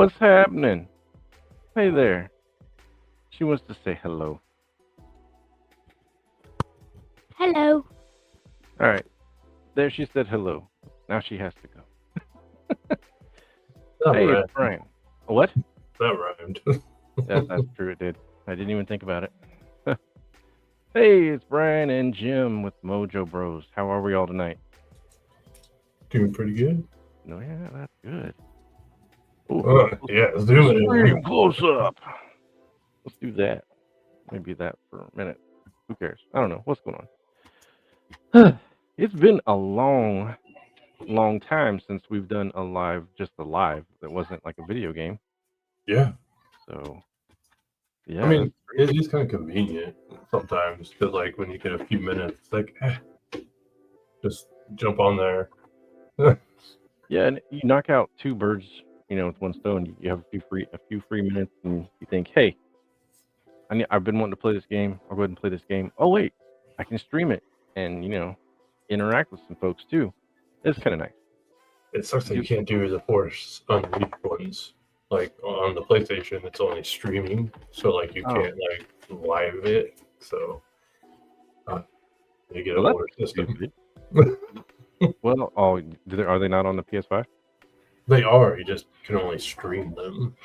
What's happening? Hey there. She wants to say hello. Hello. All right. There she said hello. Now she has to go. That Hey, rhymed. it's Brian. What? That rhymed. That's true. It did. I didn't even think about it. Hey, it's Brian and Jim with MOJO Bros. How are we all tonight? Doing pretty good. No, yeah, that's good. Yeah, let's do it. Extreme close up. Let's do that. Maybe that for a minute. Who cares? I don't know. What's going on? It's been a long time since we've done just a live that wasn't like a video game. Yeah. So, yeah. I mean, it is kind of convenient sometimes because, like, when you get a few minutes, it's like, just jump on there. Yeah, and you knock out two birds, with one stone. You have a few free minutes, and you think, hey, I've been wanting to play this game. I'll go ahead and play this game. Oh wait, I can stream it and interact with some folks too. It's kind of nice. It sucks that you can't do the Force Unleashed ones. Like on the PlayStation, it's only streaming, so like you can't like live it. So you get a older system. Well, are they not on the PS5? They are. You just can only stream them.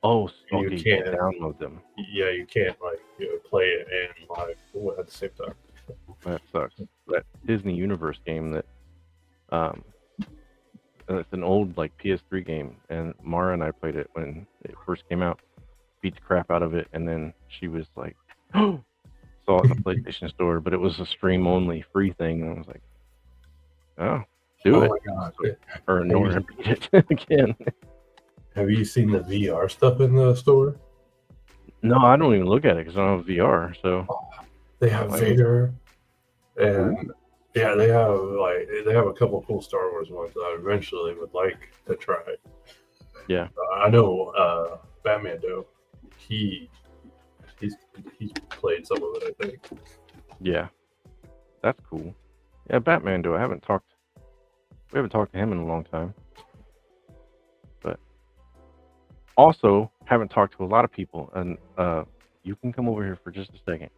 Oh, so you can't download them. Yeah, you can't play it and live at the same time. That sucks. That Disney Universe game that it's an old like PS3 game, and Mara and I played it when it first came out. Beat the crap out of it, and then she was like, "Oh!" Saw it in the PlayStation Store, but it was a stream only free thing, and I was like, "Oh, do it!" My God. Or nor beat it again. Have you seen the VR stuff in the store? No, I don't even look at it because I don't have VR. So they have Vader, and yeah, they have a couple cool Star Wars ones that I eventually would like to try. Yeah, I know Batman though. He's played some of it, I think. Yeah, that's cool. Yeah, Batman though. We haven't talked to him in a long time. But also haven't talked to a lot of people, and you can come over here for just a second.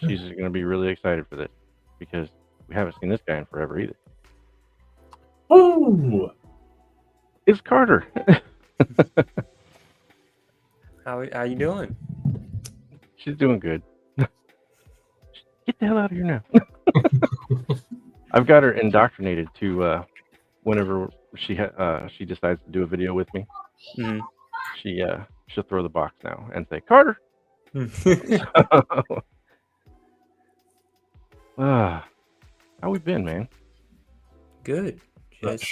She's going to be really excited for this because we haven't seen this guy in forever either. Oh, it's Carter. How you doing? She's doing good. Get the hell out of here now. I've got her indoctrinated to whenever she decides to do a video with me. Mm-hmm. She'll throw the box now and say, Carter. How we been, man? Good. Just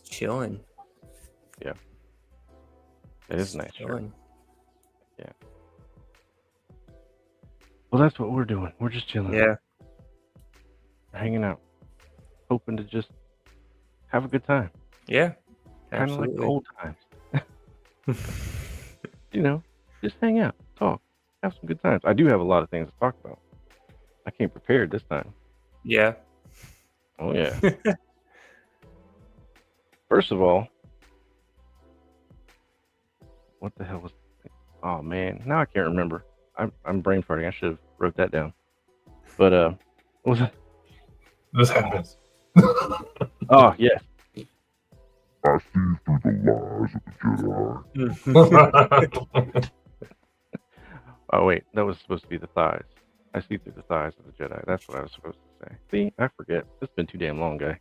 chilling. Yeah. It is nice. Chilling. Yeah. Well, that's what we're doing. We're just chilling. Yeah. We're hanging out. Hoping to just have a good time. Yeah. Kind of like the old times. Just hang out, talk, have some good times. I do have a lot of things to talk about. I came prepared this time. Yeah. Oh, yeah. First of all, what the hell was... Oh, man. Now I can't remember. I'm brain farting. I should have wrote that down. But, what was it? This happens. Oh, yes. I see through the lies of the Jedi. Oh, wait. That was supposed to be the thighs. I see through the thighs of the Jedi. That's what I was supposed to say. See? I forget. It's been too damn long, guy.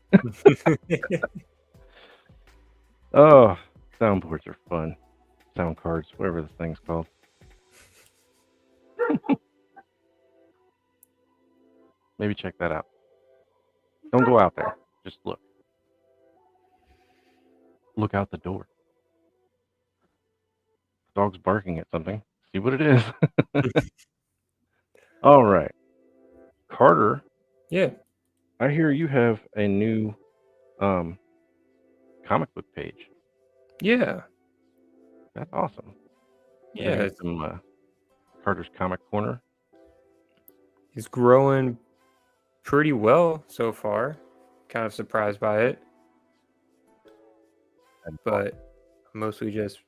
Oh, soundboards are fun. Sound cards, whatever the thing's called. Maybe check that out. Don't go out there. Just look. Look out the door. The dog's barking at something. See what it is. All right. Carter. Yeah. I hear you have a new comic book page. Yeah. That's awesome. Yeah. It's some Carter's Comic Corner. It's growing pretty well so far. Kind of surprised by it. but I'm mostly just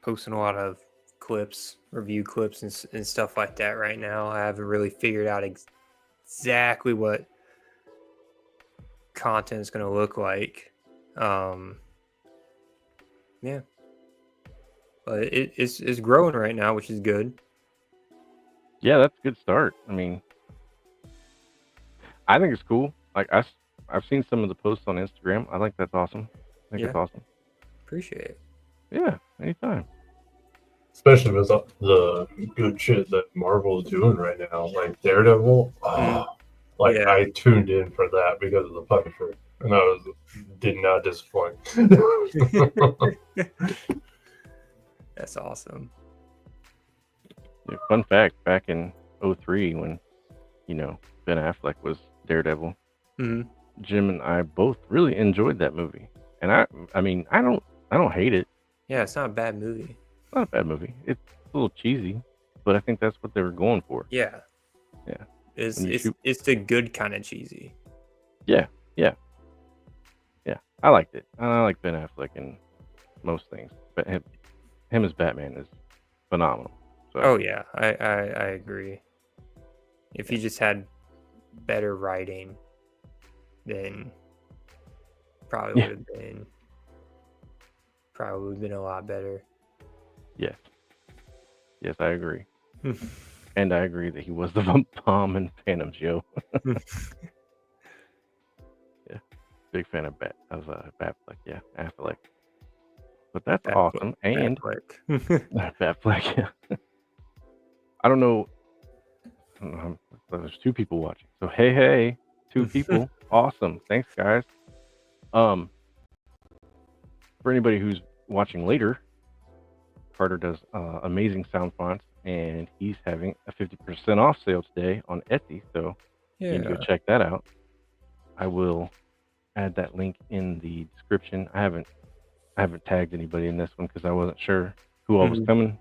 posting a lot of clips, review clips, and stuff like that right now. I haven't really figured out exactly what content is going to look like. Yeah, but it's growing right now, which is good. Yeah, that's a good start. I mean, I think it's cool. Like I've seen some of the posts on Instagram. I think that's awesome. I think it's awesome. Appreciate it. Yeah, anytime. Especially with the good shit that Marvel is doing right now, like Daredevil. Yeah. I tuned in for that because of the Punisher, and did not disappoint. That's awesome. Yeah, fun fact: back in 2003, when Ben Affleck was Daredevil, Jim and I both really enjoyed that movie. And I mean, I don't hate it. Yeah, it's not a bad movie. It's not a bad movie. It's a little cheesy, but I think that's what they were going for. Yeah. Yeah. It's the good kind of cheesy. Yeah. I liked it. I like Ben Affleck in most things, but him as Batman is phenomenal. So, Oh yeah, I agree. If he just had better writing, then probably would have been a lot better. yes, I agree. And I agree that he was the bomb in Phantom Joe. Yeah, big fan of Batfleck. Yeah, Affleck. But that's awesome. And Batfleck. Yeah. I don't know. There's 2 people watching. So hey, 2 people. Awesome. Thanks, guys. For anybody who's watching later, Carter does amazing sound fonts, and he's having a 50% off sale today on Etsy. So you can go check that out. I will add that link in the description. I haven't tagged anybody in this one because I wasn't sure who all was coming.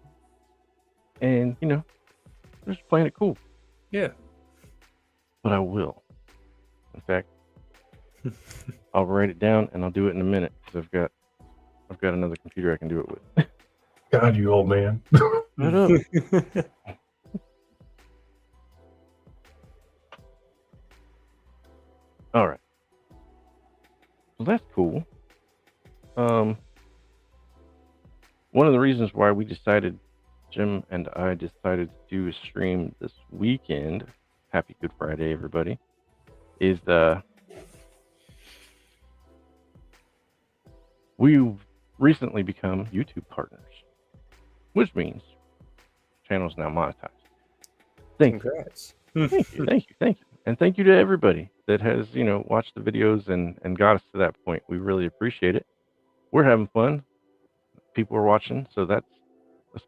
And they're just playing it cool. Yeah. But I will. In fact, I'll write it down and I'll do it in a minute because I've got another computer I can do it with. God, you old man. Shut up. All right. Well, that's cool. One of the reasons why Jim and I decided to do a stream this weekend, happy Good Friday, everybody, is we've recently become YouTube partners, which means the channel is now monetized. Congrats. Thank you. And thank you to everybody that has, watched the videos and got us to that point. We really appreciate it. We're having fun. People are watching, so that's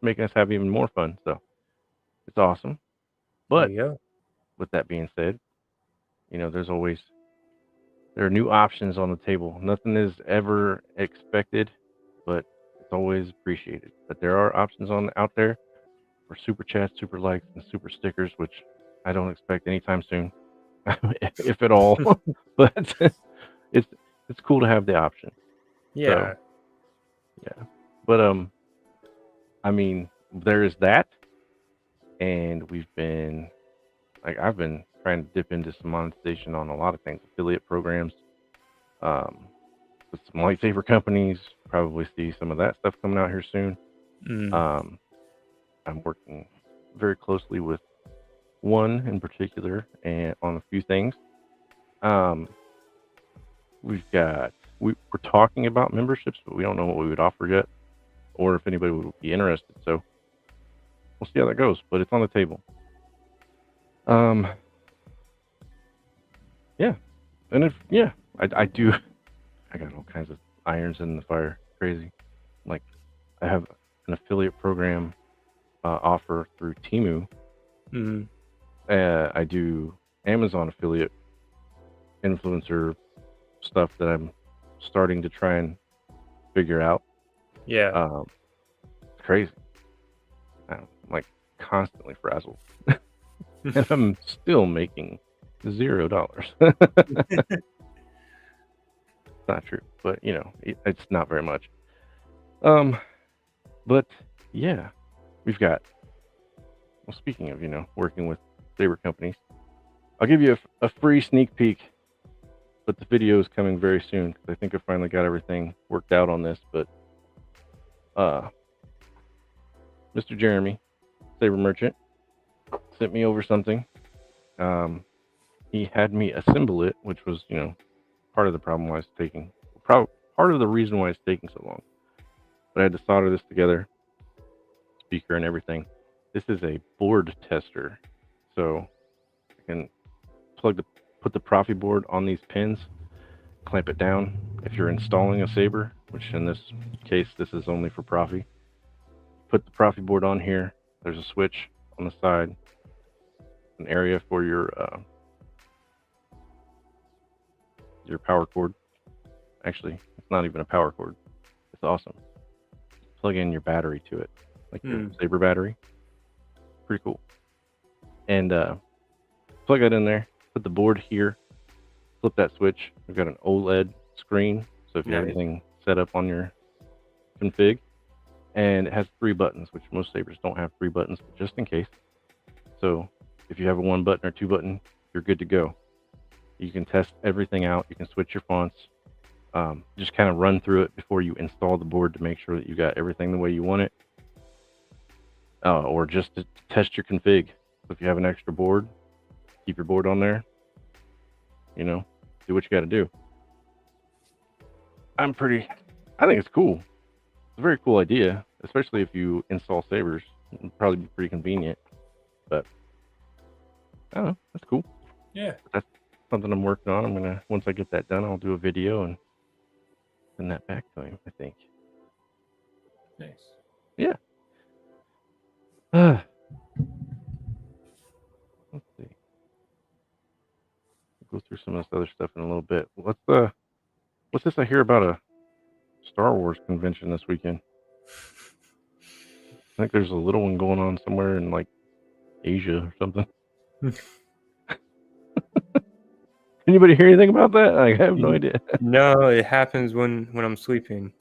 making us have even more fun. So it's awesome. But with that being said, there are new options on the table. Nothing is ever expected, but it's always appreciated. But there are options out there for super chats, super likes, and super stickers, which I don't expect anytime soon, if at all. But it's cool to have the option. Yeah. So, yeah. But I mean, there is that, and I've been trying to dip into some monetization on a lot of things, affiliate programs, with some lightsaber companies. Probably see some of that stuff coming out here soon. I'm working very closely with one in particular and on a few things. We're talking about memberships, but we don't know what we would offer yet, or if anybody would be interested. So we'll see how that goes, but it's on the table. Yeah. And I got all kinds of irons in the fire. Crazy. Like, I have an affiliate program offer through Temu. I do Amazon affiliate influencer stuff that I'm starting to try and figure out. Yeah. It's crazy. I'm like constantly frazzled. And I'm still making $0. not true, but you know, it's not very much. But yeah, we've got. Well, speaking of, you know, working with saber companies, I'll give you a free sneak peek, but the video is coming very soon because I think I finally got everything worked out on this. But Mr. Jeremy, saber merchant, sent me over something. He had me assemble it, which was, you know, part of the problem why it's taking, part of the reason why it's taking so long. But I had to solder this together, speaker and everything. This is a board tester, so I can put the Profi board on these pins, clamp it down. If you're installing a saber, which in this case this is only for Profi, put the Profi board on here. There's a switch on the side, an area for your power cord. Actually, it's not even a power cord. It's awesome. Plug in your battery to it, like your saber battery. Pretty cool. And plug that in there. Put the board here. Flip that switch. We've got an OLED screen, so if you have anything set up on your config, and it has 3 buttons, which most sabers don't have 3 buttons, but just in case. So if you have a 1 button or 2 button, you're good to go. You can test everything out. You can switch your fonts. Just kind of run through it before you install the board to make sure that you got everything the way you want it. Or just to test your config. So if you have an extra board, keep your board on there. You know, do what you got to do. I think it's cool. It's a very cool idea, especially if you install sabers. It'd probably be pretty convenient. But I don't know, that's cool. Yeah. That's something I'm working on. Once I get that done, I'll do a video and send that back to him, I think. Nice. Yeah. Let's see. We'll go through some of this other stuff in a little bit. What's this I hear about a Star Wars convention this weekend? I think there's a little one going on somewhere in like Asia or something. Anybody hear anything about that? I have no idea. No, it happens when I'm sleeping.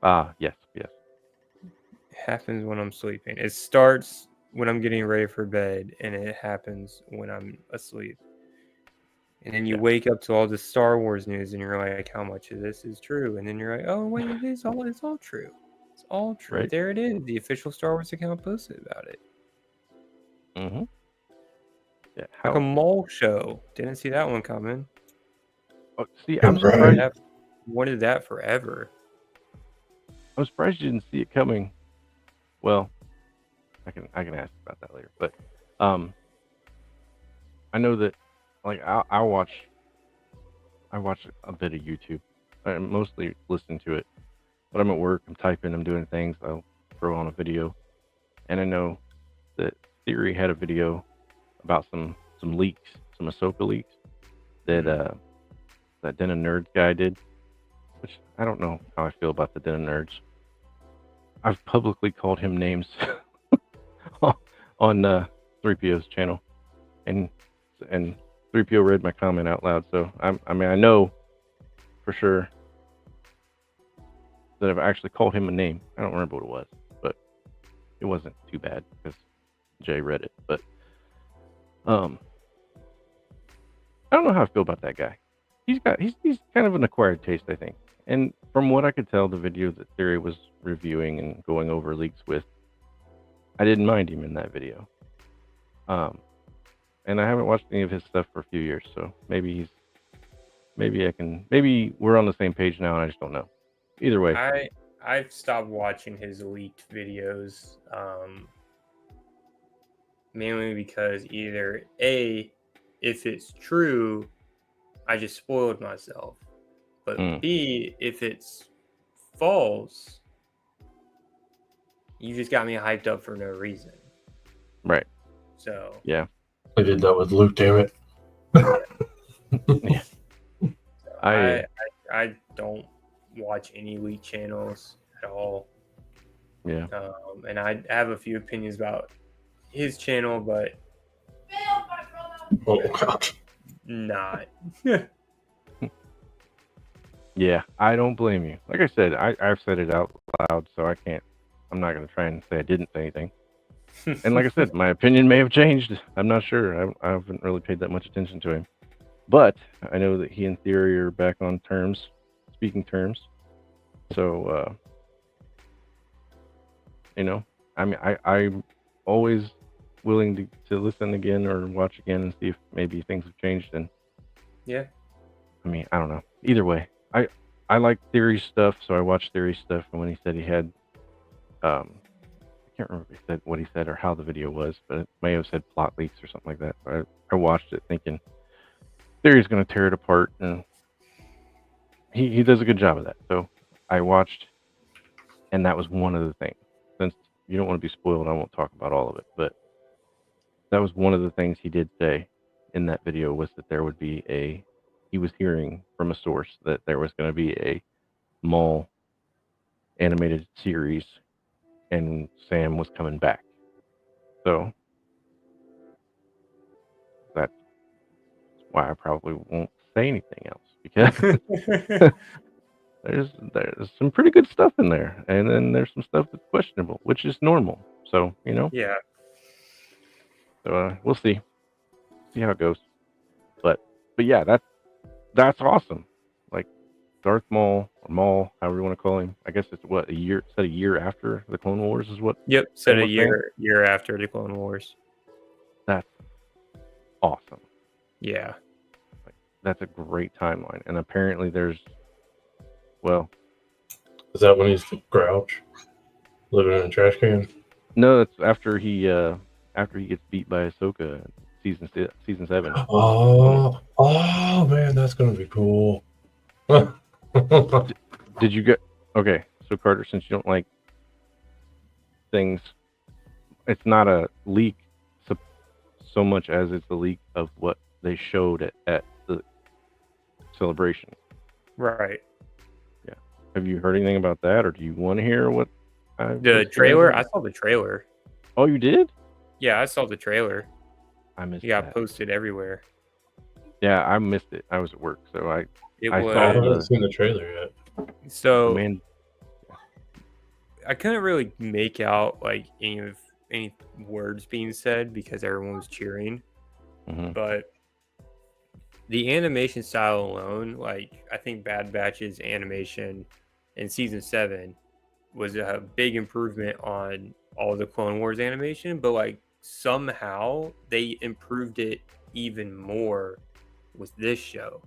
Yes. It happens when I'm sleeping. It starts when I'm getting ready for bed, and it happens when I'm asleep. And then you wake up to all this Star Wars news, and you're like, "How much of this is true?" And then you're like, "Oh wait, it's all true. It's all true." Right. There it is. The official Star Wars account posted about it. Mm-hmm. Yeah. Like a mole show. Didn't see that one coming. See, I'm surprised. Wanted that forever. I'm surprised you didn't see it coming. Well, I can ask about that later. But I know that, like, I watch a bit of YouTube. I mostly listen to it. But I'm at work, I'm typing, I'm doing things. I'll throw on a video, and I know that Theory had a video about some leaks, some Ahsoka leaks that Den of Nerds guy did. Which I don't know how I feel about the Den of Nerds. I've publicly called him names on 3PO's channel, and 3PO read my comment out loud. So I know for sure that I've actually called him a name. I don't remember what it was, but it wasn't too bad because Jay read it. But I don't know how I feel about that guy. He's kind of an acquired taste, I think. And from what I could tell, the video that Theory was reviewing and going over leaks with, I didn't mind him in that video. And I haven't watched any of his stuff for a few years, so maybe we're on the same page now, and I just don't know. Either way, I've stopped watching his leaked videos, mainly because either A, if it's true, I just spoiled myself. But B, if it's false, you just got me hyped up for no reason. right? So Yeah, I did that with Luke, damn it. Yeah. I don't watch any leak channels at all. Yeah. And I have a few opinions about his channel, but Oh, God. not. Yeah, I don't blame you. Like I said, I've said it out loud, so I can't. I'm not gonna try and say I didn't say anything. And like I said, my opinion may have changed. I'm not sure. I haven't really paid that much attention to him, but I know that he and Theory are back on terms, speaking terms. So you know, I mean, I'm always willing to listen again or watch again and see if maybe things have changed. And Yeah. I mean, I don't know. Either way, I like Theory stuff, so I watched Theory stuff. And when he said he had, I can't remember if he said what he said or how the video was, but it may have said plot leaks or something like that. So I watched it thinking Theory's going to tear it apart, and he does a good job of that. So I watched, and that was one of the things. Since you don't want to be spoiled, I won't talk about all of it, but that was one of the things he did say in that video was that there would be he was hearing from a source that there was going to be a mall animated series and Sam was coming back. So that's why I probably won't say anything else because there's some pretty good stuff in there, and then there's some stuff that's questionable, which is normal. So Yeah. So we'll see how it goes. But yeah, that's awesome. Like Darth Maul or Maul, however you want to call him. I guess it's what a year after the Clone Wars is what. Yep. Said a Sam was saying? year after the Clone Wars. That's awesome. Yeah. That's a great timeline, and apparently there's, well, Is that when he's the Grouch living in a trash can? no, it's after he gets beat by Ahsoka in season 7. Oh man, that's gonna be cool. Did you get okay? So Carter, since you don't like things, it's not a leak so much as it's a leak of what they showed at the celebration. Right. Yeah. Have you heard anything about that, or do you want to hear what The trailer? I saw the trailer. Oh, you did? Yeah, I saw the trailer. I missed It got that. posted everywhere. Yeah, I missed it. I was at work, so I I was haven't seen the trailer yet. so man. I couldn't really make out like any words being said because everyone was cheering. Mm-hmm. But the animation style alone, like I think Bad Batch's animation in season 7 was a big improvement on all the Clone Wars animation, but like somehow they improved it even more with this show.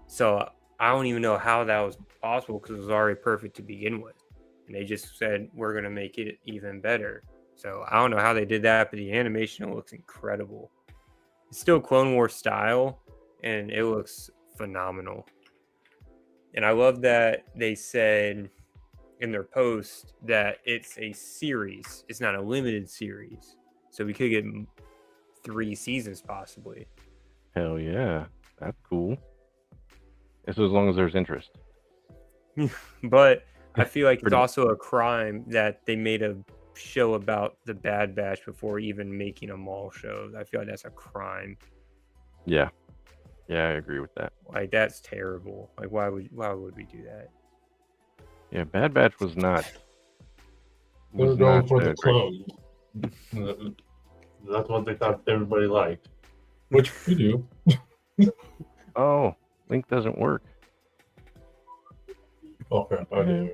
So I don't even know how that was possible because it was already perfect to begin with. And they just said, we're going to make it even better. So I don't know how they did that, but the animation looks incredible. It's still Clone Wars style, and it looks phenomenal. And I love that they said in their post that it's a series. It's not a limited series. So we could get 3 seasons possibly. Hell yeah, that's cool. So as long as there's interest. But I feel like it's also a crime that they made a show about the Bad Batch before even making a Maul show. I feel like that's a crime. Yeah, I agree with that. Like that's terrible. Like why would we do that? Yeah, Bad Batch was not. They were going for the great. clone. That's what they thought everybody liked, which we do. Oh, Link doesn't work. Oh crap! I didn't.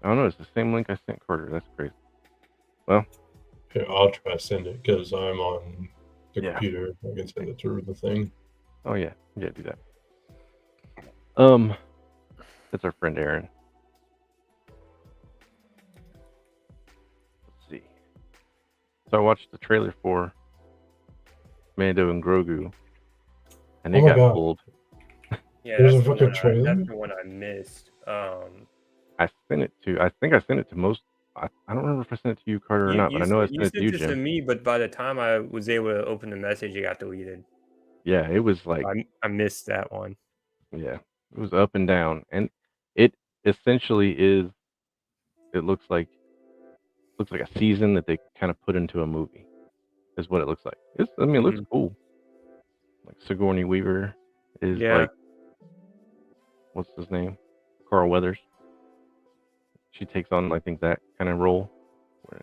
I don't know. It's the same link I sent Carter. That's crazy. Well, Here, I'll try to send it because I'm on the Yeah. computer. I can send it through the thing. oh yeah, do that. That's our friend Aaron. Let's see. So I watched the trailer for Mando and Grogu, and Oh it my got God. pulled. Yeah, There's that's a the fucking one trailer? that's the one I missed. I think I sent it to most. I don't remember if I sent it to you, Carter, or not, but I know I sent it to you, this to Jim. me, but by the time I was able to open the message, it got deleted. Yeah, it was like, I missed that one. yeah, it was up and down, and it essentially is. It looks like a season that they kind of put into a movie. Is what it looks like. It looks cool. Like Sigourney Weaver is Yeah. like, what's his name? Carl Weathers. She takes on, I think, that kind of role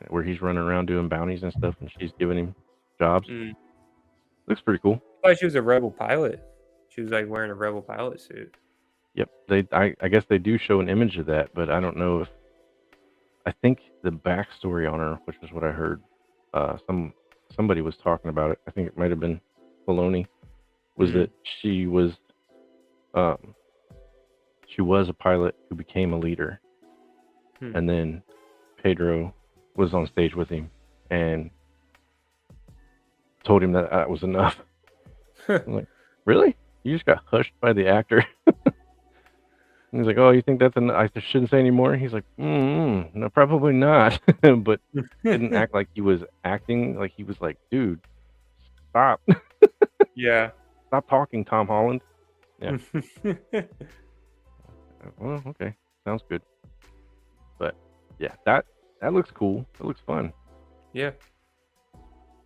where he's running around doing bounties and stuff, and she's giving him jobs. Mm. Looks pretty cool. I thought she was a rebel pilot. She was like wearing a rebel pilot suit. Yep. I guess they do show an image of that, but I don't know if. I think the backstory on her, which is what I heard, somebody was talking about it. I think it might have been Filoni. Was that she was a pilot who became a leader, and then Pedro was on stage with him and told him that was enough. I'm like, really? You just got hushed by the actor? And he's like, oh, you think that's I shouldn't say anymore? He's like, no, probably not. But didn't act like he was acting. Like he was like, dude, stop. Yeah. Stop talking, Tom Holland. Yeah. Well, okay. Sounds good. But yeah, that looks cool. It looks fun. Yeah.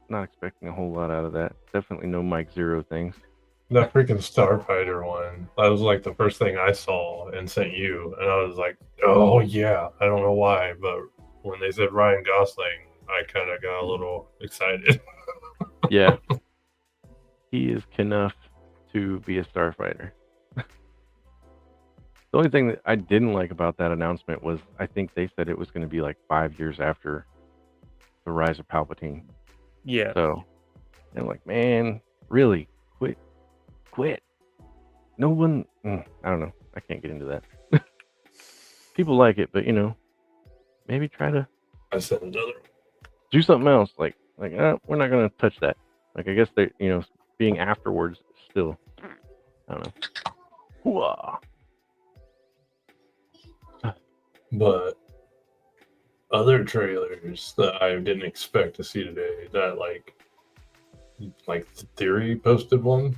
Not expecting a whole lot out of that. Definitely no Mike Zero things. That freaking Starfighter one, that was like the first thing I saw and sent you, and I was like, oh yeah, I don't know why, but when they said Ryan Gosling, I kind of got a little excited. Yeah. He is enough to be a starfighter. The only thing that I didn't like about that announcement was I think they said it was going to be like 5 years after the rise of Palpatine. Yeah. So, and like, man, really, quit. No one, I don't know. I can't get into that. People like it, but maybe try to I said another. do something else. Like, we're not going to touch that. Like, I guess they, being afterwards still, I don't know. Hooah. But other trailers that I didn't expect to see today, that like Theory posted one.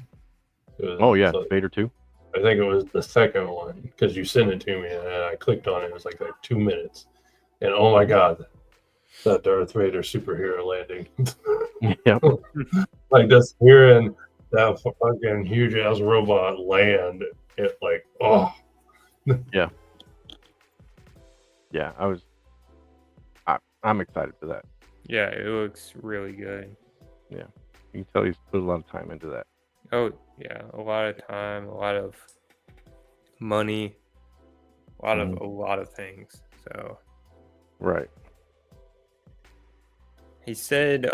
Oh yeah, like, Vader 2. I think it was the second one because you sent it to me and I clicked on it. It was like 2 minutes, and oh my god, that Darth Vader superhero landing. Yeah. Like just hearing that fucking huge ass robot land, it like Yeah. Yeah, I'm excited for that. Yeah, it looks really good. Yeah. You can tell he's put a lot of time into that. Oh, yeah, a lot of time, a lot of money, a lot of things. So Right. he said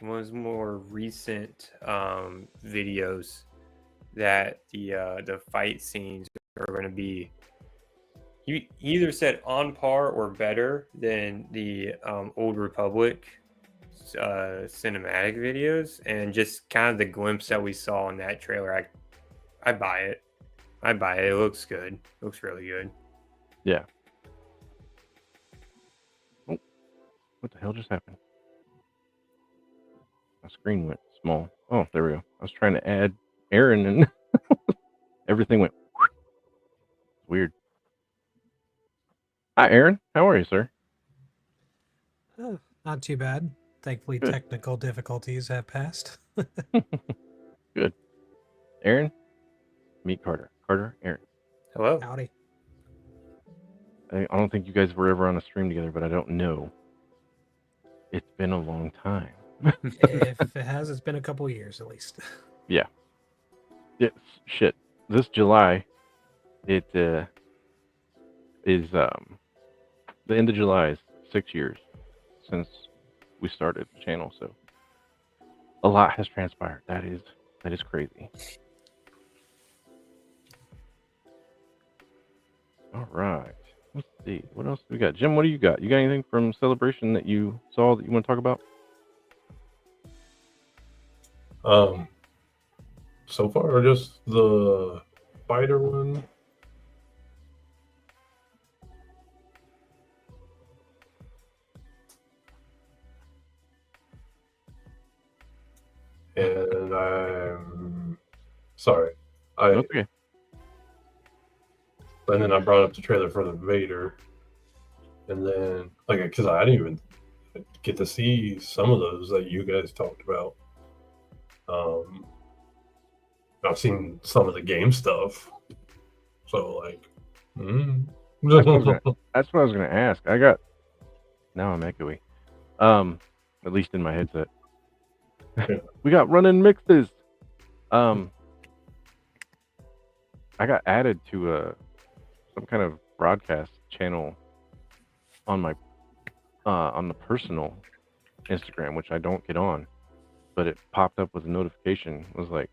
was more recent videos that the fight scenes are going to be, he either said on par or better than the Old Republic cinematic videos, and just kind of the glimpse that we saw in that trailer, I buy it. It looks good. It looks really good. Yeah. Oh, what the hell just happened? My screen went small. Oh, there we go. I was trying to add Aaron and everything went weird. Hi, Aaron. How are you, sir? Oh, not too bad. Thankfully, Good. technical difficulties have passed. Good. Aaron, meet Carter. Carter, Aaron. Hello. Howdy. I don't think you guys were ever on a stream together, but I don't know. It's been a long time. If it has, it's been a couple years at least. Yeah. It's shit. This July, it is the end of July is 6 years since we started the channel, so a lot has transpired. That is crazy. All right. Let's see. What else do we got? Jim, what do you got? You got anything from Celebration that you saw that you want to talk about? So far just the fighter one. And I'm sorry. That's okay. And then I brought up the trailer for the Vader. And then, because I didn't even get to see some of those that you guys talked about. I've seen some of the game stuff, so like, That's what I was gonna ask. I got now I'm echoey. At least in my headset. Yeah. We got running mixes. I got added to some kind of broadcast channel on my on the personal Instagram, which I don't get on, but it popped up with a notification. It was like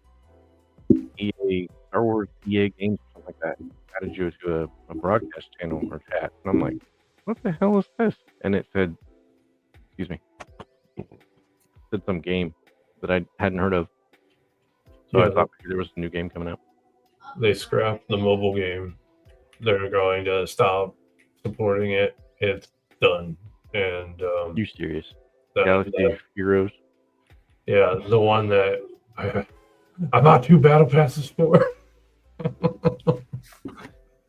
EA Star Wars EA games, something like that. Added you to a broadcast channel or chat, and I'm like, what the hell is this? And it said, excuse me, said some game that I hadn't heard of. So I Yeah. thought maybe there was a new game coming out. They scrapped the mobile game. They're going to stop supporting it. It's done. And You serious? that- Galaxy that- Heroes? yeah, the one that I bought 2 battle passes for.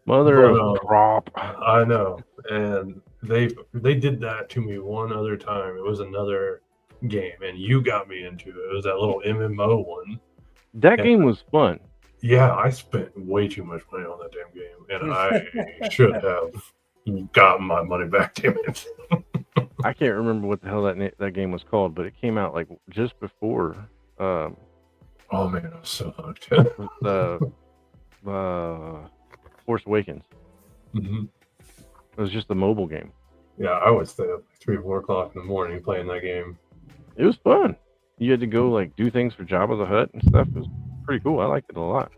Mother But, of crop. I know, and they did that to me one other time. It was another game, and you got me into it. It was that little MMO one. That game was fun. Yeah, I spent way too much money on that damn game, and I should have gotten my money back. Damn it! I can't remember what the hell that game was called, but it came out like just before Oh man, I was so hooked. the Force Awakens. Mhm. It was just a mobile game. Yeah, I would stay up like 3 or 4 o'clock in the morning playing that game. It was fun. You had to go like do things for Jabba the Hutt and stuff. It was pretty cool. I liked it a lot.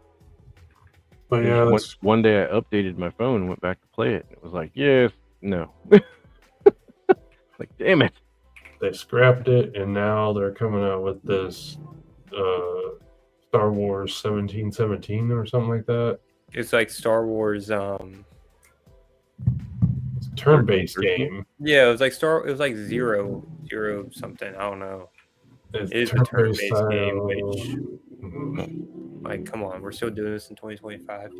But yeah, that's, One day I updated my phone and went back to play it. It was like, yes, no. Like, damn it. they scrapped it, and now they're coming out with this Star Wars 1717 or something like that. It's like Star Wars. It's a turn-based 13? game. Yeah, it was like it was like zero something. I don't know. It's It is a turn-based turn-based game, style. which, Mhm. like, come on, we're still doing this in 2025.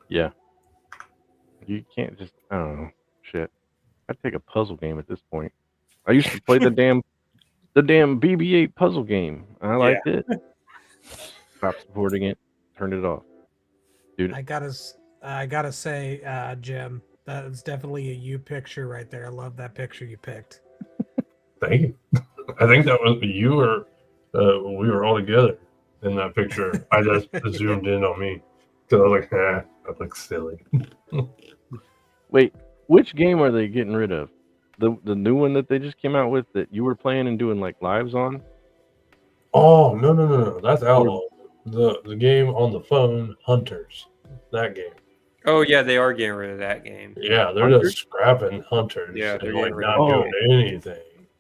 Yeah. You can't just, I don't know, shit. I'd take a puzzle game at this point. I used to play the damn BB-8 puzzle game. I liked it. Stopped supporting it. Turned it off. Dude, I gotta say, Jim, that is definitely a you picture right there. I love that picture you picked. Thank you. I think that was you or we were all together in that picture. I just zoomed in on me because I was like, that looks silly. wait, which game are they getting rid of? The new one that they just came out with that you were playing and doing like lives on? Oh no! That's Outlaw. The game on the phone, Hunters. That game. Oh yeah, they are getting rid of that game. Yeah, they're Hunters? just scrapping Hunters Yeah, they're and like getting rid not of doing anything.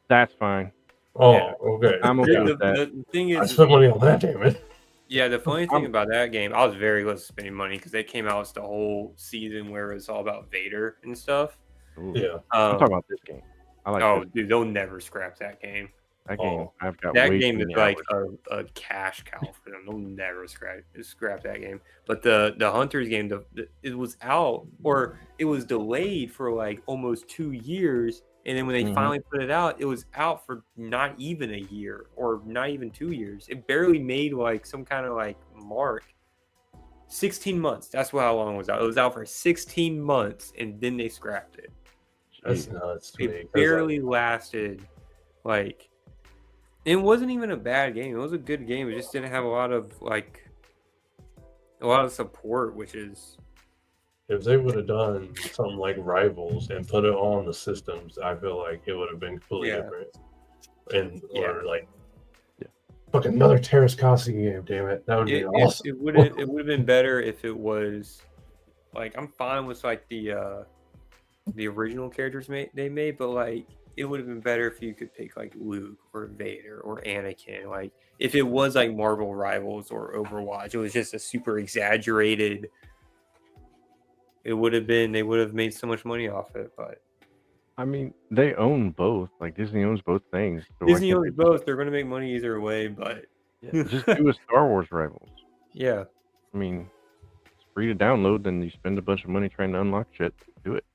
That's fine. Oh, Yeah. okay. I'm okay Yeah. with that. The thing I is, spent money on that, damn it. yeah, the funny thing I'm- about that game, I was very close to spending money because they came out with the whole season where it's all about Vader and stuff. Ooh. Yeah. I'm talking about this game. I like Oh, this. dude, they'll never scrap that game. That game. Oh. I've got That way game too is many like hours. a cash cow for them. They'll never scrap that game. But the Hunters game, it was out, or it was delayed for like almost 2 years, and then when they Mhm. finally put it out, it was out for not even a year or not even 2 years. It barely made like some kind of like mark. 16 months. That's how long it was out. It was out for 16 months, and then they scrapped it. That's Jeez. nuts to me. It 'cause, barely lasted. Like, it wasn't even a bad game. It was a good game. It just didn't have a lot of support, which is if they would have done something like Rivals and put it on the systems, I feel like it would have been completely Yeah. different. And or Yeah. like, Yeah. fucking another Terrace Kasi game. Damn it, that would be awesome. it would have been better if it was like, I'm fine with like the original characters they made, but like it would have been better if you could pick like Luke or Vader or Anakin. Like if it was like Marvel Rivals or Overwatch, it was just a super exaggerated. They would have made so much money off it, but I mean, they own both. Like Disney owns both things. So why Disney can't owns both. They're going to make money either way, but they just do a Star Wars Rivals. yeah. I mean, it's free to download, then you spend a bunch of money trying to unlock shit. Do it.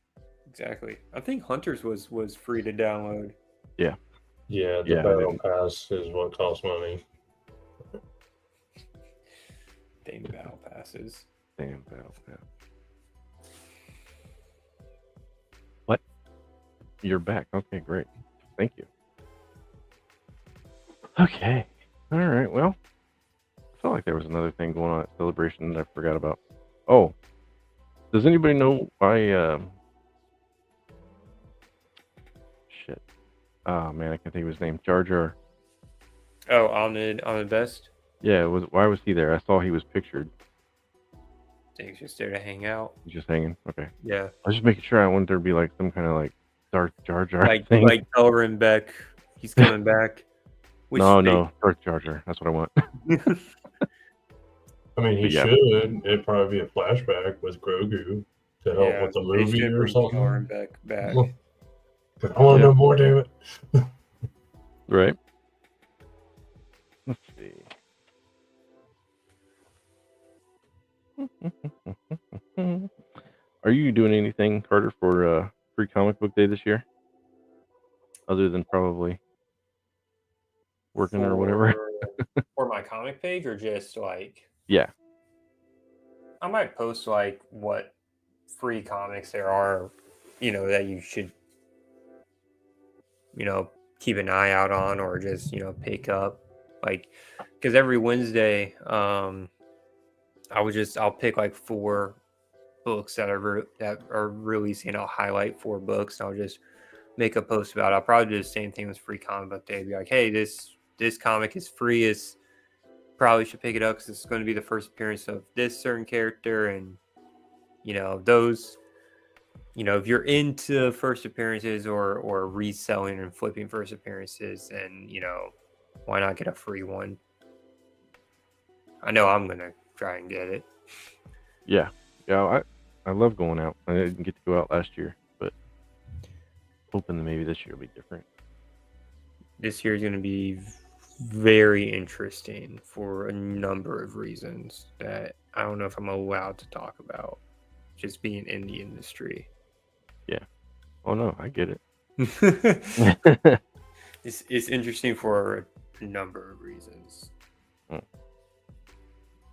Exactly. I think Hunters was free to download. Yeah. Yeah, the Yeah, I battle didn't. pass is what costs money. Dang battle passes. Damn battle pass. What? You're back. Okay, great. Thank you. Okay. All right. Well, I felt like there was another thing going on at Celebration that I forgot about. Oh, does anybody know why? Shit. Oh man, I can't think of his name. Jar Jar. Oh, Ahmed Best. Yeah. Why was he there? I saw he was pictured. I think he's just there to hang out. He's just hanging. Okay. Yeah, I was just making sure. I wanted there to be like some kind of like Darth Jar Jar like thing. Elrin Beck. He's coming back. Which No, Darth Jar Jar. That's what I want. I mean, he But yeah. should. It'd probably be a flashback with Grogu to help with the they movie should or bring something. Elrin Beck back. 'Cause I want to Yeah. know more, damn it. Right. Let's see. Are you doing anything, Carter, for Free Comic Book Day this year? Other than probably working or whatever? For my comic page, or just like Yeah. I might post like what free comics there are, that you should, keep an eye out on, or just, pick up. Like, because every Wednesday, I'll pick like 4 books that are releasing. I'll highlight 4 books, and I'll just make a post about it. I'll probably do the same thing with Free Comic Book Day. Be like, hey, this comic is free. It's probably should pick it up because it's going to be the first appearance of this certain character, and those. If you're into first appearances or reselling and flipping first appearances, then why not get a free one? I know I'm gonna try and get it. Yeah. I love going out. I didn't get to go out last year, but hoping that maybe this year will be different. This year is going to be very interesting for a number of reasons that I don't know if I'm allowed to talk about, just being in the industry. Yeah. Oh no, I get it. It's interesting for a number of reasons.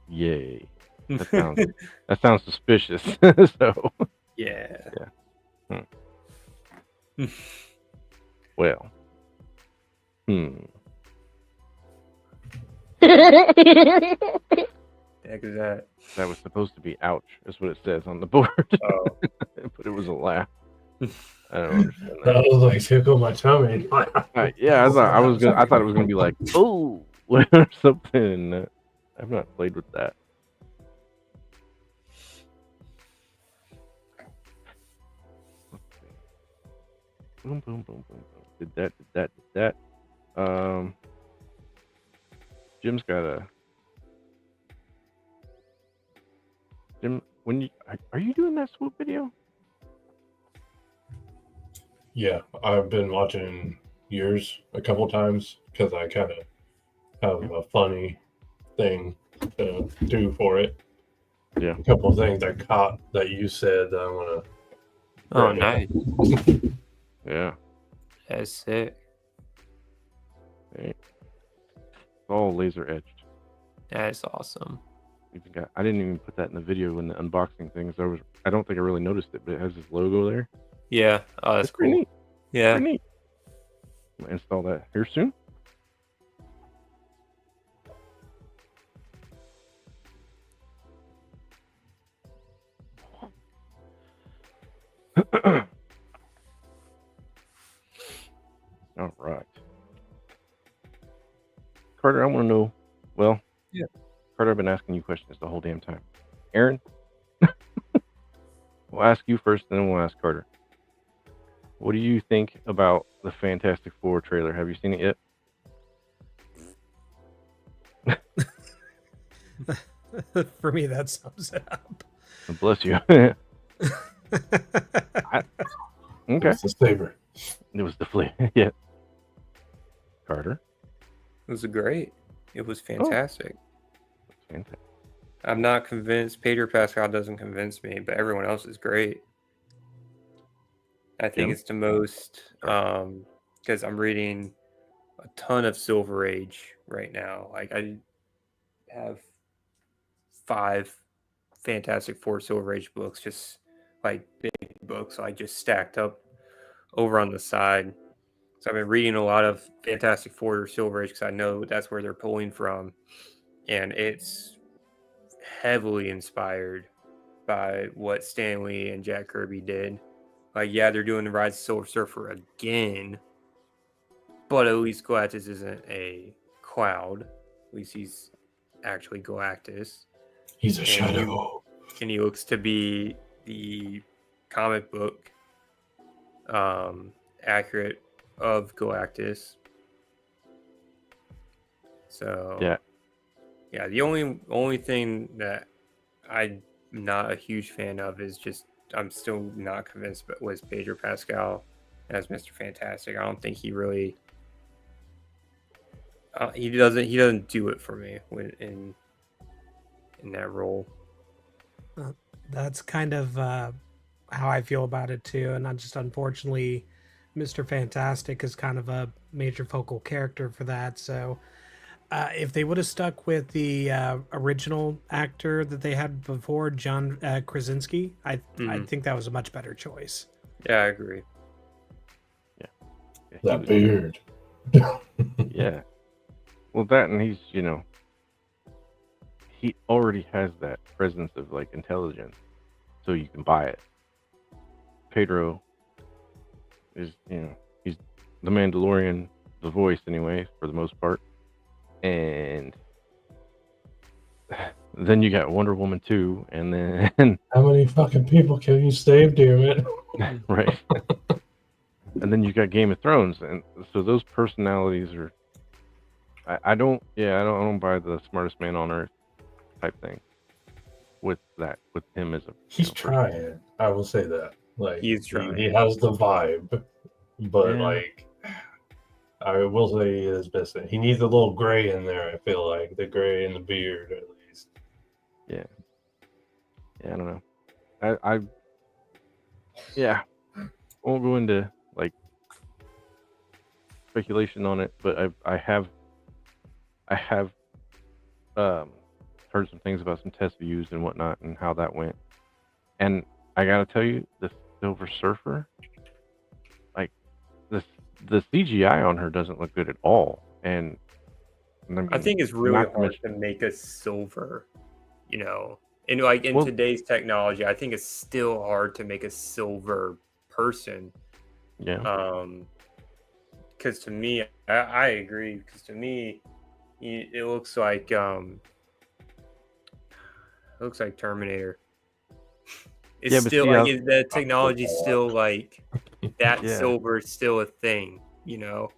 Yay. That sounds suspicious. So Yeah. well. Heck is that? That was supposed to be ouch, is what it says on the board. Oh. But it was a laugh. I don't understand That that. was like tickle my tummy. Yeah, I thought it was gonna be like, oh, or something. I've not played with that. Let's see. Boom, boom, boom, boom, boom. Did that. Jim's got a. Jim, are you doing that swoop video? Yeah, I've been watching yours a couple times because I kind of have a funny thing to do for it. Yeah. A couple of things I caught that you said that I want to. Oh, nice. Yeah. That's sick. Hey. It's all laser etched. That's awesome. I didn't even put that in the video in the unboxing things. I don't think I really noticed it, but it has his logo there. Yeah. Oh, that's pretty cool. neat. Yeah. Pretty neat. I'm gonna install that here soon. All right. Carter, I want to know. Well, yeah. Carter, I've been asking you questions the whole damn time. Aaron, we'll ask you first, then we'll ask Carter. What do you think about the Fantastic Four trailer? Have you seen it yet? For me, that sums it up. Bless you. Okay. It's the saber. It was the flip. Yeah. Carter. It was great. It was fantastic. Oh. Fantastic. I'm not convinced. Pedro Pascal doesn't convince me, but everyone else is great. I think it's the most because I'm reading a ton of Silver Age right now. Like I have 5 Fantastic Four Silver Age books, just like big books, like just stacked up over on the side. So I've been reading a lot of Fantastic Four Silver Age because I know that's where they're pulling from, and it's heavily inspired by what Stan Lee and Jack Kirby did. Like, yeah, they're doing the Rise of Silver Surfer again, but at least Galactus isn't a cloud. At least he's actually Galactus. He's a shadow. And he looks to be the comic book accurate of Galactus. So yeah, the only thing that I'm not a huge fan of is just I'm still not convinced but was Pedro Pascal as Mr. Fantastic. I don't think he really he doesn't do it for me when in that role. That's kind of how I feel about it too, and I just unfortunately, Mr. Fantastic is kind of a major focal character for that. So, if they would have stuck with the original actor that they had before, John Krasinski, I think that was a much better choice. Yeah, I agree. Yeah, That beard. Yeah. Well, that and he's he already has that presence of like intelligence, so you can buy it. Pedro is he's the Mandalorian, the voice anyway, for the most part. And then you got Wonder Woman 2, and then How many fucking people can you save, damn it? right. And then you got Game of Thrones, and so those personalities are. I don't buy the smartest man on earth type thing with him as a. He's trying. I will say that. Like He's trying. He has the vibe, but Yeah. like I will say he is missing. He needs a little gray in there. I feel like the gray in the beard at least. Yeah, I don't know. I won't go into like speculation on it, but I have heard some things about some test views and whatnot and how that went. And I gotta tell you, the Silver Surfer, like the CGI on her doesn't look good at all. And I think it's really not to hard mention- to make a silver, and like in today's technology, I think it's still hard to make a silver person. Yeah. Because to me, I agree. Because to me, it looks like Terminator. It's Yeah, but still see, like the technology's still like that. Yeah. Silver is still a thing, But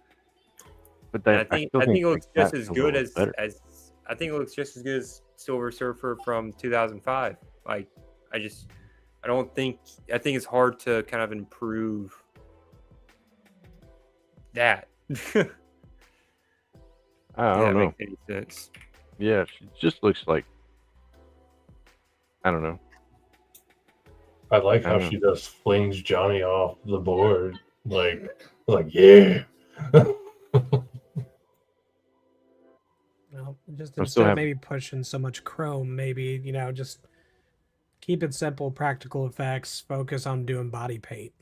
And that, I think still it looks like just that as silver good looks better. as I think it looks just as good as Silver Surfer from 2005. Like I think it's hard to kind of improve that. I don't know. Makes any sense. Yeah, she just looks like, I don't know. I like how I she just flings Johnny off the board. Like yeah. Well, just I'm instead still of happy. maybe pushing so much chrome, maybe just keep it simple, practical effects. Focus on doing body paint.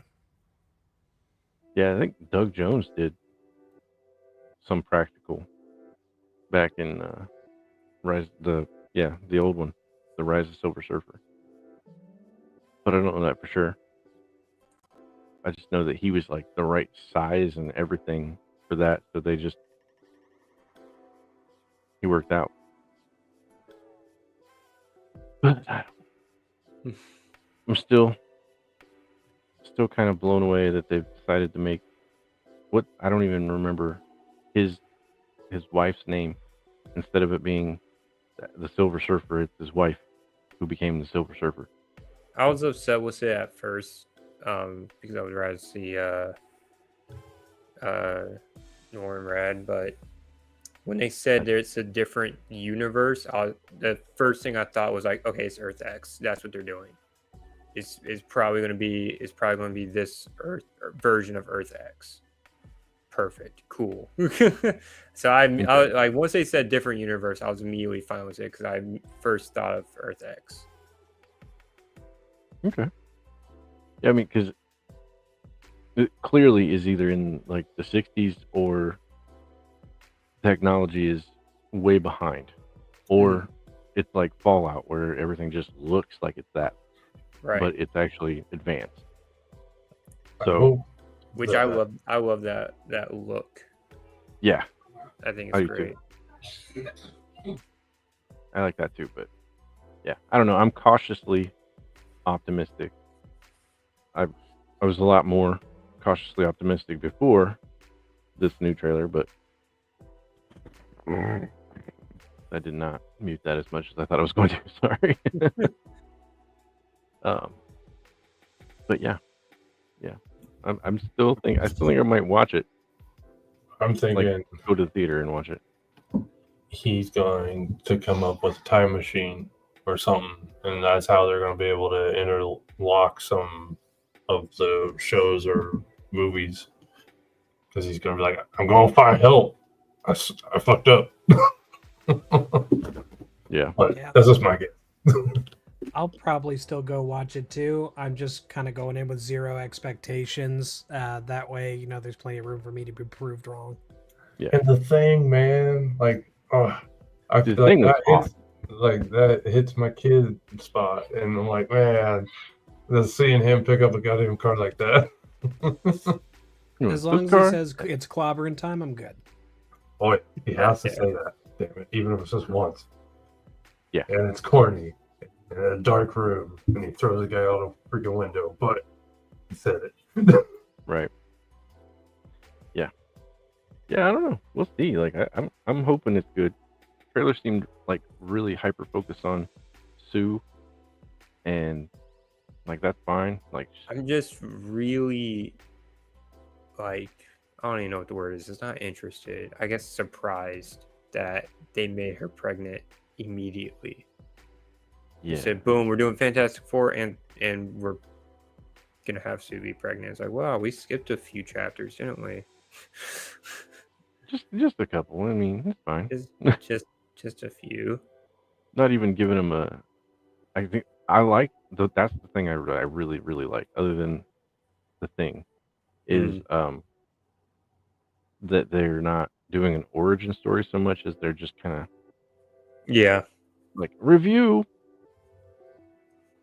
Yeah, I think Doug Jones did some practical back in the old one, the Rise of Silver Surfer. But I don't know that for sure. I just know that he was like the right size and everything for that, so he worked out. But I'm still kind of blown away that they've decided to make what I don't even remember his wife's name. Instead of it being the Silver Surfer, it's his wife who became the Silver Surfer. I was upset with it at first because I would rather see Norman Rad, but when they said there's a different universe, the first thing I thought was like, okay, it's Earth X. That's what they're doing. It's probably going to be this Earth version of Earth X. perfect, cool. So I like once they said different universe, I was immediately fine with it because I first thought of Earth X. Okay. Yeah, I mean, because it clearly is either in like the 60s or technology is way behind, or it's like Fallout where everything just looks like it's that, Right. but it's actually advanced. I So, hope Which that- I love that look. yeah, I think I it's do great. too. I like that too, but yeah, I don't know. I'm cautiously optimistic. I was a lot more cautiously optimistic before this new trailer, but I did not mute that as much as I thought I was going to. Sorry. But yeah. I still think I might watch it. I'm thinking Like, go to the theater and watch it. he's going to come up with a time machine or something, and that's how they're going to be able to interlock some of the shows or movies. Because he's going to be like, I'm going to find help. I fucked up. Yeah. But Yeah. that's just my guess. I'll probably still go watch it too. I'm just kind of going in with zero expectations. That way, you know, there's plenty of room for me to be proved wrong. And the thing, man, like, I The feel thing like was that hits my kid spot, and I'm like, man, just seeing him pick up a goddamn car like that. As long as he says it's clobbering time, I'm good. Boy, he has to Yeah. say that, damn it, even if it's just once. Yeah. And it's corny in a dark room, and he throws the guy out a freaking window, but he said it. Right. Yeah, I don't know. We'll see. Like, I'm hoping it's good. Trailer seemed like really hyper focused on Sue, and like that's fine. Like, I'm just really like I don't even know what the word is. It's not interested. I guess surprised that they made her pregnant immediately. yeah, They said, "Boom, we're doing Fantastic Four, and we're gonna have Sue be pregnant." It's like, wow, we skipped a few chapters, didn't we? just a couple. I mean, it's fine. just a few. Not even giving him a. I think I like that's the thing I really like. Other than the thing, is that they're not doing an origin story so much as they're just kind of Yeah, like review.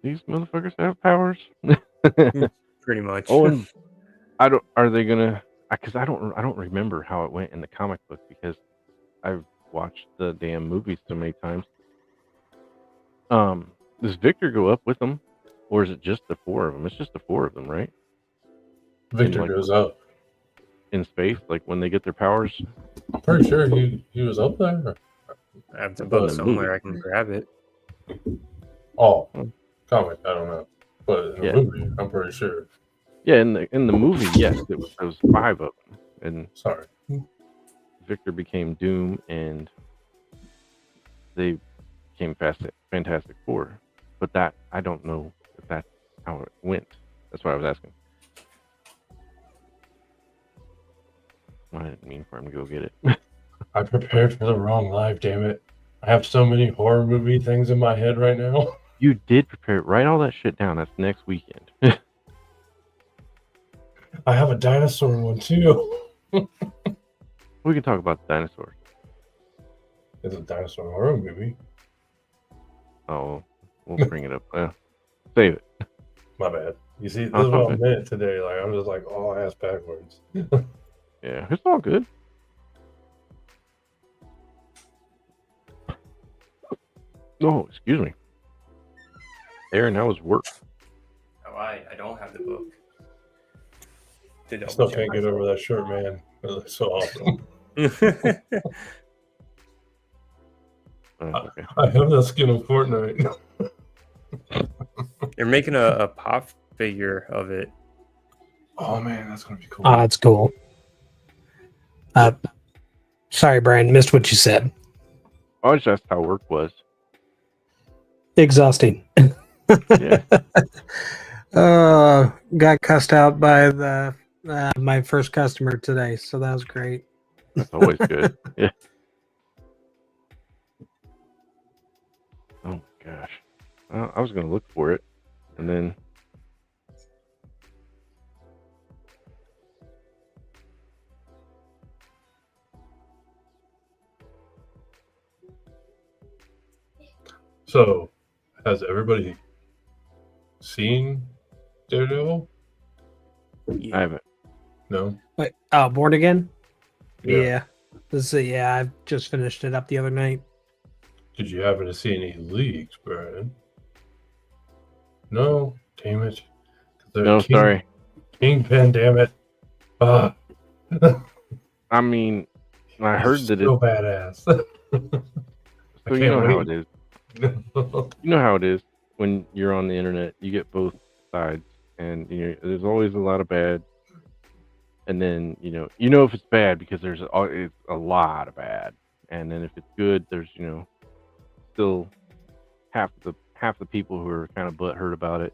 These motherfuckers have powers. pretty much. Oh, and are they gonna? Because I don't remember how it went in the comic book because I've watched the damn movies so many times. Does Victor go up with them, or is it just the four of them? It's just the four of them, right? Victor like- goes up. In space, like when they get their powers. I'm pretty sure he was up there. I have the But book in the somewhere. movie. I can grab it. Oh, comic, I don't know. But in the Yeah. movie, I'm pretty sure. Yeah, in the movie, yes, there was five of them, and Sorry. Victor became Doom, and they became Fantastic Four. But that I don't know if that's how it went. That's what I was asking. I didn't mean for him to go get it. I prepared for the wrong live, damn it. I have so many horror movie things in my head right now. You did prepare it. Write all that shit down. That's next weekend. I have a dinosaur one too. We can talk about the dinosaurs. It's a dinosaur horror movie. Oh, we'll bring it up. Save it. My bad. You see, this Oh, is what I okay. meant today. Like, I'm just like all ass backwards. Yeah, it's all good. Oh, excuse me. Aaron, how was work? Oh, I don't have the book. I still can't get over that shirt, man. It looks so awesome. Okay. I have that skin of Fortnite. They're making a pop figure of it. Oh man, that's gonna be cool. Oh, that's cool. Sorry, Brian, missed what you said. I was just how work was. Exhausting. Yeah. Got cussed out by the My first customer today, so that was great. That's always good. Yeah. Oh my gosh. I was gonna look for it, and then So, has everybody seen Daredevil? I haven't. No. Wait, Born Again? Yeah. Yeah, I just finished it up the other night. Did you happen to see any leaks, Brian? No. Damn it. No, sorry. Kingpin, damn it. Ah. I mean, I heard that so it's badass. so you know how it is. You know how it is when you're on the internet. You get both sides, and there's always a lot of bad, and then you know if it's bad because it's a lot of bad, and then if it's good, there's still half the people who are kind of butthurt about it.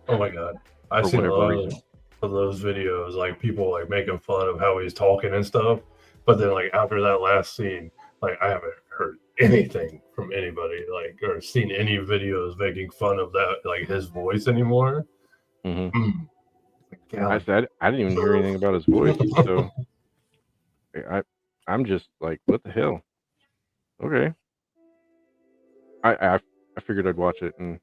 Oh my god. I've For seen a whatever lot reason. of those videos, like people like making fun of how he's talking and stuff. But then like after that last scene, like I haven't heard anything from anybody, like or seen any videos making fun of that like his voice anymore. Hmm God. I said I didn't even hear anything about his voice, so I'm just like, what the hell? Okay. I figured I'd watch it and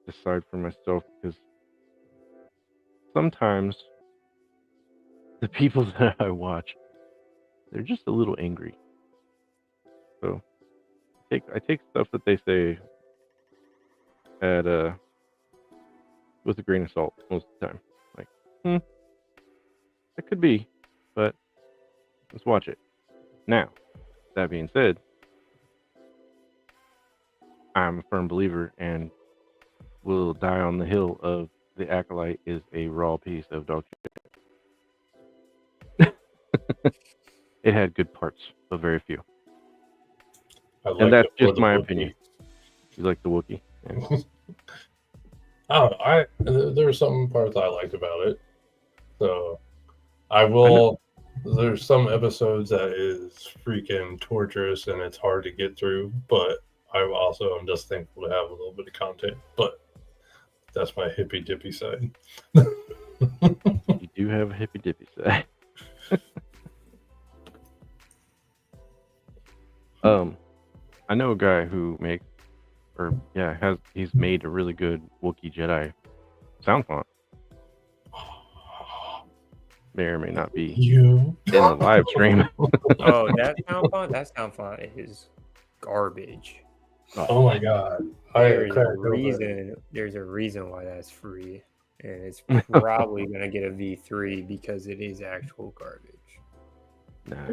decide for myself, because sometimes the people that I watch, they're just a little angry. So I take stuff that they say at with a grain of salt most of the time. Like, that could be, but let's watch it. Now, that being said, I'm a firm believer and will die on the hill of the Acolyte is a raw piece of dog shit. It had good parts, but very few. And that's just my opinion. You like the Wookiee? Yeah. I don't know. There were some parts I liked about it. So I will. There's some episodes that is freaking torturous and it's hard to get through, but I'm just thankful to have a little bit of content. But that's my hippy dippy side. You do have a hippy dippy side. I know a guy who he's made a really good Wookiee Jedi sound font. May or may not be You in the live stream. Oh, that sound font is garbage. Oh my god! There's a reason why that's free, and it's probably gonna get a V3 because it is actual garbage. No, I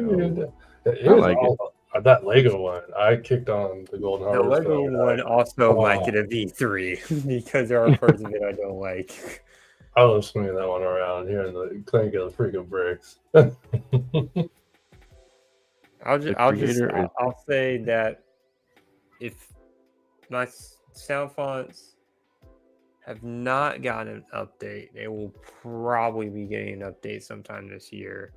like it. That Lego one, I kicked on the Golden The Harvest. Lego one also might get a V3 because there are parts of it I don't like. I love swinging that one around, hearing the clank of the freaking bricks. I'll say that if my sound fonts have not gotten an update, they will probably be getting an update sometime this year.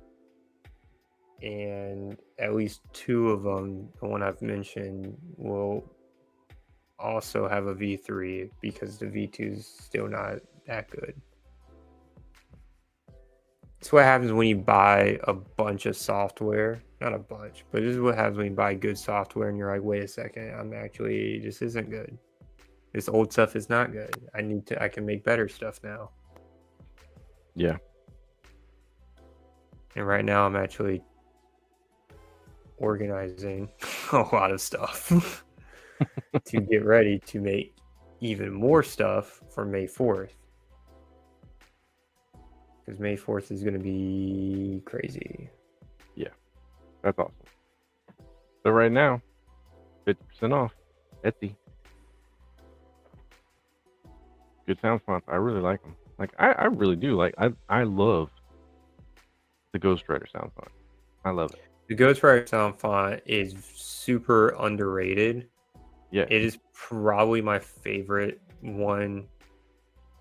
And at least two of them, the one I've mentioned, will also have a V3 because the V2 is still not that good. It's what happens when you buy a bunch of software. Not a bunch, but this is what happens when you buy good software and you're like, wait a second, this isn't good. This old stuff is not good. I can make better stuff now. Yeah. And right now I'm actually organizing a lot of stuff to get ready to make even more stuff for May 4th. Because May 4th is going to be crazy. Yeah, that's awesome. So right now, 50% off Etsy. Good sound fonts. I really like them. Like I really do. Like I love the Ghost Rider sound font. I love it. The Ghost Rider sound font is super underrated. Yeah. It is probably my favorite one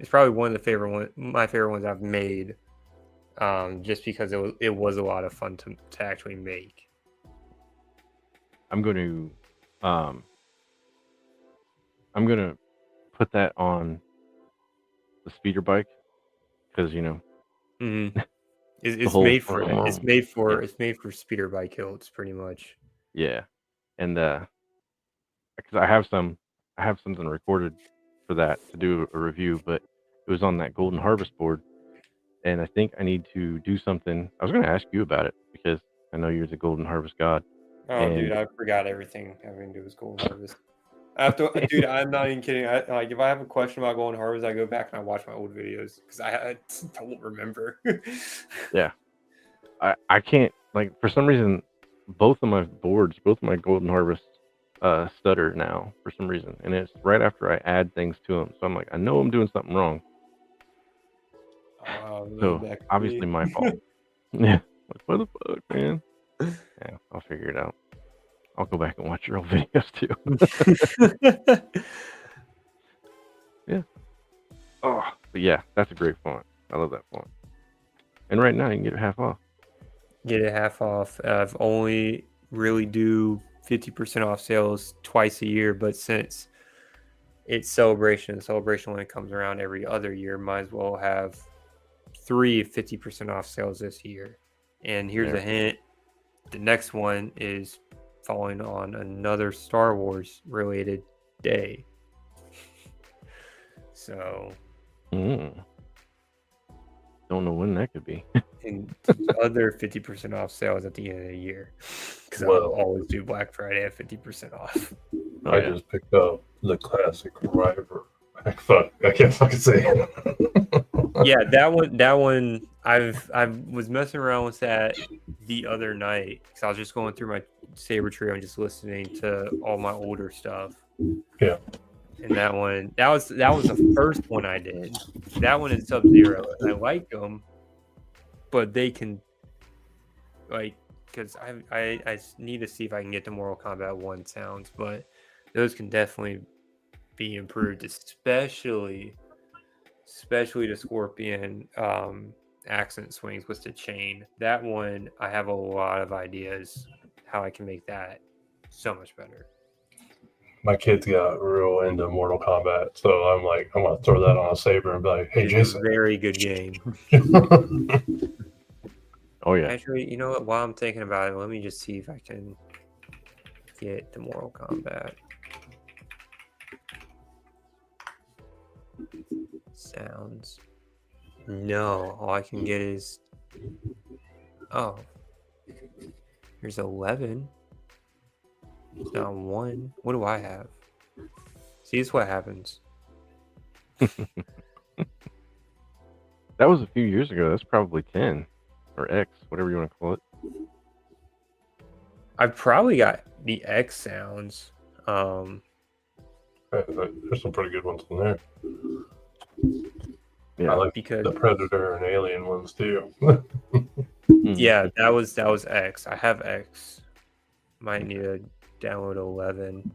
It's probably one of my favorite ones I've made, just because it was a lot of fun to actually make. I'm going to put that on the speeder bike because Mm-hmm. the It's whole made for it. It's made for yeah. it's made for speeder bike hilts, pretty much. Yeah, and because I have something recorded for that to do a review, but it was on that Golden Harvest board, and I think I need to do something. I was going to ask you about it because I know you're the Golden Harvest god. Oh, And dude, I forgot everything having to do with Golden Harvest. I have to, dude. I'm not even kidding. Like, if I have a question about Golden Harvest, I go back and I watch my old videos because I don't remember. yeah, I can't, like, for some reason both of my Golden Harvest stutter now for some reason, and it's right after I add things to them. So I'm like, I know I'm doing something wrong. So that could obviously be. my fault. Yeah, like, what the fuck, man? Yeah, I'll figure it out. I'll go back and watch your old videos too. Yeah. Oh, but yeah, that's a great font. I love that font. And right now you can get it half off. Get it half off. I've only really do 50% off sales twice a year, but since it's celebration when it comes around every other year, might as well have 50% off sales this year. And here's a hint: the next one is falling on another Star Wars related day. So Don't know when that could be. and other 50% off sales at the end of the year, because Well- I'll always do Black Friday at 50% off. Oh, I yeah. just picked up the classic River. Fuck, I can't fucking say it. Yeah, that one I was messing around with that the other night because I was just going through my Saber Trio and just listening to all my older stuff. Yeah. And that was the first one I did. That one is Sub-Zero. I like them, but they can, like, because I need to see if I can get the Mortal Kombat 1 sounds, but those can definitely be improved, especially the Scorpion accent swings with the chain. That one, I have a lot of ideas how I can make that so much better. My kids got real into Mortal Kombat, so I'm like, I'm gonna throw that on a saber and be like, "Hey, It's a Jason." very good game. Oh yeah. Actually, you know what? While I'm thinking about it, let me just see if I can get the Mortal Kombat sounds. No, all I can get is here's 11. It's not 1. What do I have? See, this is what happens. That was a few years ago. That's probably 10 or X, whatever you want to call it. I've probably got the X sounds. There's some pretty good ones in there. Yeah. I like Because the Predator and Alien ones too. yeah, that was X. I have X. Might need to download 11.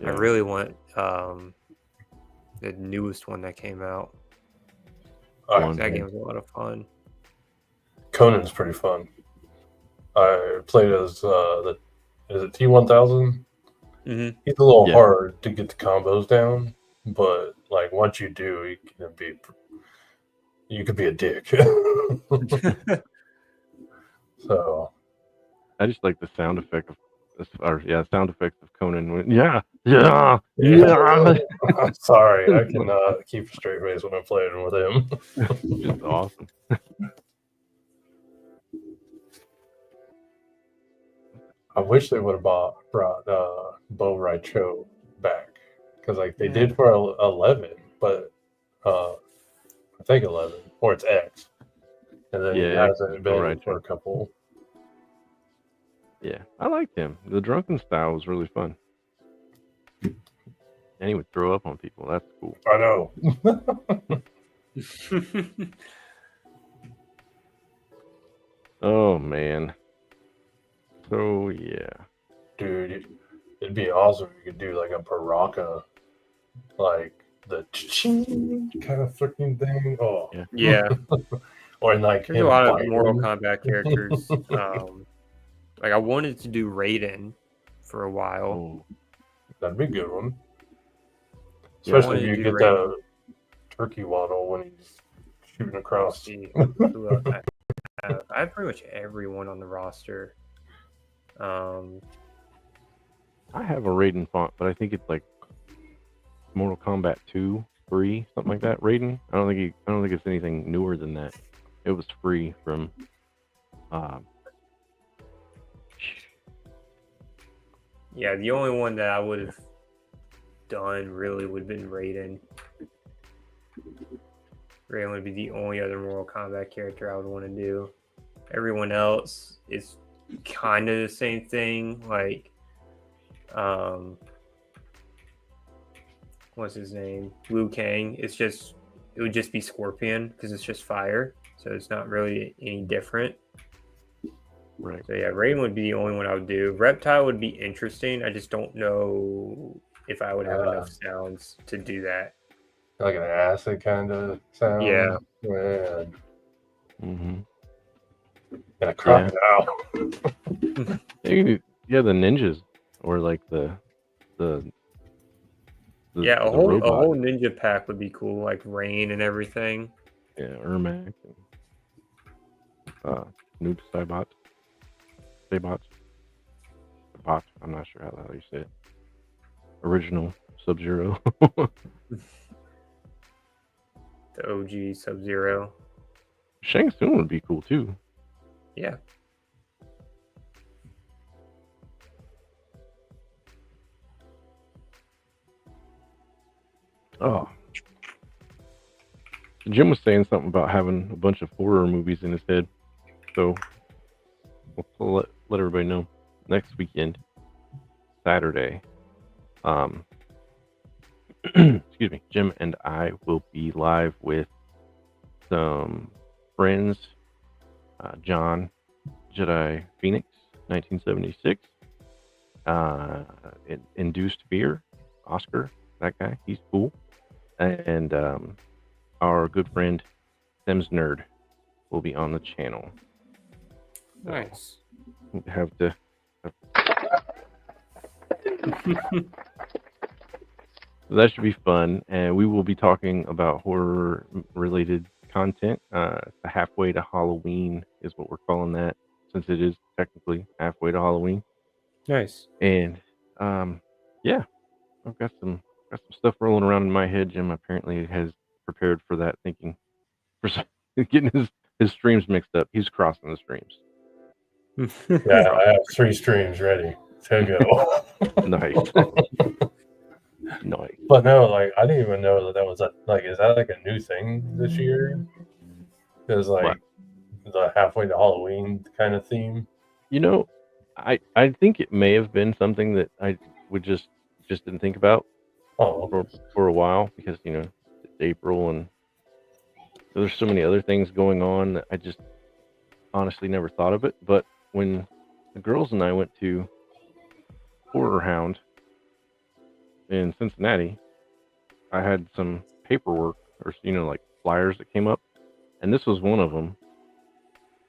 I Yeah. really want the newest one that came out. I- That game was a lot of fun. Conan's pretty fun. I played as is it T1000? Mm-hmm. He's a little Yeah. hard to get the combos down, but like once you do, you could be a dick. So I just like the sound effect of sound effects of Conan. Yeah. I'm sorry, I cannot keep a straight face when I'm playing with him. Just awesome. I wish they would have brought Bo Raicho back because like they did for 11, but I think 11 or it's X, and then he Yeah, hasn't Bo been Raicho. for a couple. Yeah, I liked him. The drunken style was really fun. And he would throw up on people. That's cool. I know. Oh man. So yeah. Dude, it'd be awesome if you could do like a Baraka, like the kind of freaking thing. Oh, Yeah. Yeah, or like there's a him lot of biting. Mortal Kombat characters. Like I wanted to do Raiden for a while. Oh, That'd be a good one. Yeah, I Especially wanted if to you do get the turkey waddle when he's shooting Let's across. see who else I have. I have pretty much everyone on the roster. I have a Raiden font, but I think it's like Mortal Kombat 2, 3, something like that. Raiden. I don't think it's anything newer than that. It was free from. Yeah, the only one that I would have done really would have been Raiden. Raiden would be the only other Mortal Kombat character I would want to do. Everyone else is kind of the same thing. Like, what's his name? Liu Kang. It would just be Scorpion because it's just fire. So it's not really any different. Right. So yeah, Raiden would be the only one I would do. Reptile would be interesting. I just don't know if I would have enough sounds to do that. Like an acid kind of sound. Yeah. Man. Mm-hmm. And a crocodile. Yeah, the ninjas or like the Yeah, a whole robot. ninja pack would be cool, like Rain and everything. Yeah, Ermac and Noob Saibot. Bot. I'm not sure how you say it. Original Sub-Zero. The OG Sub-Zero. Shang Tsung would be cool too. Yeah. Oh. Jim was saying something about having a bunch of horror movies in his head. So we'll let everybody know. Next weekend, Saturday, excuse me, Jim and I will be live with some friends. John, Jedi Phoenix, 1976. Induced Beer, Oscar, that guy, he's cool. And our good friend Sims Nerd will be on the channel. Nice. We'll have to. That should be fun, and we will be talking about horror-related content. Halfway to Halloween is what we're calling that, since it is technically halfway to Halloween. Nice. And yeah, I've got some stuff rolling around in my head. Jim apparently has prepared for that, thinking for getting his streams mixed up. He's crossing the streams. Yeah, I have 3 streams ready to go. Nice. Nice. But no, like I didn't even know that was is that like a new thing this year? Because like the halfway to Halloween kind of theme. You know, I think it may have been something that I would just didn't think about for a while, because it's April and there's so many other things going on that I just honestly never thought of it. But when the girls and I went to Horror Hound in Cincinnati, I had some paperwork or like flyers that came up, and this was one of them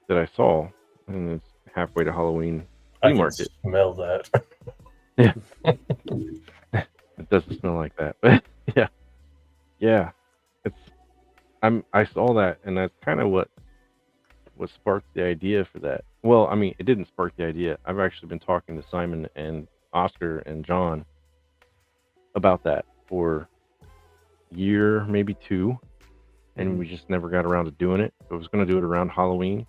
that I saw, and it's halfway to Halloween flea market. Smell that. Yeah. It doesn't smell like that, but yeah, I saw that, and that's kind of what sparked the idea for that. Well, I mean, it didn't spark the idea. I've actually been talking to Simon and Oscar and John about that for a year, maybe 2, and we just never got around to doing it. I was going to do it around Halloween.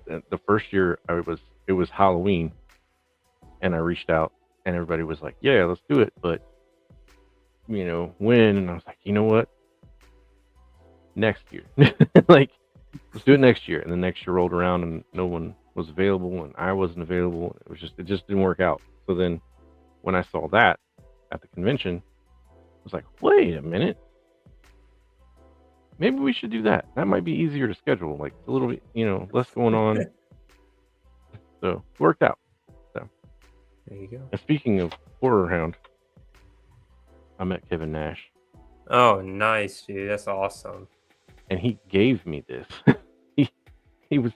The first year it was Halloween, and I reached out, and everybody was like, "Yeah, let's do it," but when? And I was like, you know what? Next year, like, let's do it next year. And the next year rolled around, and no one was available, and I wasn't available. It just didn't work out. So then, when I saw that at the convention, I was like, wait a minute, maybe we should do that. That might be easier to schedule, like a little bit, less going on. So it worked out. So there you go. And speaking of Horror Hound, I met Kevin Nash. Oh, nice, dude. That's awesome. and he gave me this. he he was.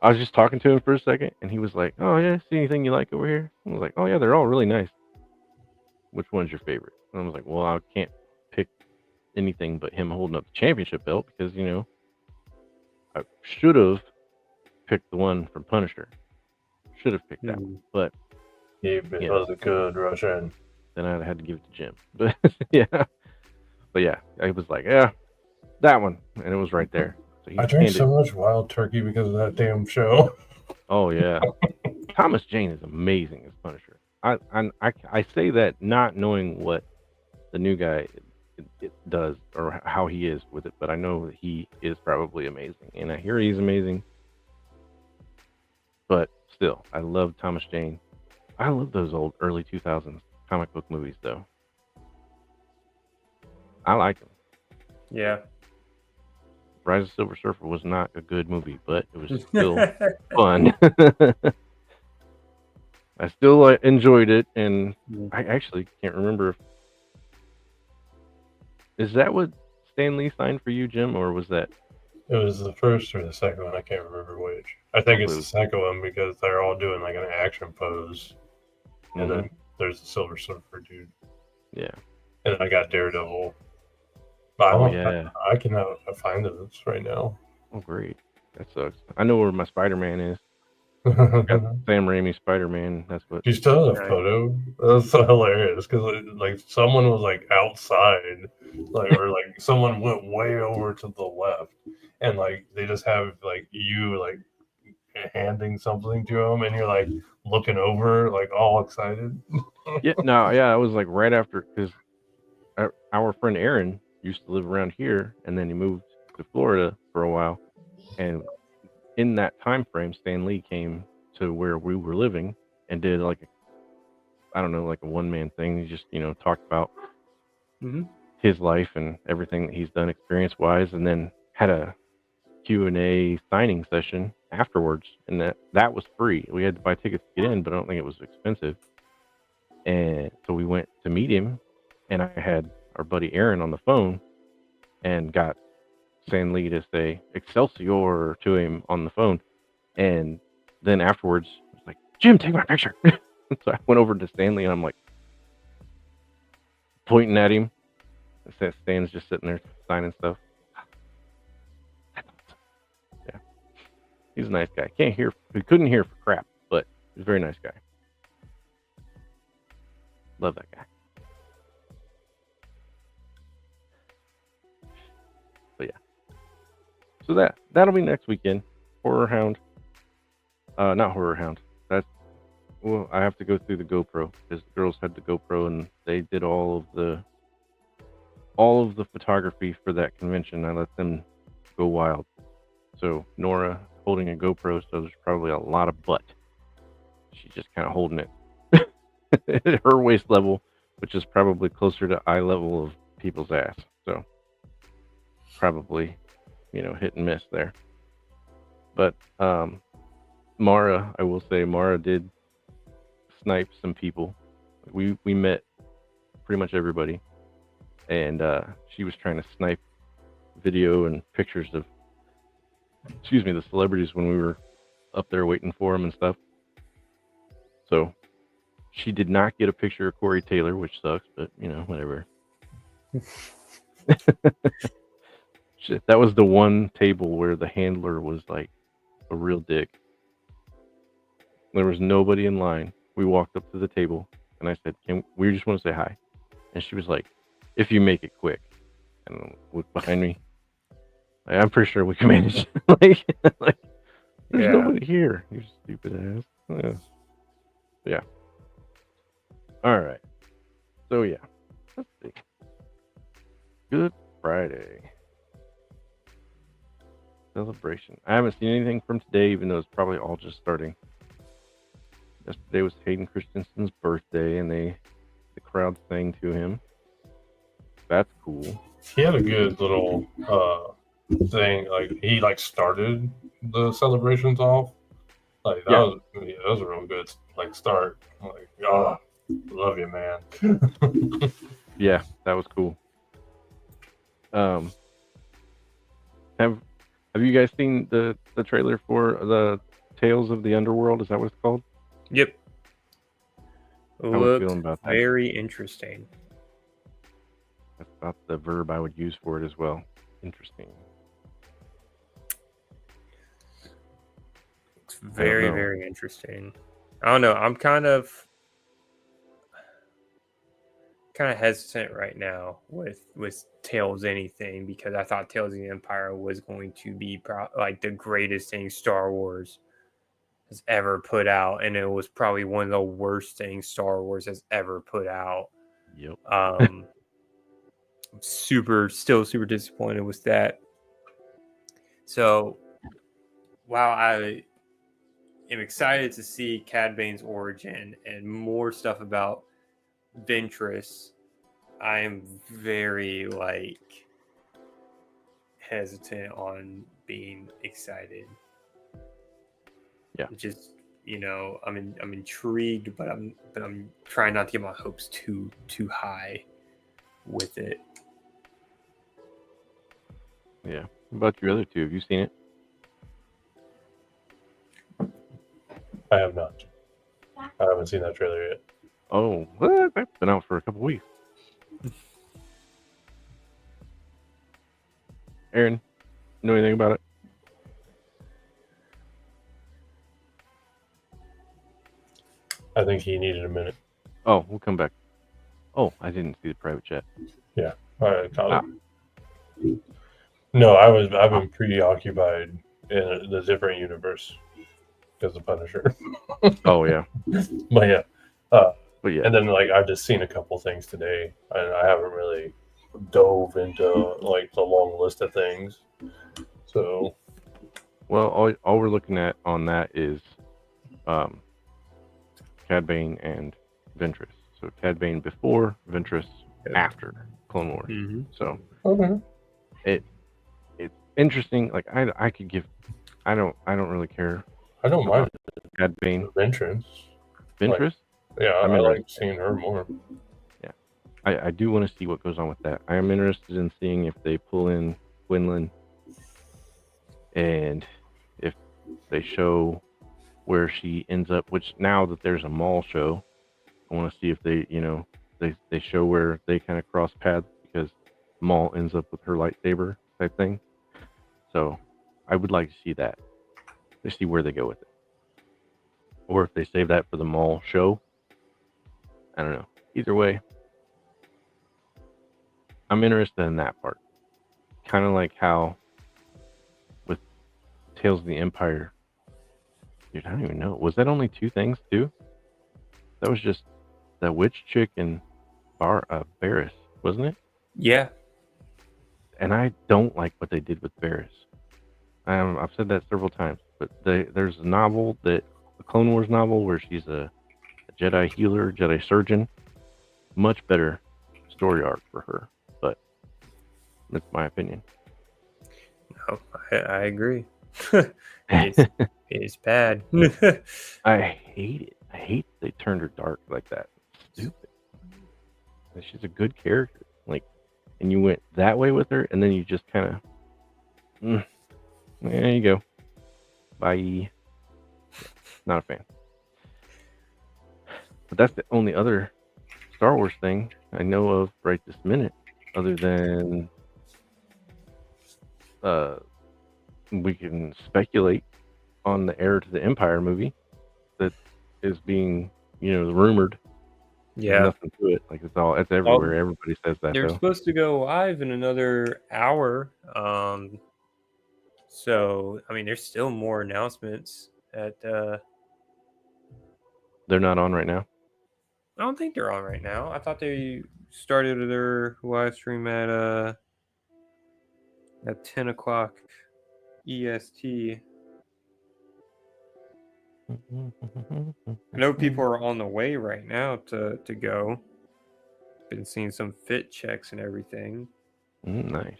I was just talking to him for a second, and he was like, "Oh yeah, see anything you like over here?" I was like, "Oh yeah, they're all really nice. Which one's your favorite?" And I was like, "Well, I can't pick anything but him holding up the championship belt because I should have picked the one from Punisher. Should have picked that one, but He was a good Russian. then I had to give it to Jim. But yeah, I was like, yeah, that one, and it was right there. So he I drank handed. so much wild turkey because of that damn show. Oh yeah, Thomas Jane is amazing as Punisher. I say that not knowing what the new guy it does or how he is with it, but I know that he is probably amazing, and I hear he's amazing. But still, I love Thomas Jane. I love those old early 2000s comic book movies, though. I like them. Yeah. Rise of Silver Surfer was not a good movie, but it was still fun. I still enjoyed it, and I actually can't remember. Is that what Stan Lee signed for you, Jim, or was that? It was the first or the second one. I can't remember which. I think it's the second one because they're all doing like an action pose, and then there's the Silver Surfer dude. Yeah. And I got Daredevil. Yeah. I cannot find this right now. Oh, great. That sucks. I know where my Spider-Man is. Got Sam Raimi Spider-Man. That's what. You still have a photo? That's so hilarious because like someone was like outside, like or like someone went way over to the left, and like they just have like you like handing something to them, and you're like looking over, like all excited. Yeah, I was like right after because our friend Aaron used to live around here, and then he moved to Florida for a while, and in that time frame, Stan Lee came to where we were living and did like a one-man thing. He just talked about his life and everything that he's done experience-wise, and then had a Q&A signing session afterwards, and that was free. We had to buy tickets to get in, but I don't think it was expensive. And so we went to meet him, and I had our buddy Aaron on the phone and got Stan Lee to say Excelsior to him on the phone, and then afterwards I was like, Jim, take my picture. So I went over to Stanley and I'm like pointing at him. Stan's just sitting there signing stuff. Yeah, he's a nice guy. He couldn't hear for crap, but he's a very nice guy. Love that guy. But yeah. So that'll be next weekend. Horror Hound. Not Horror Hound. I have to go through the GoPro because the girls had the GoPro and they did all of the photography for that convention. I let them go wild. So Nora holding a GoPro, so there's probably a lot of butt. She's just kind of holding it at her waist level, which is probably closer to eye level of people's ass. So probably, hit and miss there. But Mara, I will say, Mara did snipe some people. We met pretty much everybody, and she was trying to snipe video and pictures of, the celebrities when we were up there waiting for them and stuff. So she did not get a picture of Corey Taylor, which sucks, but whatever. Shit, that was the one table where the handler was like a real dick. There was nobody in line. We walked up to the table and I said, we just want to say hi. And she was like, if you make it quick. And looked behind me. I'm pretty sure we can manage. like there's nobody here. You stupid ass. Yeah. All right. So yeah. Let's see. Good Friday. Celebration. I haven't seen anything from today, even though it's probably all just starting. Yesterday was Hayden Christensen's birthday, and the crowd sang to him. That's cool. He had a good little thing. Like he started the celebrations off. Like that was a real good start. Like, oh, love you, man. Yeah, that was cool. Um, have Have you guys seen the trailer for the Tales of the Underworld? Is that what it's called? Yep. How we Looked feeling about that? very interesting. That's about the verb I would use for it as well. Interesting. It's very, know. very interesting. I don't know. I'm kind of hesitant right now with Tales anything, because I thought Tales of the Empire was going to be like the greatest thing Star Wars has ever put out, and it was probably one of the worst things Star Wars has ever put out. Yep. I'm still super disappointed with that. So while I am excited to see Cad Bane's origin and more stuff about Ventress, I am very hesitant on being excited. Yeah. Just, I'm intrigued, but I'm trying not to get my hopes too high with it. Yeah. What about you other two? Have you seen it? I have not. I haven't seen that trailer yet. Oh, what? That's been out for a couple weeks. Aaron, know anything about it? I think he needed a minute. Oh, we'll come back. Oh, I didn't see the private chat. Yeah. All right, Colin. No, I've been preoccupied in the different universe because of Punisher. Oh yeah. But yeah. But yeah. And then I've just seen a couple things today, and I haven't really dove into the long list of things. So Well, all we're looking at on that is Cad Bane and Ventress. So Cad Bane before, Ventress after Clone Wars. Mm-hmm. So okay. It's interesting. Like I could give. I don't really care. I don't mind Cad Bane. Ventress. Ventress. Yeah, I interested. like seeing her more. Yeah, I do want to see what goes on with that. I am interested in seeing if they pull in Quinlan, and if they show where she ends up. Which now that there's a mall show, I want to see if they, they show where they kind of cross paths, because Maul ends up with her lightsaber type thing. So I would like to see that. To see where they go with it, or if they save that for the mall show. I don't know. Either way, I'm interested in that part. Kind of like how with Tales of the Empire. Dude, I don't even know. Was that only 2 things too? That was just the witch chick and Varys, wasn't it? Yeah. And I don't like what they did with Varys. I've said that several times, but there's a novel, a Clone Wars novel, where she's a Jedi healer, Jedi surgeon. Much better story arc for her, but that's my opinion. No, I agree. It's bad. I hate it. I hate they turned her dark like that. Stupid. She's a good character. And you went that way with her, and then you just kind of, there you go. Bye. Not a fan. But that's the only other Star Wars thing I know of right this minute, other than we can speculate on the Heir to the Empire movie that is being, rumored. Yeah. There's nothing to it. It's everywhere. Everybody says that. They're though. supposed to go live in another hour. So there's still more announcements at They're not on right now. I don't think they're on right now. I thought they started their live stream at 10 o'clock EST. I know people are on the way right now to go. Been seeing some fit checks and everything. Nice.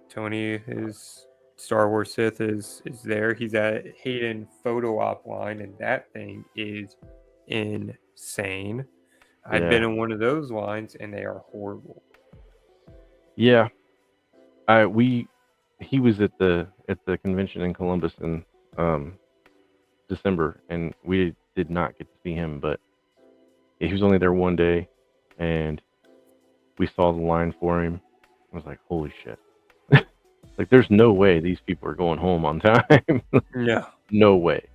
Tony, his Star Wars Sith is there. He's at Hayden Photo Op line, and that thing is insane. I've been in one of those lines, and they are horrible. Yeah, he was at the convention in Columbus in December, and we did not get to see him, but he was only there one day, and we saw the line for him. I was like, holy shit. Like, there's no way these people are going home on time. No, No way.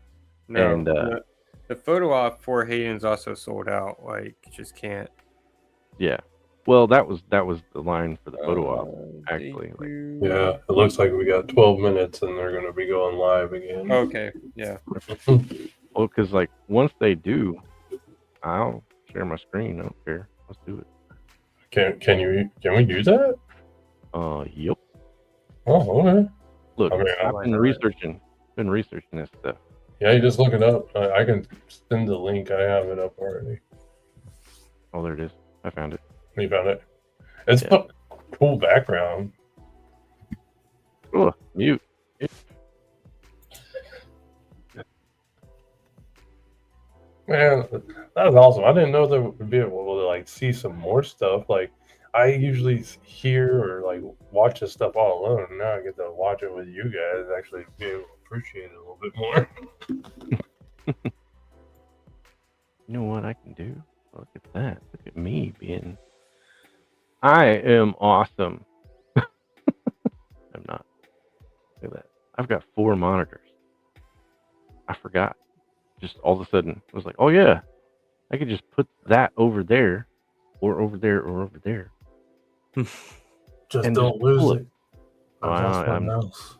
no. And the photo op for Hayden's also sold out. Like, just can't. yeah. Well, that was the line for the photo op, actually. Like, Yeah, it looks like we got 12 minutes and they're going to be going live again. Okay, yeah. well, because like once they do, I'll share my screen. I don't care. Let's do it. Can we do that? Yep. Oh, okay. Look, I mean, I've been researching this stuff. Yeah, you just look it up. I can send the link. I have it up already. Oh, there it is. I found it. You found it? It's Yeah. a cool background. Oh, mute. Man, that was awesome. I didn't know that we'd be able to like see some more stuff. Like I usually hear or like watch this stuff all alone. And now I get to watch it with you guys. Actually, be able to appreciate it a little bit more. You know what I can do? Look at that. Look at me being. I am awesome. I'm not. Look at that. I've got 4 monitors. I forgot. Just all of a sudden, I was like, oh yeah, I could just put that over there, or over there, or over there. Just And don't just lose pull it. I lost my mouse.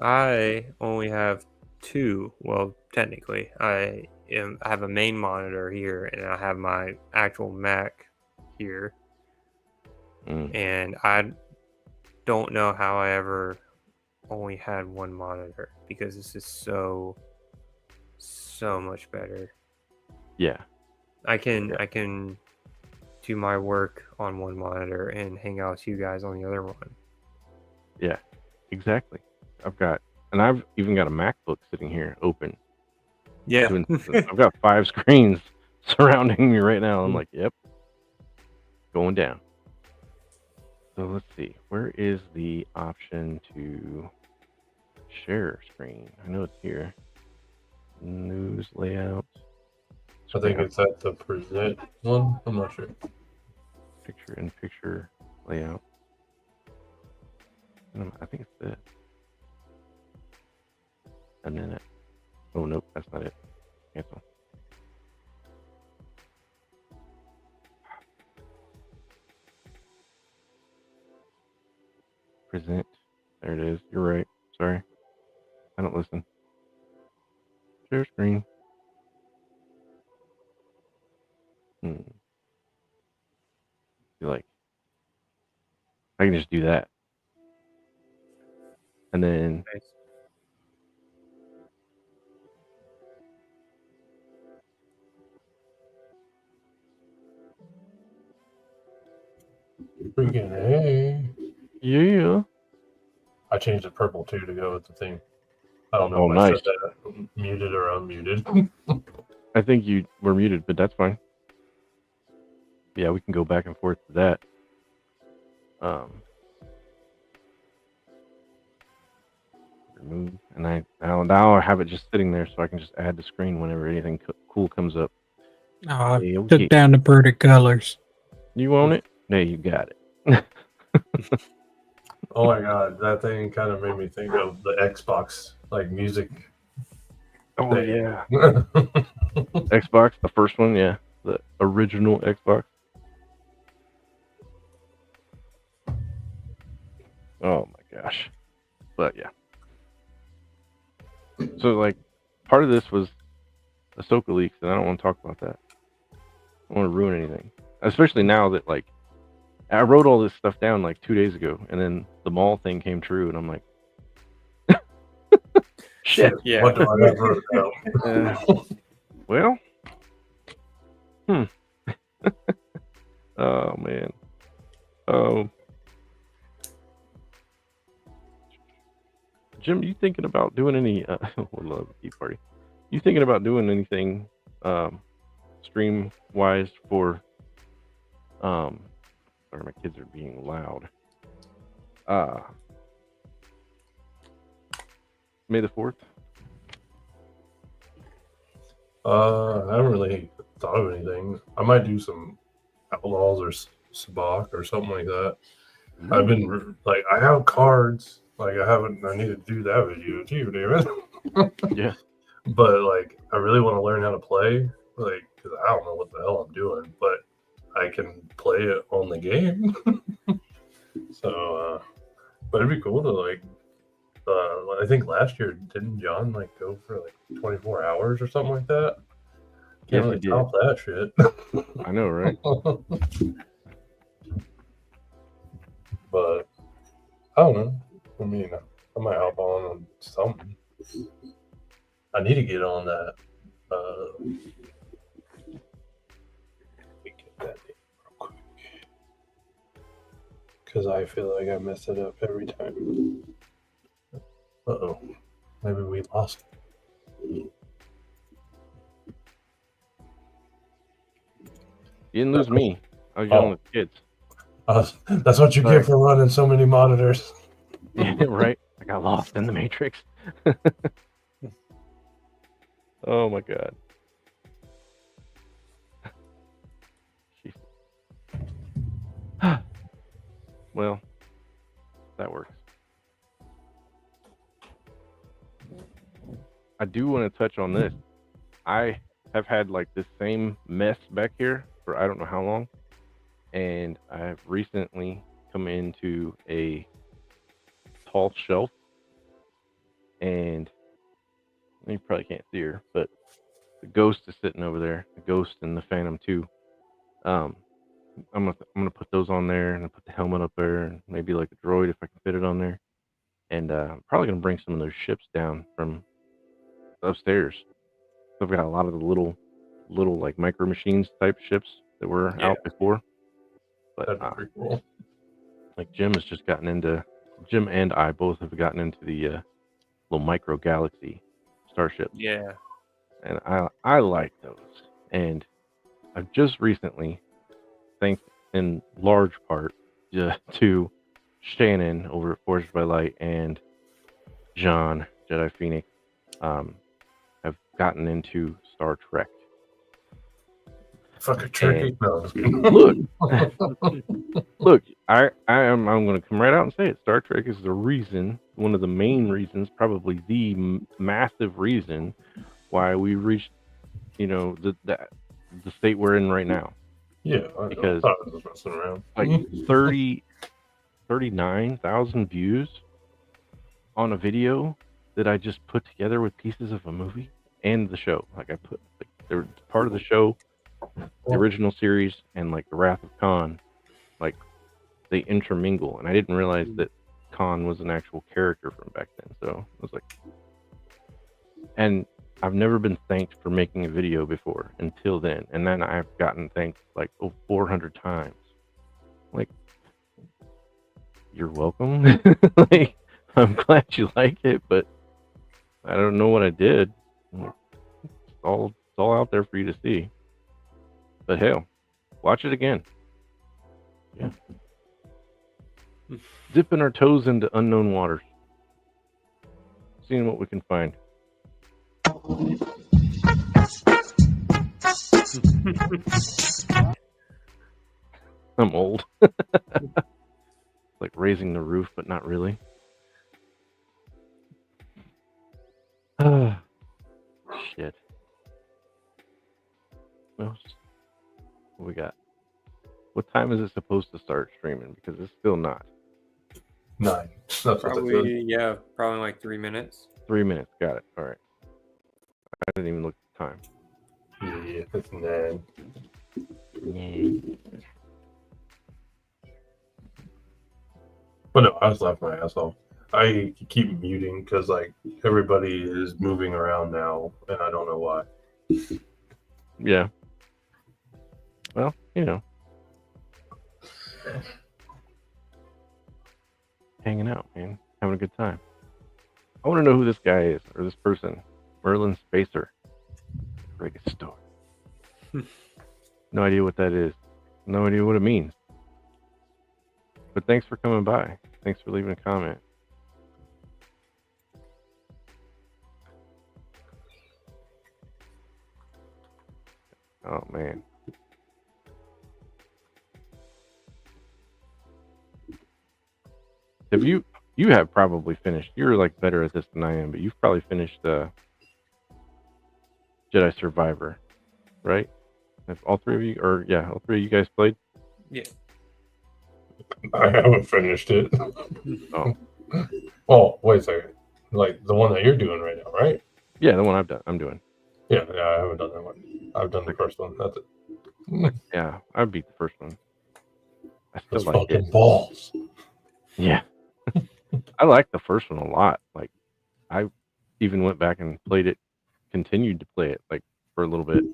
I only have 2. Well, technically, I have a main monitor here, and I have my actual Mac here. And I don't know how I ever only had 1 monitor, because this is so much better. Yeah. I can do my work on 1 monitor and hang out with you guys on the other one. Yeah. Exactly. I've even got a MacBook sitting here open. Yeah. I've got 5 screens surrounding me right now. I'm like, yep, going down. So let's see. Where is the option to share screen? I know it's here. News layout. I think it's at the present one. I'm not sure. Picture in picture layout. I think it's this. A minute. Oh nope, that's not it. Cancel. Present. There it is. You're right. Sorry. I don't listen. Share screen. Feel like I can just do that. And then Nice. Freaking hey. yeah. I changed it purple too to go with the thing. I don't know Oh, if I nice. said that muted or unmuted. I think you were muted, but that's fine. Yeah, we can go back and forth to that. Remove, and now I have it just sitting there, so I can just add the screen whenever anything cool comes up. Oh, Hey, took okay. down the pretty colors. You want it? There, you got it. Oh my god, that thing kind of made me think of the Xbox like music. Oh thing. yeah, Xbox, the first one, yeah, the original Xbox. Oh my gosh, but yeah. So like, part of this was Ahsoka leaks, and I don't want to talk about that. I don't want to ruin anything, especially now that like I wrote all this stuff down like 2 days ago, and then the mall thing came true, and I'm like, shit. Yeah. What do I have wrote Well, oh man. Jim, you thinking about doing any? Love Tea Party. You thinking about doing anything stream wise for Sorry, my kids are being loud. May the 4th. I haven't really thought of anything. I might do some Outlaws or Sabak or something like that. I've been like, I have cards. Like, I need to do that video too, David. Yeah. But like, I really want to learn how to play. Like, because I don't know what the hell I'm doing, but I can play it on the game. So, but it'd be cool to like. I think last year didn't John like go for like 24 hours or something like that? Yes, Can't he really did. top that shit. I know, right? But I don't know. I mean, I might hop on something. I need to get on that. Let me get that name real quick. Because I feel like I mess it up every time. Uh-oh. Maybe we lost it. You didn't lose me. I was yelling at the kids. That's what you Sorry. get for running so many monitors. Yeah, right. I got lost in the Matrix. Oh my god. Well, that works. I do want to touch on this. I have had like this same mess back here for I don't know how long, and I have recently come into a tall shelf, and you probably can't see her, but the ghost is sitting over there. The ghost and the Phantom 2. I'm gonna put those on there, and put the helmet up there, and maybe like a droid if I can fit it on there. And I'm probably gonna bring some of those ships down from upstairs. So I've got a lot of the little like micro machines type ships that were out before. But That'd be pretty cool. like Jim and I both have gotten into the little micro galaxy starships. Yeah. And I like those. And I've just recently, thanks in large part to Shannon over at Forged by Light and John, Jedi Phoenix, have gotten into Star Trek. Fucking tricky. No. Look, I'm going to come right out and say it. Star Trek is the reason, one of the main reasons, probably the massive reason why we reached, the state we're in right now. Yeah, because I was just messing around. Like 39,000 views on a video that I just put together with pieces of a movie and the show. Like I put, like, there was part of the show, the original series, and like the Wrath of Khan, like they intermingle, and I didn't realize that Khan was an actual character from back then. So I was like, and I've never been thanked for making a video before until then, and then I've gotten thanked like 400 times. Like, you're welcome. Like, I'm glad you like it, but I don't know what I did. It's all out there for you to see. But hell, watch it again. Yeah. Dipping our toes into unknown waters. Seeing what we can find. I'm old. Like raising the roof, but not really. Shit. Well, what we got? What time is it supposed to start streaming? Because it's still not. 9. That's what they said. Probably like 3 minutes. 3 minutes. Got it. All right. I didn't even look at the time. Yeah, it's 9. Yeah. But no, I was laughing my ass off. I keep muting because like everybody is moving around now, and I don't know why. Yeah. Well, hanging out, man, having a good time. I want to know who this guy is, or this person, Merlin Spacer. Greatest story. No idea what that is. No idea what it means. But thanks for coming by. Thanks for leaving a comment. Oh man. Have you have probably finished. You're like better at this than I am, but you've probably finished Jedi Survivor, right? Have all three of you, or yeah, all three of you guys played? Yeah. I haven't finished it. Oh. Oh, wait a second. Like the one that you're doing right now, right? Yeah, the one I'm doing. Yeah, I haven't done that one. I've done the first one. That's it. Yeah, I beat the first one. I still Those like fucking it. balls. Yeah. I like the first one a lot. Like, I even went back and played it, continued to play it, like, for a little bit.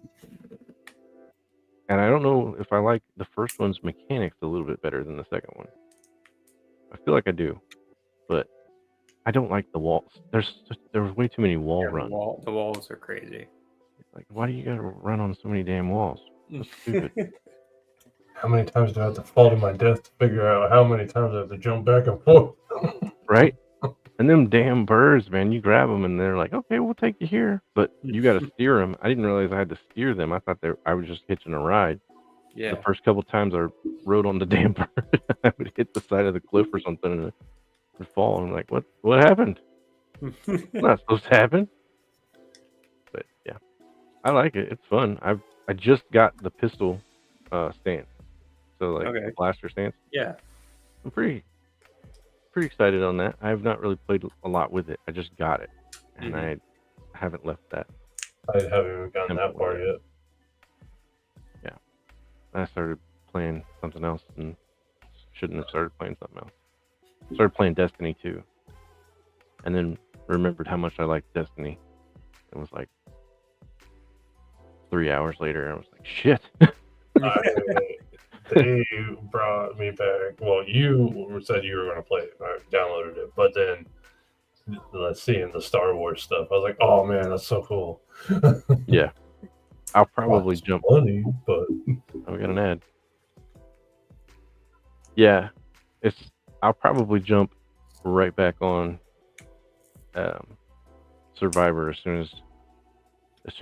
And I don't know if I like the first one's mechanics a little bit better than the second one. I feel like I do. But I don't like the walls. There's way too many wall Yeah, runs. the walls are crazy. Like, why do you gotta run on so many damn walls? That's stupid. How many times do I have to fall to my death to figure out how many times I have to jump back and forth? Right? And them damn birds, man, you grab them and they're like, okay, we'll take you here. But you got to steer them. I didn't realize I had to steer them. I thought I was just hitching a ride. Yeah. The first couple times I rode on the damn bird, I would hit the side of the cliff or something and it would fall. I'm like, what happened? It's not supposed to happen. But yeah, I like it. It's fun. I just got the pistol stance. So like Okay. the blaster stance. Yeah. I'm pretty excited on that. I have not really played a lot with it. I just got it, and I haven't left that. I haven't even gotten that far yet. Yeah, I started playing something else and shouldn't have started playing something else. Started playing Destiny 2, and then remembered how much I liked Destiny. It was like 3 hours later, I was like, shit. They brought me back. Well, you said you were going to play it. I downloaded it, but then seeing the Star Wars stuff, I was like, "Oh man, that's so cool." Yeah, I'll probably jump. Money, but we got an ad. Yeah, I'll probably jump right back on Survivor as soon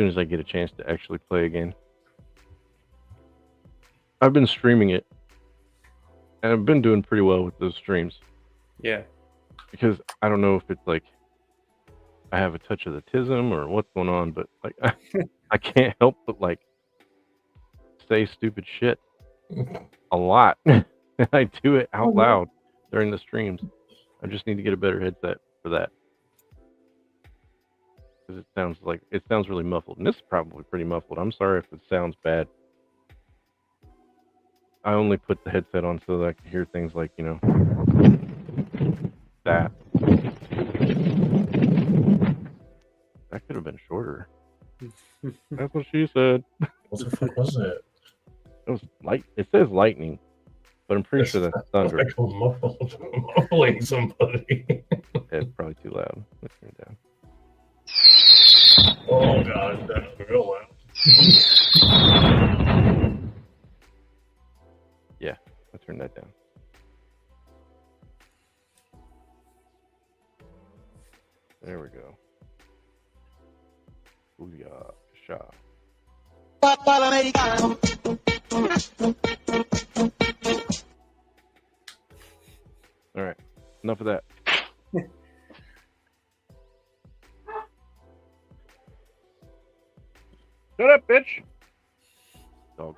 as I get a chance to actually play again. I've been streaming it, and I've been doing pretty well with those streams. Yeah. Because I don't know if it's like I have a touch of the tism or what's going on, but like I can't help but like say stupid shit a lot. I do it out loud during the streams. I just need to get a better headset for that. Because it sounds really muffled. And this is probably pretty muffled. I'm sorry if it sounds bad. I only put the headset on so that I can hear things like, that. That could have been shorter. That's what she said. what the fuck was that? It was light. It says lightning, but I'm pretty sure that's thunder. Like muffling somebody. Yeah, it's probably too loud. Let's turn it down. Oh god, that's real loud. Yeah, I'll turn that down. There we go. Booyah, shah. All right, enough of that. Shut up, bitch. Dog.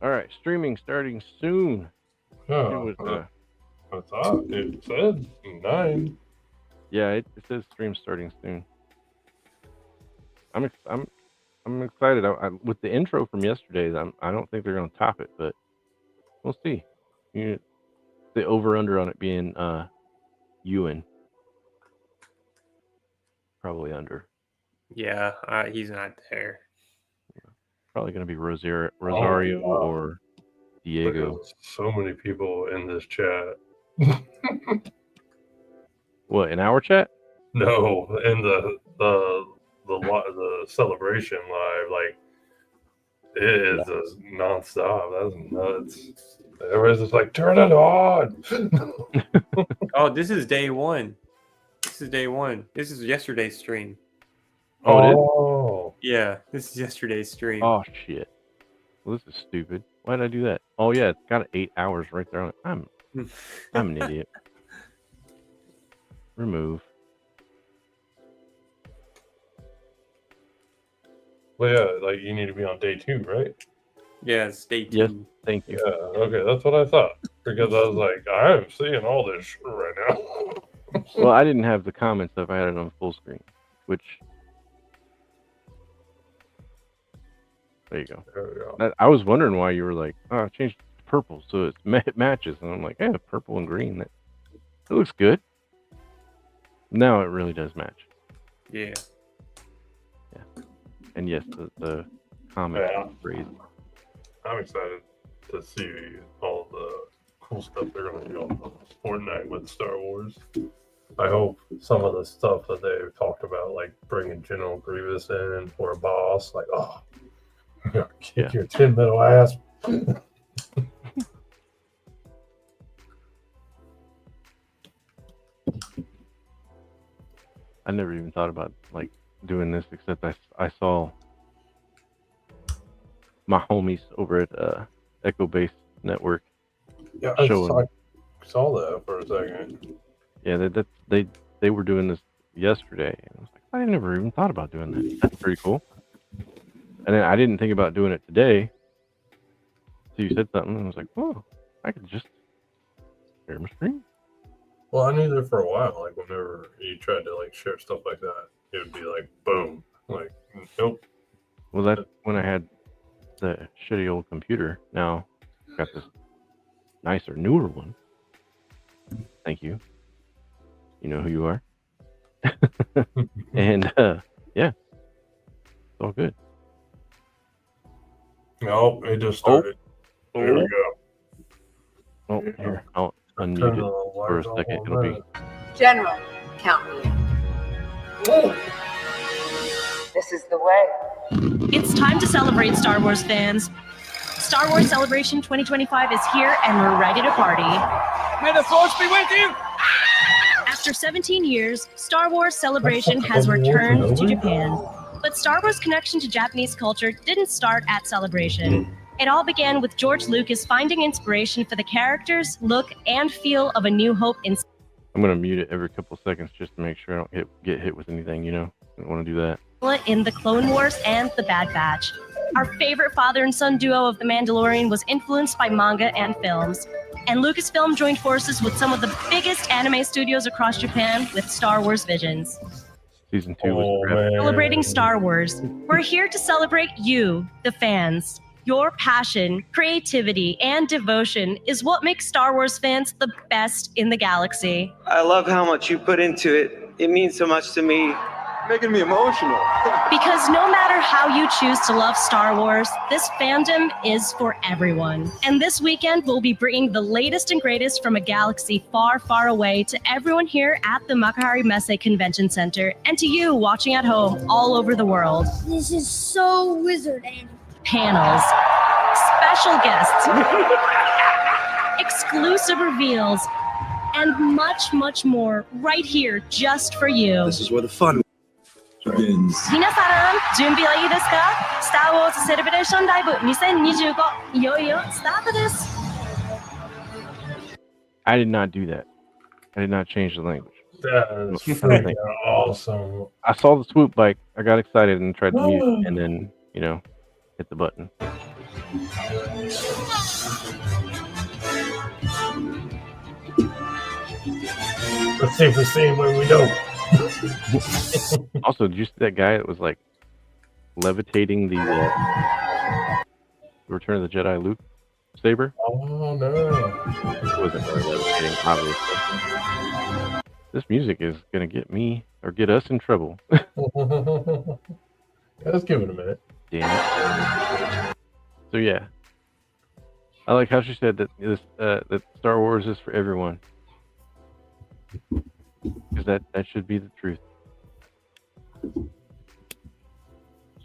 All right, streaming starting soon. Oh, It was, I thought it said 9. yeah, it says stream starting soon. I'm excited. With the intro from yesterday, I don't think they're gonna top it, but we'll see. The over under on it being Ewan. Probably under. Yeah, he's not there. Probably gonna be Rosario wow. or Diego. There's so many people in this chat. What, in our chat? No, in the celebration live, like It is just nonstop. That's nuts. Everybody's just like, turn it on. Oh, this is day one. This is day one. This is yesterday's stream. Oh, it is? Oh, Yeah, this is yesterday's stream. Oh shit. Well, this is stupid. Why did I do that? Oh yeah, it's got 8 hours right there on it. I'm an idiot. Remove. well, yeah. Like you need to be on day 2, right? Yeah, it's day two. Yes, thank you. Yeah. Okay, that's what I thought. Because I was like, I am seeing all this shit right now. Well, I didn't have the comments up. I had it on full screen, which there you go. There we go. I was wondering why you were like, oh, I changed it to purple so it matches, and I'm like, yeah, purple and green. That looks good. Now it really does match. Yeah. And yes, the comments Yeah. are crazy. I'm excited to see all the cool stuff they're going to do on Fortnite with Star Wars. I hope some of the stuff that they've talked about, like bringing General Grievous in for a boss, like, oh, I'm gonna kick your tin metal ass. I never even thought about like doing this, except I saw my homies over at Echo Base Network. Yeah, I Showing. saw that for a second. Yeah, they were doing this yesterday, and I was like, I never even thought about doing that. That's pretty cool. And then I didn't think about doing it today. So you said something, and I was like, oh, I could just share my screen. Well, I knew that for a while. Like whenever you tried to like share stuff like that, it would be like boom. Like nope. Well, that's when I had the shitty old computer. Now I've got this nicer, newer one. Thank you. You know who you are. And yeah, it's all good. Nope, it just started. There we go. Oh, here, I'll Turn unmute the it for a lights off second. on It'll be that. General, count me in. This is the way. It's time to celebrate, Star Wars fans. Star Wars Celebration 2025 is here, and we're ready to party. May the force be with you! After 17 years, Star Wars Celebration has returned to Japan. But Star Wars' connection to Japanese culture didn't start at Celebration. It all began with George Lucas finding inspiration for the characters, look, and feel of A New Hope in I'm gonna mute it every couple seconds just to make sure I don't get hit with anything. You know, I don't want to do that. in The Clone Wars and The Bad Batch. Our favorite father and son duo of The Mandalorian was influenced by manga and films. And Lucasfilm joined forces with some of the biggest anime studios across Japan with Star Wars Visions. Season 2 was Oh, crap. man. Celebrating Star Wars. We're here to celebrate you, the fans. Your passion, creativity, and devotion is what makes Star Wars fans the best in the galaxy. I love how much you put into it. It means so much to me. Making me emotional. Because no matter how you choose to love Star Wars, this fandom is for everyone. And this weekend, we'll be bringing the latest and greatest from a galaxy far, far away to everyone here at the Makuhari Messe Convention Center and to you watching at home all over the world. This is so wizard and Panels, special guests, exclusive reveals, and much, much more right here just for you. This is where the fun begins. 皆さん、準備はいいですか？ Star Wars Celebration Live 2025、いよいよスタートです。 I did not do that. I did not change the language. That is freaking awesome. I saw the swoop bike. I got excited and tried to mute, and then hit the button. Let's see if we see him when we don't. Also, did you see that guy that was like levitating the Return of the Jedi Luke saber? Oh no! It wasn't really levitating, obviously. This music is gonna get me or get us in trouble. Let's give it a minute. Damn it. So yeah, I like how she said that that Star Wars is for everyone, because that should be the truth. That's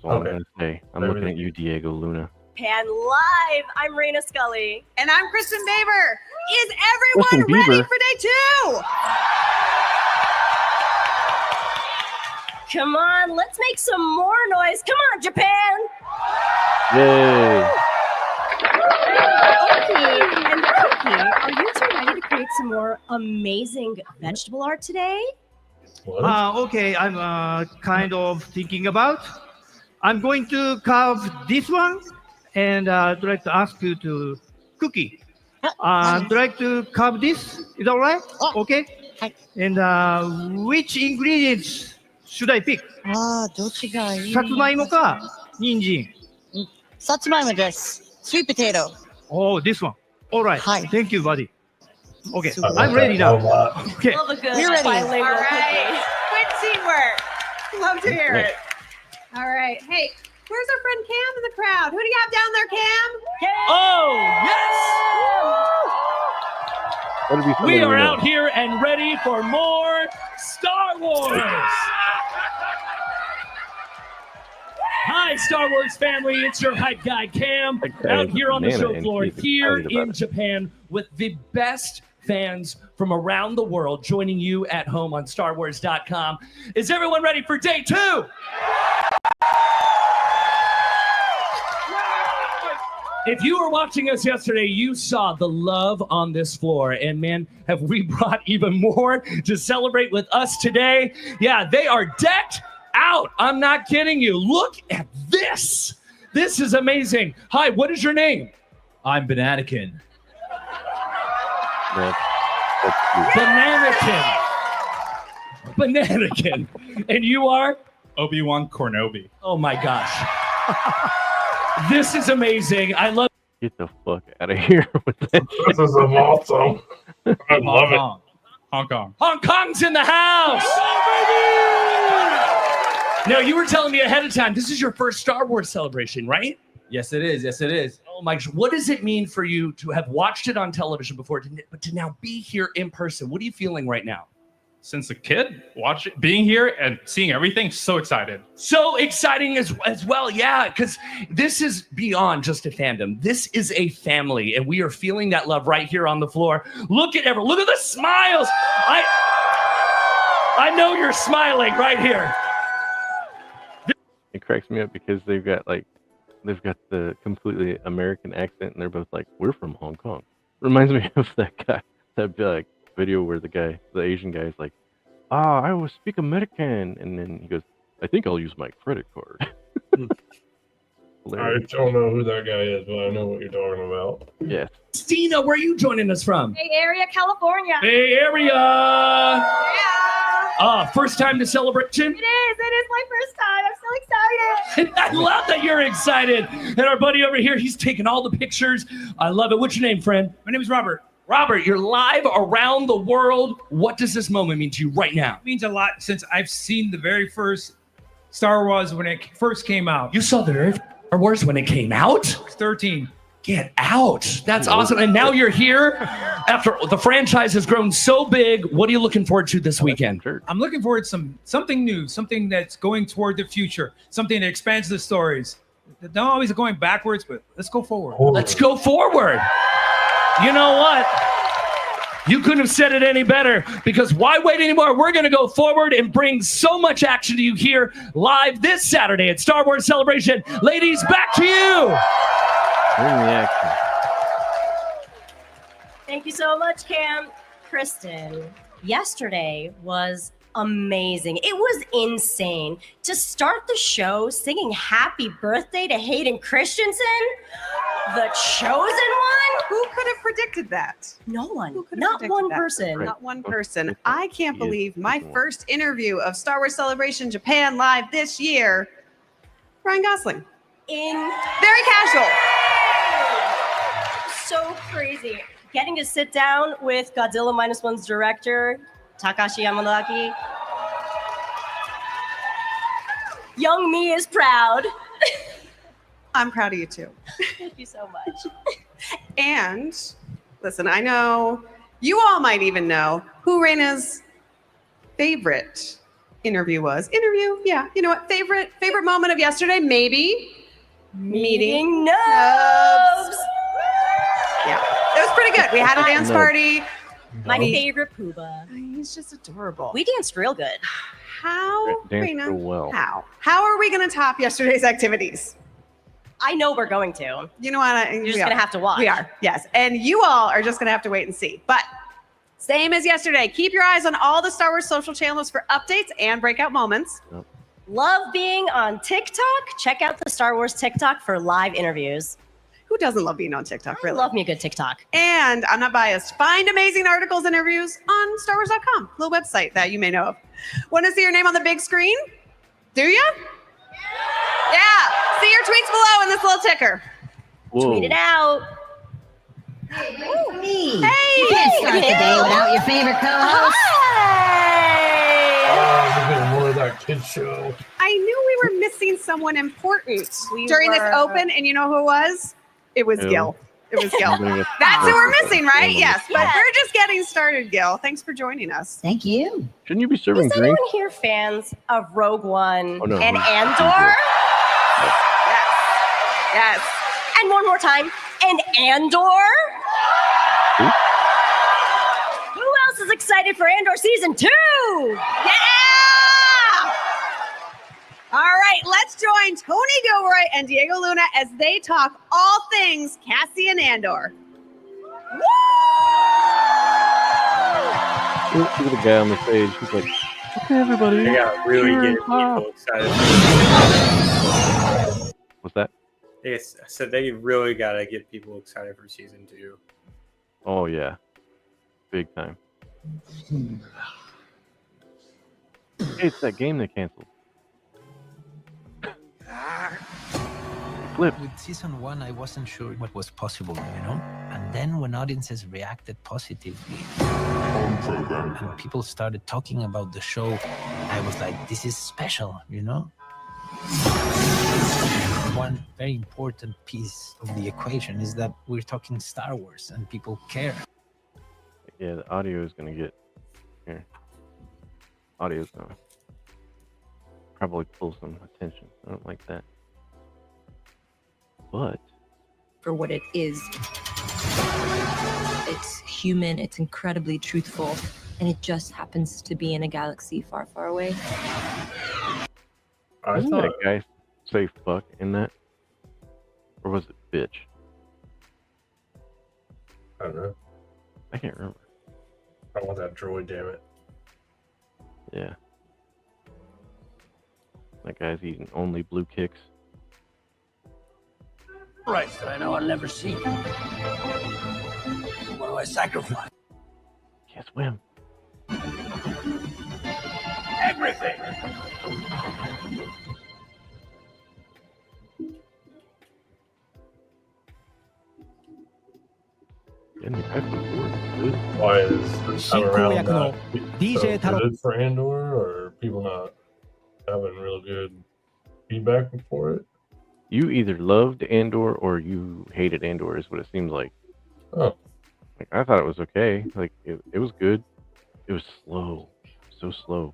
all I'm Okay. gonna say. I'm looking at you, Diego Luna. Japan Live. I'm Raina Scully. And I'm Kristen Baber. Is Kristen everyone ready Bieber. for day 2? Come on, let's make some more noise. Come on, Japan. Yay! Okay, and Cookie, are you two ready to create some more amazing vegetable art today? Okay, I'm kind of thinking about. I'm going to carve this one, and I'd like to ask you to Cookie. I'd like to carve this. Is that all right? Okay. And which ingredients should I pick? どっちがいい？さつまいもか人参。さつまいもです。Sweet potato. Oh, this one. All right. Thank you, buddy. Okay, Super. I'm ready now. Okay. Love a good We're ready. bilingual All right. cookie. Good teamwork. Love to hear it. All right. Hey, where's our friend Cam in the crowd? Who do you have down there, Cam? Oh, That'll be yes! fun We to are know. out here and ready for more Star Wars. Hi, Star Wars family. It's your hype guy, Cam, out here on the banana show and floor he's here excited about in it. Japan with the best fans from around the world joining you at home on StarWars.com. Is everyone ready for day 2? If you were watching us yesterday, you saw the love on this floor. And man, have we brought even more to celebrate with us today. Yeah, they are decked out. I'm not kidding you. Look at this. This is amazing. Hi, what is your name? I'm Bananakin. Bananakin. Bananakin. And you are? Obi-Wan Kenobi. Oh my gosh. This is amazing. I love. Get the fuck out of here with that. This is awesome. I love it. Hong Kong. Hong Kong's in the house. Now, you were telling me ahead of time, this is your first Star Wars celebration, right? Yes, it is. Yes, it is. Oh my gosh. What does it mean for you to have watched it on television before, but to now be here in person? What are you feeling right now? Since a kid, being here and seeing everything, so excited. So exciting as well, yeah, because this is beyond just a fandom. This is a family, and we are feeling that love right here on the floor. Look at the smiles. I know you're smiling right here. It cracks me up because they've got the completely American accent, and they're both like, "We're from Hong Kong." Reminds me of that guy, that video where the Asian guy is like, I will speak American, and then he goes, I think I'll use my credit card. I don't know who that guy is, but I know what you're talking about. Yes. Stina, where are you joining us from? Bay Area, California. Bay Area. Yeah. First time to celebration? It is my first time. I'm so excited. I love that you're excited. And our buddy over here, he's taking all the pictures. I love it. What's your name, friend? My name is Robert. Robert, you're live around the world. What does this moment mean to you right now? It means a lot since I've seen the very first Star Wars when it first came out. You saw the very first Star Wars when it came out? 13. Get out. That's awesome. And now you're here after the franchise has grown so big. What are you looking forward to this weekend? I'm looking forward to something new, something that's going toward the future, something that expands the stories. Not always going backwards, but let's go forward. Let's go forward. You know what? You couldn't have said it any better, because why wait anymore? We're going to go forward and bring so much action to you here live this Saturday at Star Wars Celebration. Ladies, back to you. Bring the action. Thank you so much, Cam. Kristen, yesterday was amazing. It was insane. To start the show singing happy birthday to Hayden Christensen, the chosen one? Who could have predicted that? No one. Who could have Not predicted one that? person. Not one person. I can't believe my first interview of Star Wars Celebration Japan Live this year, Ryan Gosling. Very casual. So crazy. Getting to sit down with Godzilla Minus One's director, Takashi Yamanaki. Young me is proud. I'm proud of you too. Thank you so much. And listen, I know you all might even know who Raina's favorite interview was. Yeah. You know what? Favorite moment of yesterday? Maybe Meeting nubs. Yeah, it was pretty good. We had a dance party. My favorite Pooba. He's just adorable. We danced real good. How, Danced Raina, real well. How are we going to top yesterday's activities? I know we're going to. You know what? You're just going to have to watch. We are, yes. And you all are just going to have to wait and see. But same as yesterday, keep your eyes on all the Star Wars social channels for updates and breakout moments. Yep. Love being on TikTok? Check out the Star Wars TikTok for live interviews. Who doesn't love being on TikTok, really? I love me a good TikTok. And I'm not biased. Find amazing articles and interviews on StarWars.com, a little website that you may know of. Want to see your name on the big screen? Do you? Yeah. See your tweets below in this little ticker. Whoa. Tweet it out. Hey, Hey. you can't start the day without your favorite co-host. We're getting more of that kid show. I knew we were missing someone important We during this were. open, and you know who it was? It was Who? Gil. It was Gil. Somebody gets- That's who we're missing, right? Somebody Yes, gets- but we're just getting started, Gil. Thanks for joining us. Thank you. Shouldn't you be serving Is drinks? anyone here fans of Rogue One Oh, no. and Who's- Andor? Yes. Yes. And one more time, and Andor? Who? Who else is excited for Andor season 2? Yeah! All right, let's join Tony Gilroy and Diego Luna as they talk all things Cassian Andor. Look at the guy on the stage. He's like, okay, everybody. They got really cheer get up." people excited. What's that? I said they really got to get people excited for season 2. Oh, yeah. Big time. Hey, it's that game they canceled. Flip. With season 1, I wasn't sure what was possible, you know? And then when audiences reacted positively and people started talking about the show, I was like, this is special, you know? One very important piece of the equation is that we're talking Star Wars and people care. Yeah, the audio is going to get here. Audio's going to probably pull some attention. I don't like that. But for what it is. It's human, it's incredibly truthful, and it just happens to be in a galaxy far, far away. didn't that guy say fuck in that? Or was it bitch? I don't know. I can't remember. I want that droid, damn it. Yeah. That guy's eating only blue kicks. Right, that I know I'll never see. What do I sacrifice? Can't swim. Everything. Getting the episode good. Why is this time around not DJ so good for Andor, or people not having real good feedback for it? You either loved Andor or you hated Andor, is what it seems like. Oh. Like, I thought it was okay. Like, it was good. It was slow. So slow.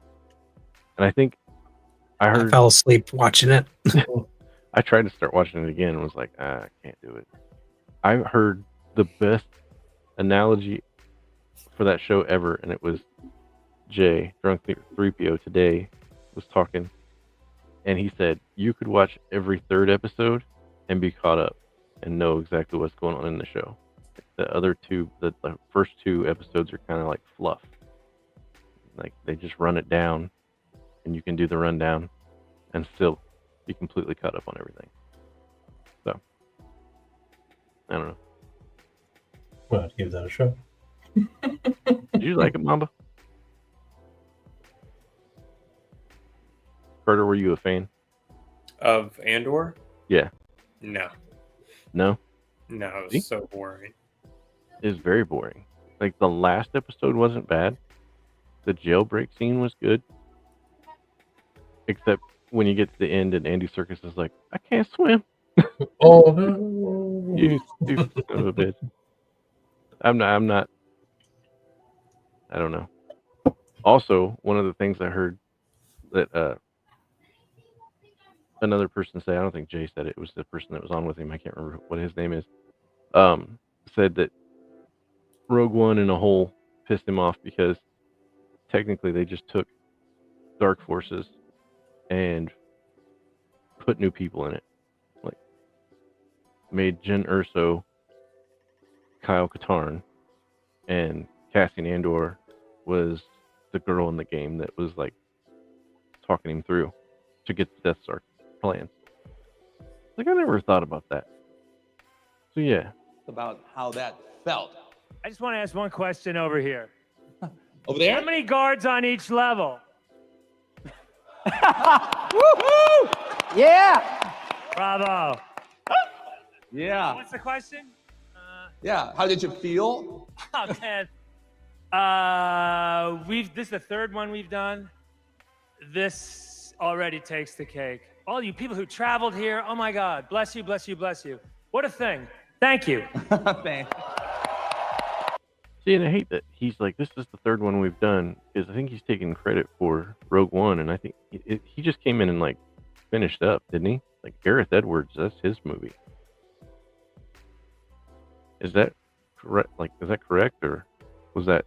And I think I heard... I fell asleep watching it. I tried to start watching it again and was like, I can't do it. I heard the best analogy for that show ever, and it was Jay, Drunk 3PO, today was talking, and he said you could watch every third episode and be caught up and know exactly what's going on in the show. The other two, the first two episodes are kind of like fluff. Like, they just run it down, and you can do the rundown and still be completely caught up on everything. So, I don't know. Well, I'd give that a shot. Did you like it, Mamba? Carter, were you a fan? Of Andor? Yeah. No. No? No, it See? was so boring. It was very boring. Like, the last episode wasn't bad. The jailbreak scene was good. Except when you get to the end and Andy Serkis is like, I can't swim. Oh, no. You stupid son of a bitch. I'm not. I don't know. Also, one of the things I heard that another person say, I don't think Jay said it, it was the person that was on with him, I can't remember what his name is, said that Rogue One in a whole pissed him off because technically they just took Dark Forces and put new people in it. Like, made Jyn Erso Kyle Katarn, and Cassian Andor was the girl in the game that was like talking him through to get the Death Star plans. Like, I never thought about that. So yeah. About how that felt. I just want to ask one question over here. Over there? How many guards on each level? Woohoo! Yeah! Bravo. Yeah. What's the question? Yeah. How did you feel? Oh, man. This is the third one we've done. This already takes the cake. All you people who traveled here, oh my God, bless you, bless you, bless you. What a thing. Thank you. Thanks. See, and I hate that he's like, this is the third one we've done, because I think he's taking credit for Rogue One, and I think he just came in and like finished up, didn't he? Like Gareth Edwards, that's his movie. Is that correct? Like, is that correct, or was that?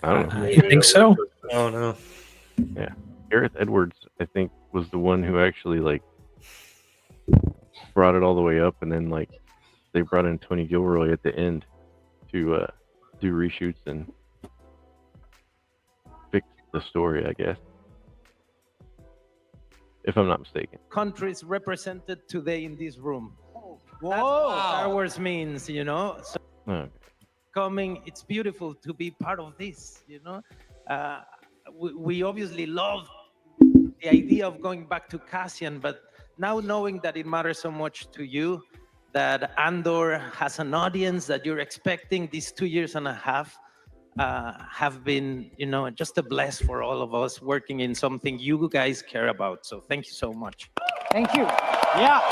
I don't know. You think so? Oh no. Yeah, Gareth Edwards, I think, was the one who actually like brought it all the way up, and then like they brought in Tony Gilroy at the end to do reshoots and fix the story, I guess, if I'm not mistaken. Countries represented today in this room. Whoa! That's what Star Wars means, you know. So Okay. it's beautiful to be part of this, you know. We obviously love the idea of going back to Cassian, but now knowing that it matters so much to you, that Andor has an audience that you're expecting, these 2.5 years have been, you know, just a bless for all of us working in something you guys care about. So thank you so much. Thank you. Yeah.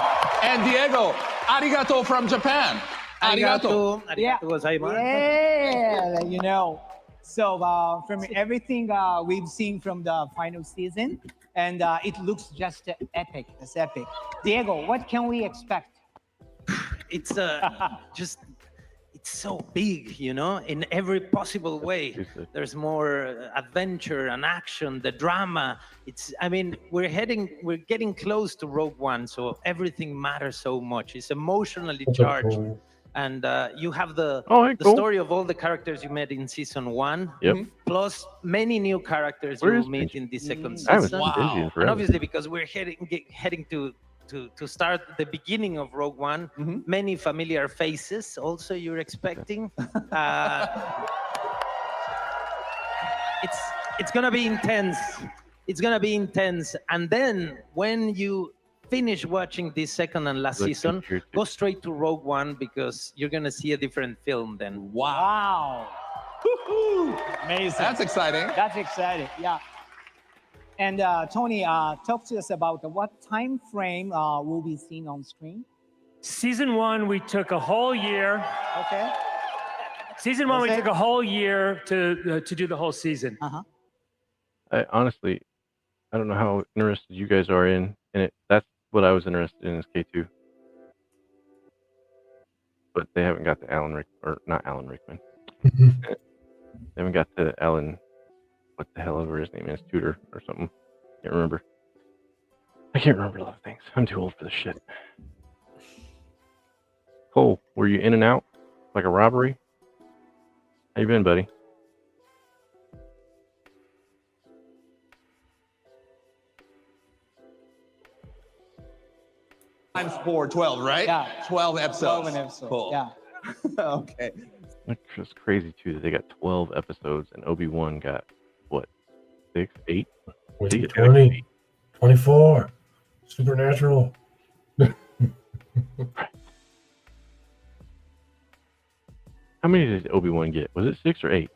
And Diego, arigato from Japan. Arigato. Arigato gozaimasu. Yeah, you know. So from everything we've seen from the final season, and it looks just epic. It's epic. Diego, what can we expect? It's it's so big, you know, in every possible way. There's more adventure and action, the drama. We're getting close to Rogue One, so everything matters so much. It's emotionally charged. And you have the story of all the characters you met in season 1, plus many new characters you will meet in the second season. And obviously, because we're heading to start the beginning of Rogue One, many familiar faces also you're expecting. It's gonna be intense. It's gonna be intense. And then when you finish watching this second and last season, go straight to Rogue One, because you're gonna see a different film then. Wow. Woo-hoo. Amazing. That's exciting. That's exciting. Yeah. And Tony, talk to us about what time frame will be seen on screen. Season 1, we took a whole year. Okay. Season 1, we took a whole year to do the whole season. I honestly, I don't know how interested you guys are in it. That's what I was interested in, is K2. But they haven't got to Alan Rickman. They haven't got to Alan, what the hell ever his name is, Tudor or something. Can't remember. I can't remember a lot of things. I'm too old for this shit. Cole, were you in and out like a robbery? How you been, buddy? Times 4, 12, right? Yeah. 12 episodes. 12 an episode. Cool. Yeah. Okay. It's crazy too that they got 12 episodes and Obi-Wan got what, 6, 8? With 20, 24, Supernatural. How many did Obi-Wan get? Was it 6 or 8?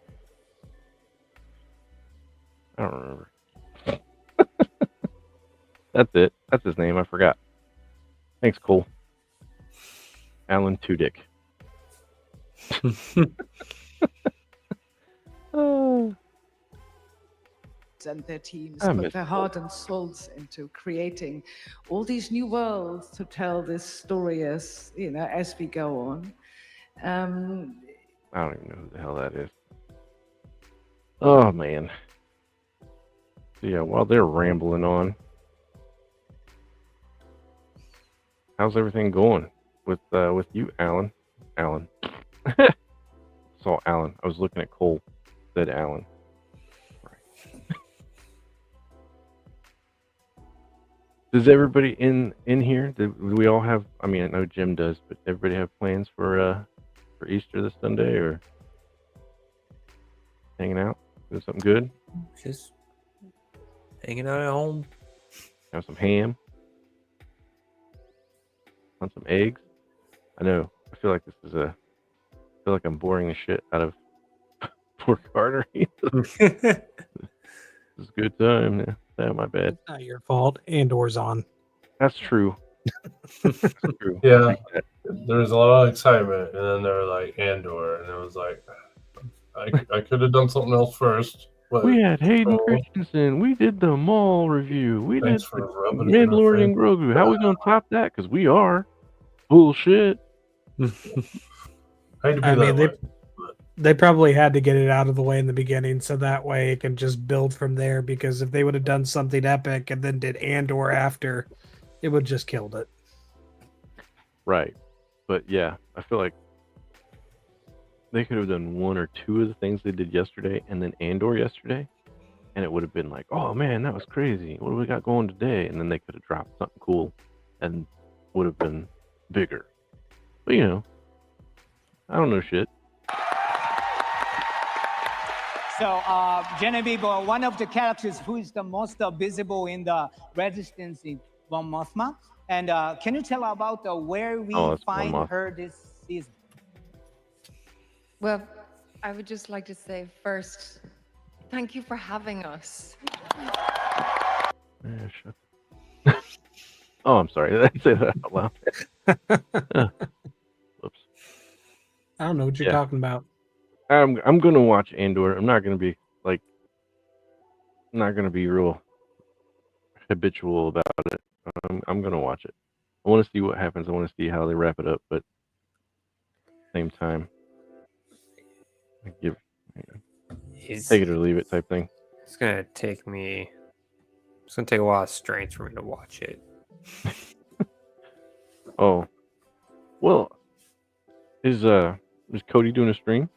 I don't remember. That's it. That's his name. I forgot. Thanks, Cole. Alan Tudyk. and their teams I put miss their heart and souls into creating all these new worlds to tell this story as as we go on. I don't even know who the hell that is. Oh man. So yeah, while they're rambling on, how's everything going with you, Alan? Alan. Saw Alan. I was looking at Cole. Said Alan. Right. Does everybody in here? Do we all have? I mean, I know Jim does, but everybody have plans for Easter this Sunday, or hanging out, doing something good? Just hanging out at home. Have some ham. Want some eggs? I know. I feel like I feel like I'm boring the shit out of poor Carter. This is a good time. Yeah, that's my bad. Not your fault. Andor's on. That's true. That's true. Yeah, there was a lot of excitement, and then they were like Andor, and it was like, I could have done something else first. But We had Hayden oh, Christensen. We did the mall review. We Thanks did for the rubbing it in our Mandalorian face. Grogu. How we gonna top that? Because we are bullshit. I hate to be I that mean, way. they probably had to get it out of the way in the beginning, so that way it can just build from there. Because if they would have done something epic and then did Andor after, it would just killed it. Right. But yeah, I feel like they could have done one or two of the things they did yesterday and then Andor yesterday, and it would have been like, oh man, that was crazy. What do we got going today? And then they could have dropped something cool and would have been bigger. But I don't know shit. So, Genevieve, one of the characters who is the most visible in the Resistance in Mon Mothma. And can you tell about where we that's find Mon Mothma. her this season? Well, I would just like to say first, thank you for having us. Shut. Oh, I'm sorry. Did I say that out loud? Whoops. I don't know what you're Yeah. talking about. I'm gonna watch Andor. I'm not gonna be real habitual about it. I'm gonna watch it. I want to see what happens. I want to see how they wrap it up, but at the same time, take it or leave it type thing. It's gonna take a lot of strength for me to watch it. Oh, well, is Cody doing a stream?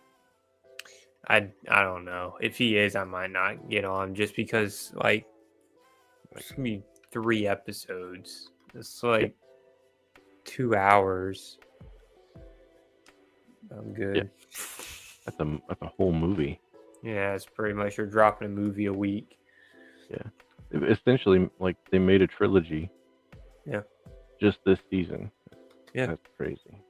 I don't know. If he is, I might not get on just because it's gonna be 3 episodes. It's 2 hours. I'm good. Yeah. That's a whole movie. Yeah, it's pretty much you're dropping a movie a week. Yeah, essentially, they made a trilogy. Yeah. Just this season. Yeah, that's crazy.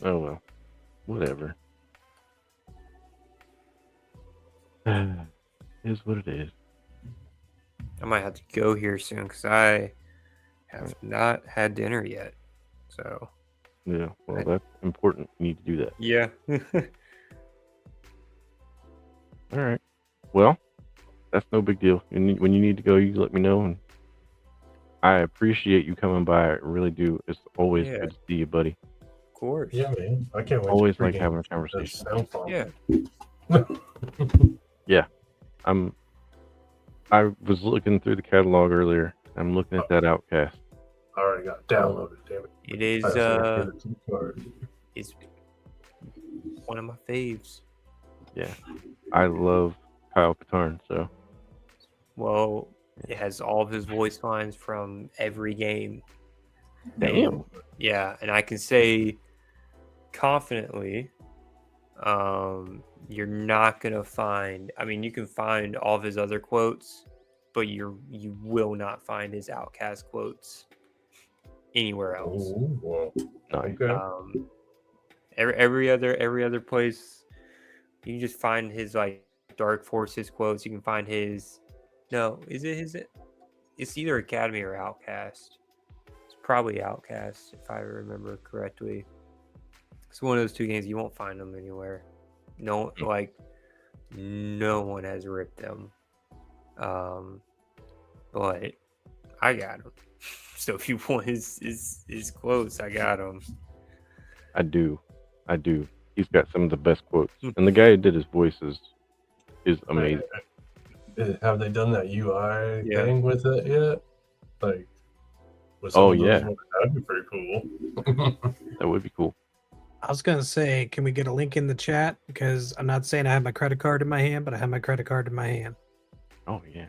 Oh well, whatever. Is what it is. I might have to go here soon because I have not had dinner yet. So Yeah, well, that's important. You need to do that. yeah. All right. Well, that's no big deal. When you need to go, you let me know, and I appreciate you coming by. I really do. It's always Yeah. good to see you, buddy. Of course. Yeah, man. I can't wait. Always to like pregame having a this conversation. sound file. Yeah. Yeah, I was looking through the catalog earlier. I'm looking at that Outcast. I already got it downloaded. Damn it. It is I just gotta get it to the card. it's one of my faves. Yeah, I love Kyle Katarn. So Well, it has all of his voice lines from every game. Damn. And, yeah, and I can say confidently, you're not gonna find. I mean, you can find all of his other quotes, but you will not find his Outcast quotes anywhere else. Ooh, well, okay. Every other place, you can just find his Dark Forces quotes. You can find his. No, is it his? It's either Academy or Outcast. It's probably Outcast, if I remember correctly. It's one of those two games you won't find them anywhere. No, like no one has ripped them. But I got them. So if you want his quotes, I got them. I do. He's got some of the best quotes, and the guy who did his voices is amazing. Have they done that UI Yeah. thing with it yet? Like, with Oh, of those yeah. ones, that'd be pretty cool. That would be cool. I was gonna say, can we get a link in the chat? Because I'm not saying I have my credit card in my hand, but I have my credit card in my hand. Oh yeah.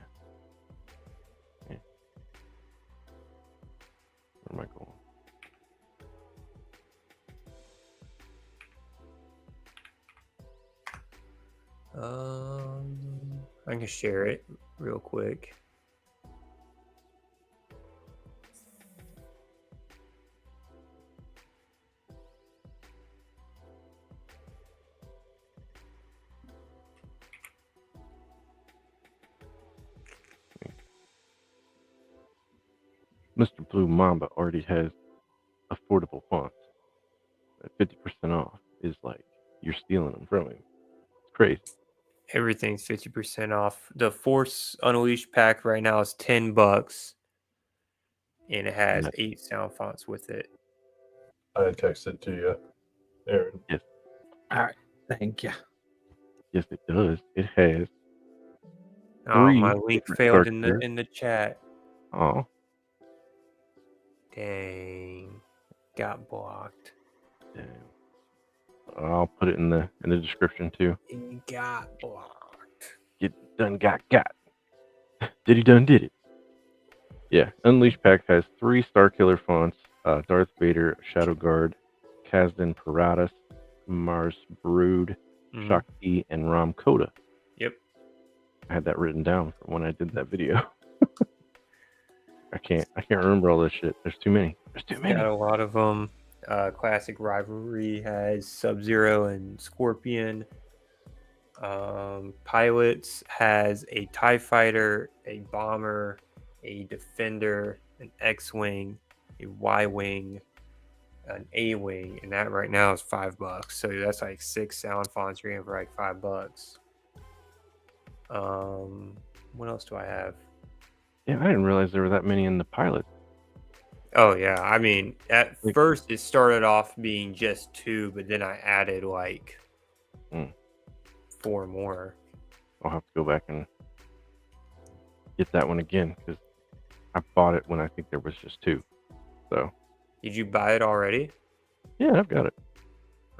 Where am I going? I can share it real quick. Mr. Blue Mamba already has affordable fonts. At 50% off is like you're stealing them from him. It's crazy. Everything's 50% off. The Force Unleashed pack right now is $10, and it has 8 sound fonts with it. I texted to you, Aaron. Yes. All right. Thank you. Yes, it does. It has. Oh, my 3 link different failed in characters. the chat. Oh. Dang, got blocked. Damn. I'll put it in the description too. It got blocked. You done got. Did he done did it? Yeah. Unleashed pack has 3 Starkiller fonts: Darth Vader, Shadow Guard, Kazdan Paratus, Mars Brood, Shakti, and Ram Koda. Yep. I had that written down from when I did that video. I can't remember all this shit. There's too many. Got a lot of them. Classic Rivalry has Sub-Zero and Scorpion. Pilots has a TIE Fighter, a Bomber, a Defender, an X-Wing, a Y-Wing, an A-Wing, and that right now is $5. So that's like 6 sound fonts you're getting for like $5. What else do I have? Yeah, I didn't realize there were that many in the pilot. Oh yeah, I mean, at first it started off being just 2, but then I added like 4 more. I'll have to go back and get that one again because I bought it when I think there was just 2. So. Did you buy it already? Yeah, I've got it.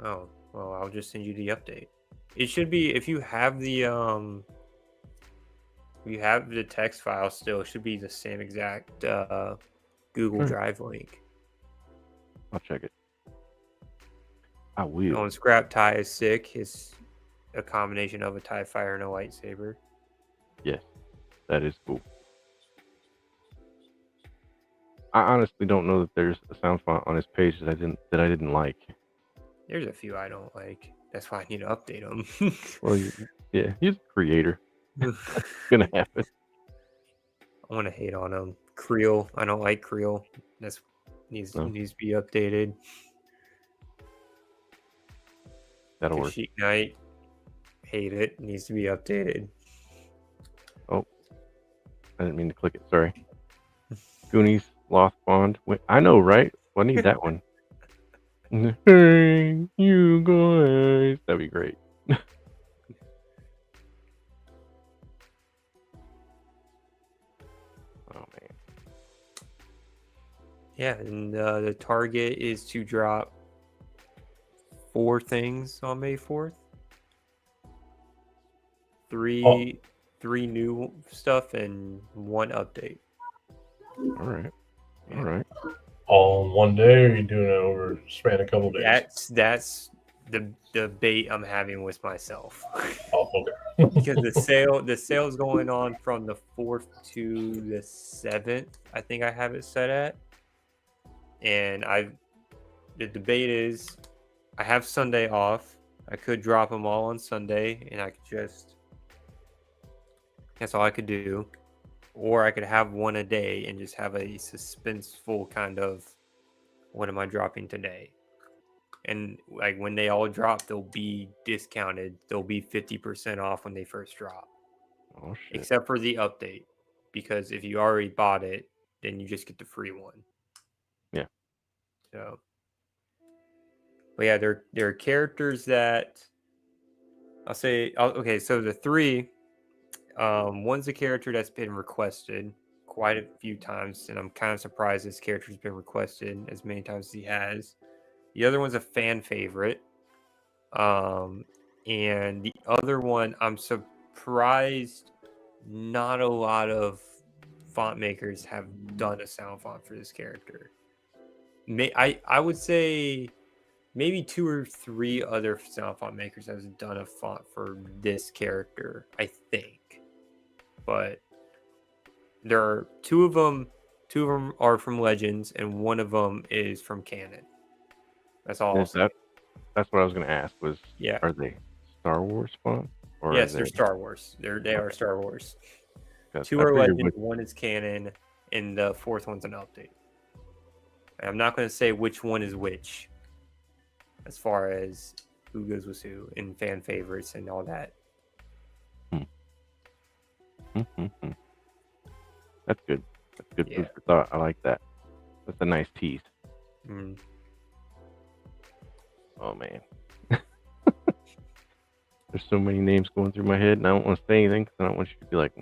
Oh well, I'll just send you the update. It should be if you have the you have the text file still. It should be the same exact Google Drive link. I'll check it. I will. Oh, and Scrap Tie is sick. It's a combination of a TIE Fighter and a lightsaber. Yes, that is cool. I honestly don't know that there's a sound font on his page that I didn't like. There's a few I don't like. That's why I need to update them. Well, yeah, he's a creator. It's gonna happen. I want to hate on him. Creel, I don't like Creel. That's needs to be updated. That'll work. Sheet Knight, hate it. Needs to be updated. Oh, I didn't mean to click it. Sorry. Goonies, Lost Bond. Wait, I know, right? Well, I need that one. Hey, you guys. That'd be great. Oh man. Yeah, and the target is to drop 4 things on May 4th. 3 new stuff and 1 update. All right. All right. All in one day, or are you doing it over span a couple days? That's the debate I'm having with myself. Oh, okay. Because the sale's going on from the 4th to the 7th. I think I have it set at. And the debate is I have Sunday off. I could drop them all on Sunday and I could just that's all I could do. or I could have one a day and just have a suspenseful kind of, what am I dropping today? And like when they all drop, they'll be discounted. They'll be 50% off when they first drop. Oh shit. Except for the update, because if you already bought it, then you just get the free one. Yeah. So, but yeah, there are characters that I'll say. Okay, so the three, one's a character that's been requested quite a few times, and I'm kind of surprised this character's been requested as many times as he has. The other one's a fan favorite, and the other one, I'm surprised not a lot of font makers have done a sound font for this character. I would say maybe 2 or 3 other sound font makers have done a font for this character, I think. But there are 2 of them. 2 of them are from Legends, and 1 of them is from Canon. That's all. That's what I was going to ask. Was are they Star Wars fonts? Or Yes, they're Star Wars. They are Star Wars. 2 I are figured Legends, 1 is Canon, and the 4th one's an update. I'm not going to say which one is which, as far as who goes with who and fan favorites and all that. That's good. That's good food for thought. I like that. That's a nice tease. Mm. Oh man. There's so many names going through my head, and I don't want to say anything because I don't want you to be like,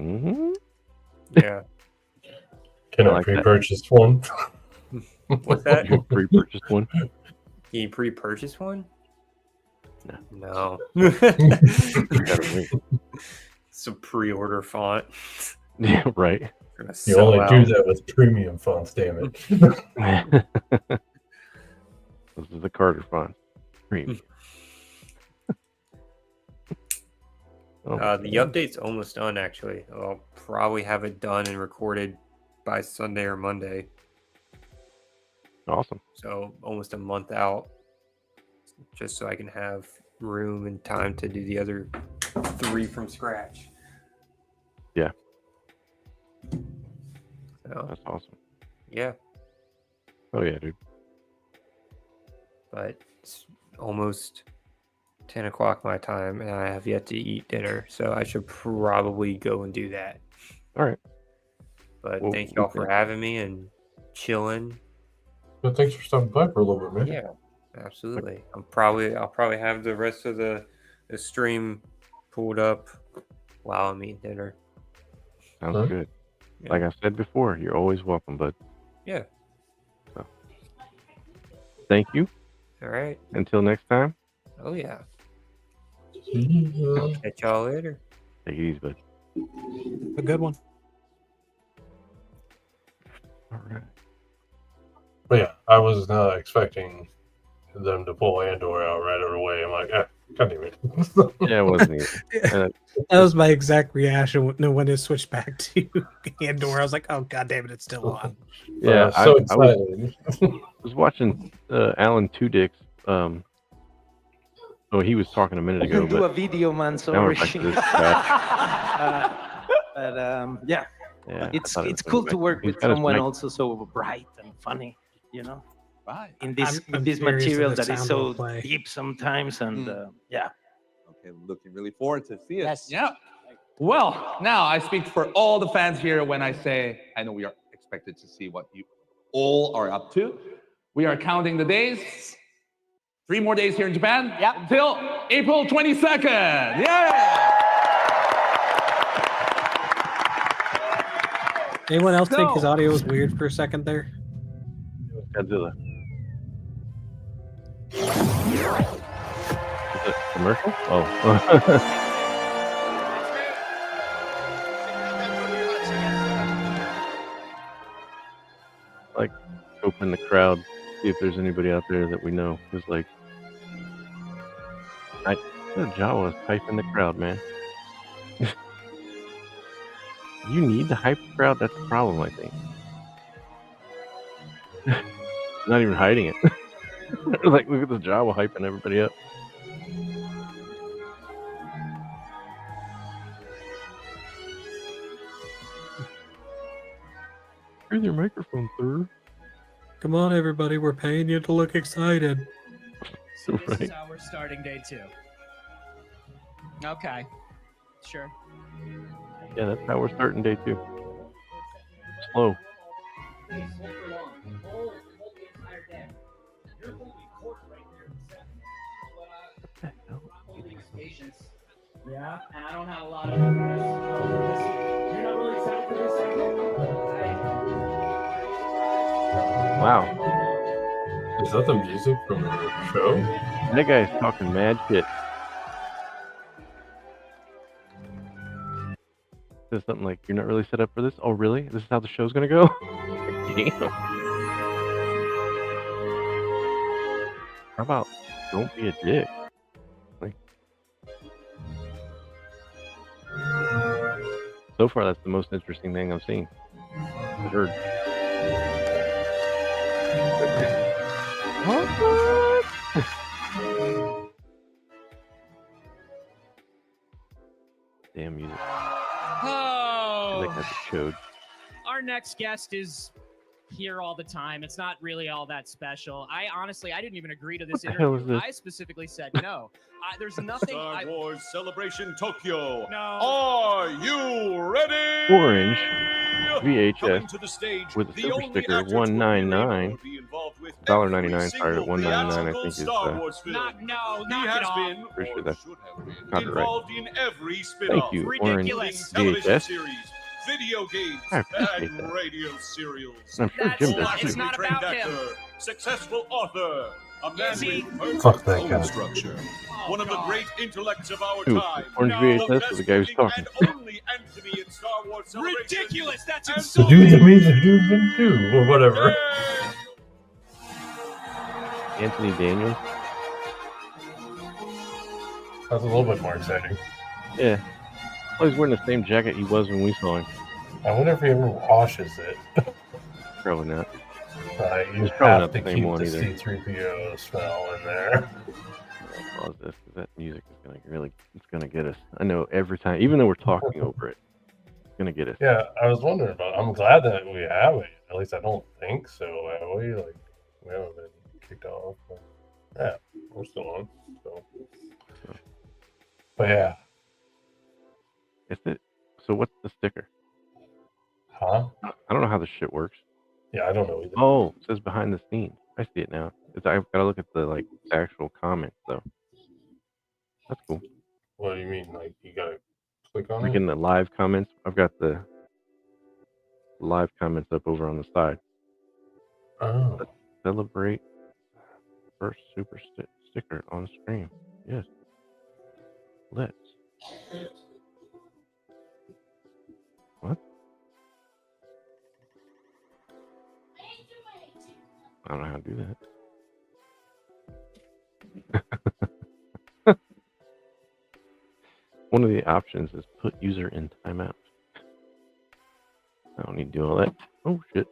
Yeah. Can I pre-purchase one? What's that? You pre-purchase one? Can you pre-purchase one? No. It's a pre-order font. Yeah, right. You only do that with premium fonts, damn it. This is the Carter font. Premium. The update's almost done, actually. I'll probably have it done and recorded by Sunday or Monday. Awesome. So almost a month out, just so I can have room and time to do the other 3 from scratch. Yeah. So, that's awesome. Yeah. Oh yeah, dude. But it's almost 10 o'clock my time, and I have yet to eat dinner, so I should probably go and do that. All right. But Well, thank y'all for having me and chilling. Well, thanks for stopping by for a little bit, man. Yeah, absolutely. I'll probably have the rest of the stream pulled up while I'm eating dinner. Sounds good. Yeah. Like I said before, you're always welcome, bud. Yeah. So, thank you. All right. Until next time. Oh yeah. Catch y'all later. Take it easy, bud. A good one. All right. But yeah, I was not expecting them to pull Andor out right away. I'm like, God damn it. Yeah, it wasn't either. That was my exact reaction when it switched back to Andor. I was like, oh god damn it, it's still on. Yeah, so I was watching Alan Tudyk's. Oh, he was talking a minute I ago. can do but a video, man. now Sorry. we're back to this crap. Yeah, Yeah, it's I thought it it's was cool gonna to be- work he's with got his someone mic- also so bright and funny, you know. Right. In this I'm this curious if material the that is sound so will play. deep sometimes, and yeah. Okay, looking really forward to see it. Yes. Yeah. Well, now I speak for all the fans here when I say I know we are expected to see what you all are up to. We are counting the days. 3 more days here in Japan. Yeah. Until April 22nd. Yeah. Anyone else think his audio was weird for a second there? Godzilla. Is it commercial? Oh. Like, open the crowd, see if there's anybody out there that we know. Because, like, Jawa is hyping the crowd, man. You need to hype the crowd. That's the problem, I think. Not even hiding it. Like, look at the Jawa hyping everybody up. Turn your microphone, sir. Come on, everybody. We're paying you to look excited. So this is how we're starting day 2. Okay. Sure. Yeah, that's how we're starting day 2. Slow. Yeah, and I don't have a lot of You're not really excited for this segment? Wow. Is that the music from the show? That guy's talking mad shit. Says something like, "You're not really set up for this." Oh, really? This is how the show's gonna go? Damn. How about don't be a dick? Like, so far, that's the most interesting thing I've seen. I've heard. Damn music. I think Oh, that's showed. our next guest is here all the time. It's not really all that special. I didn't even agree to this What the hell interview. is this? I specifically said no. There's nothing. Star Wars Celebration Tokyo. No. Are you ready? Orange Coming VHS to the stage, with a the super only sticker, actor to appear in $1.99. or be involved with $1.99 started at every $1.99. I theatrical think is Star Wars film. Knock He has been pretty sure that's copyright. involved in every spin-off. Thank you, Orange Ridiculous. Television VHS. series, video games, I appreciate and that. radio serials. I'm sure Jim does Classically It's not trained about him. actor, successful author, a man Is he? with perfect Fuck that bone guy. structure, one of the great intellects of our Who? time. Orange VHS is the guy who's talking. And only Anthony in Star Wars Celebration. Ridiculous. That's And So do the music you've been do or whatever. Anthony Daniels. That's a little bit more exciting. Yeah. Well, he's wearing the same jacket he was when we saw him. I wonder if he ever washes it. Probably not. You He's probably have not to the same keep one the either. C-3PO smell in there. Pause this, 'cause that music is it's gonna get us. I know every time, even though we're talking over it, it's gonna get us. Yeah, I was wondering about it. I'm glad that we have it. At least I don't think so. Have we? Like, we haven't been kicked off. But yeah, we're still on. So. But yeah. Is it? So what's the sticker? Huh? I don't know how this shit works. Yeah, I don't know either. Oh, it says behind the scenes. I see it now. I've got to look at the actual comments though. That's cool. What do you mean? Like, you gotta click on Like it? in the live comments, I've got the live comments up over on the side. Oh. Let's celebrate first super sticker on screen. Yes. Let's. What? I don't know how to do that. One of the options is put user in timeout. I don't need to do all that. Oh, shit.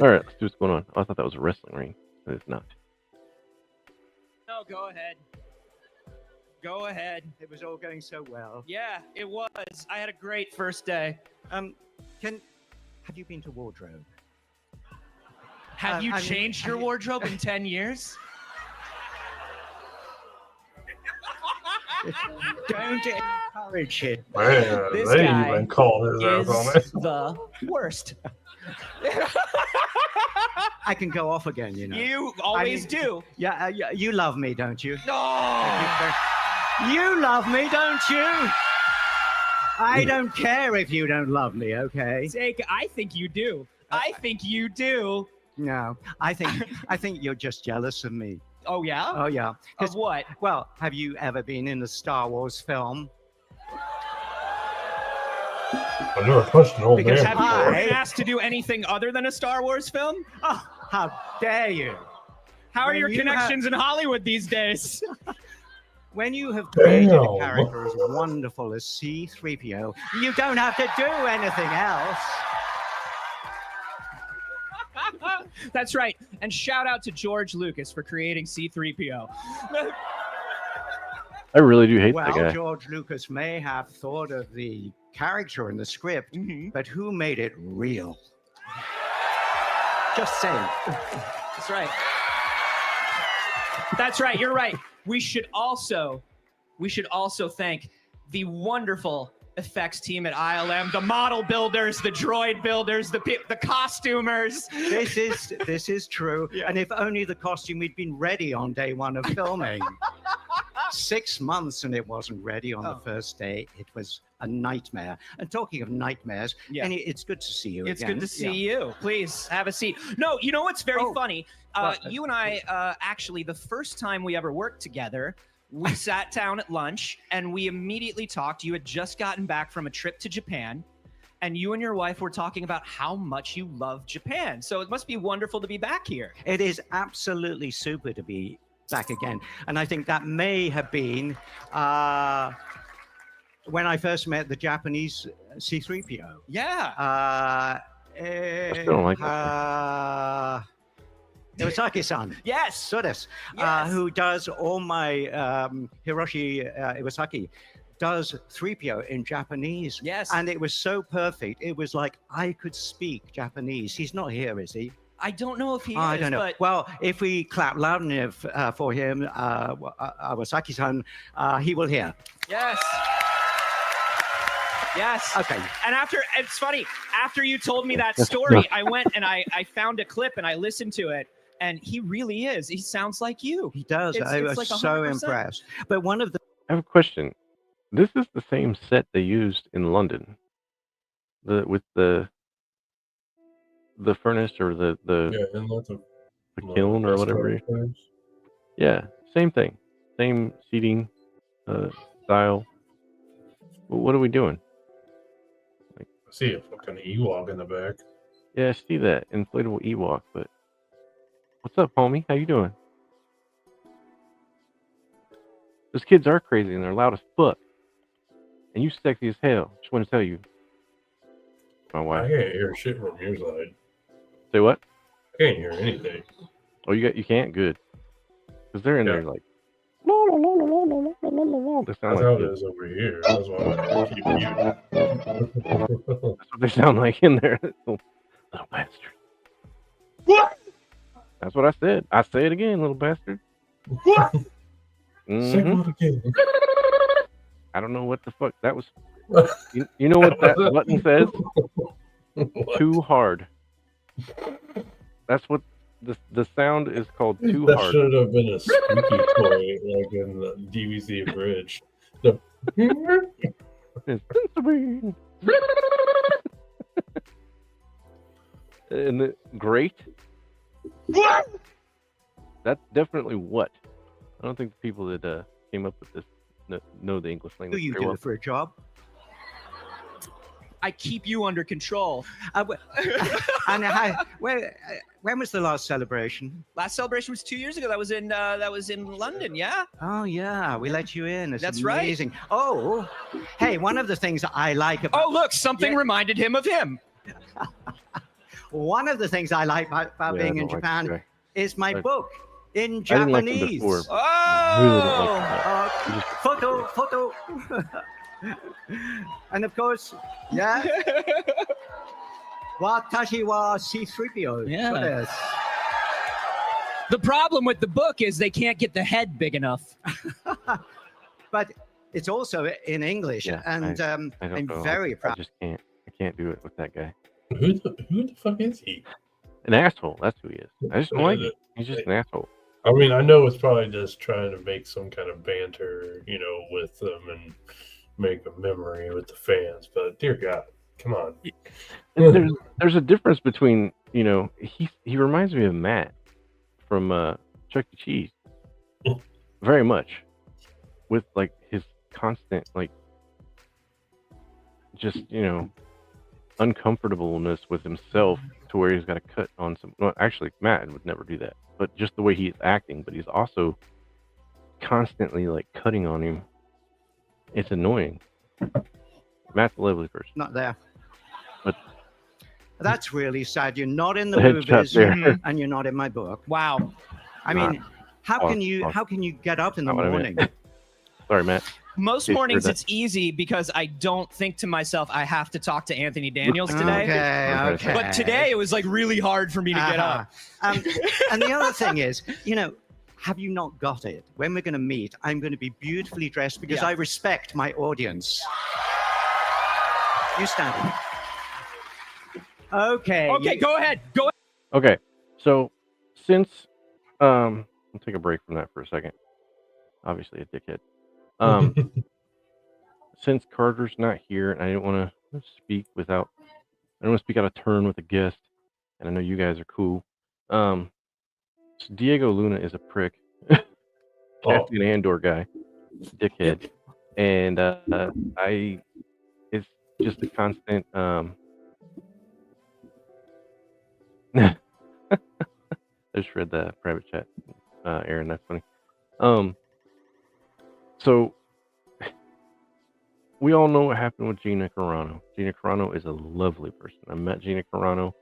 All right, let's see what's going on. Oh, I thought that was a wrestling ring, but it's not. No, go ahead. Go ahead. It was all going so well. Yeah, it was. I had a great first day. Have you been to wardrobe? Have you I mean, changed your wardrobe in 10 years? Don't encourage it. Man, This they guy even called his is ass on it. the worst. I can go off again, you know. You always do. Yeah, you love me, don't you? No. You love me, don't you? I don't care if you don't love me, okay? I think you do. I think you do. No, I think you're just jealous of me. Oh yeah? Oh yeah. Of what? Well, have you ever been in a Star Wars film? I never pushed an old Because man Have you before. ever been asked to do anything other than a Star Wars film? Oh, how dare you! How are When your you connections in Hollywood these days? When you have created a Damn. character as wonderful as C-3PO, you don't have to do anything else. That's right. And shout out to George Lucas for creating C-3PO. I really do hate Well, that guy. George Lucas may have thought of the character in the script, but who made it real? Just saying. That's right. That's right. You're right. We should also thank the wonderful effects team at ILM, the model builders, the droid builders, the costumers. This is true. And if only the costume had been ready on day one of filming. 6 months and it wasn't ready on the first day. It was a nightmare. And talking of nightmares, it's good to see you It's again. good to see you. Please have a seat. No, you know what's very funny? You and I, actually, the first time we ever worked together, we sat down at lunch and we immediately talked. You had just gotten back from a trip to Japan, and you and your wife were talking about how much you love Japan. So it must be wonderful to be back here. It is absolutely super to be back again. And I think that may have been when I first met the Japanese C-3PO. Yeah. I still don't like that. Iwasaki-san. Yes. So who does all my Hiroshi Iwasaki does 3PO in Japanese. Yes. And it was so perfect. It was like I could speak Japanese. He's not here, is he? I don't know if he is. I don't know. But Well, if we clap loud enough for him, Iwasaki-san, he will hear. yes. Yes. Okay. And it's funny, after you told me that story, I went and I found a clip and I listened to it. And he really is. He sounds like you. He does. I was like so 100%. impressed. But one of the I have a question. This is the same set they used in London, with the furnace or the and lots of kiln or whatever. Yeah, same thing, same seating style. What are we doing? I see a fucking Ewok in the back. Yeah, I see that inflatable Ewok, but what's up, homie? How you doing? Those kids are crazy and they're loud as fuck. And you sexy as hell. Just want to tell you. My I wife. can't hear shit from your side. Say what? I can't hear anything. Oh, you can't? Good. Because they're in there like. They That's sound how like it kids. is over here. That's why I keep muted. That's what they sound like in there. Little bastard. What? That's what I said. I say it again, little bastard. What? Say Mhm. what again? I don't know what the fuck that was. You know what that button says? What? Too hard. That's what the sound is called. Too That hard. should have been a squeaky toy, like in the DVC bridge. The And the great. What? That's definitely what. I don't think the people that came up with this know the English Who language you very do well. for a job? I keep you under control. And when was the last celebration? Last celebration was 2 years ago. That was in London. Yeah. Oh yeah, we let you in. It's That's right. amazing. Oh, hey, one of the things I like about Oh, look, something reminded him of him. one of the things I like about Yeah, being I in don't like Japan this guy. is my I- book in I didn't like him Japanese. before. Oh. I really don't like him. Photo. And of course, yeah. Watashi wa C-3PO. Yeah. So there's- The problem with the book is they can't get the head big enough. But it's also in English, Yeah, and I don't I'm know. very I proud. just can't. I can't do it with that guy. Who the fuck is he? An asshole. That's who he is. I just don't like it. He's just an asshole. I mean, I know it's probably just trying to make some kind of banter, with them and make a memory with the fans. But dear God, come on. And there's a difference between he reminds me of Matt from Chuck E. Cheese very much, with like his constant just uncomfortableness with himself to where he's got to cut on some. Well, actually, Matt would never do that, but just the way he's acting. But he's also constantly cutting on him. It's annoying. Matt's a lovely person. Not there. But that's really sad. You're not in the The headshot movies, there. and you're not in my book. Wow. I mean, how Pause, can you pause. get up in the Not what I meant. morning? Sorry, Matt. Most Okay, mornings sure, it's easy because I don't think to myself, I have to talk to Anthony Daniels today. Okay. But today it was like really hard for me to get up. And the other thing is, have you not got it? When we're going to meet, I'm going to be beautifully dressed because Yeah. I respect my audience. You stand up. Okay. Okay, go ahead. Go ahead. Okay, so since I'll take a break from that for a second. Obviously, a dickhead. Since Carter's not here, and I didn't want to speak without, I don't want to speak out of turn with a guest, and I know you guys are cool. So Diego Luna is a prick, Cassian Andor guy, dickhead, and it's just a constant. I just read the private chat, Aaron. That's funny. So we all know what happened with Gina Carano. Gina Carano is a lovely person. I met Gina Carano.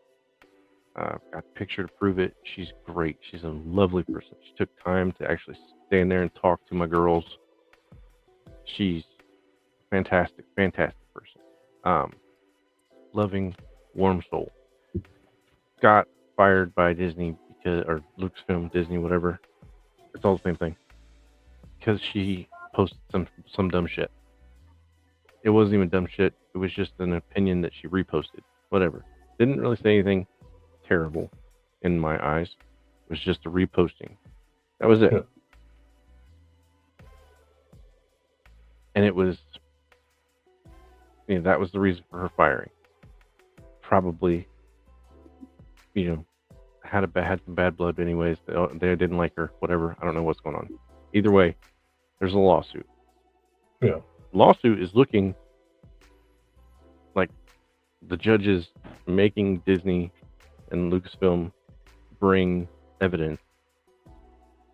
Got a picture to prove it. She's great. She's a lovely person. She took time to actually stand there and talk to my girls. She's fantastic, fantastic person. Loving, warm soul. Got fired by Disney or Lucasfilm, Disney, whatever. It's all the same thing. Because she posted some dumb shit. It wasn't even dumb shit. It was just an opinion that she reposted. Whatever. Didn't really say anything terrible in my eyes. It was just a reposting. That was it. Yeah. And it was, that was the reason for her firing. Probably, had some bad blood anyways. They didn't like her, whatever. I don't know what's going on. Either way, there's a lawsuit. Yeah. Lawsuit is looking like the judges making Disney and Lucasfilm bring evidence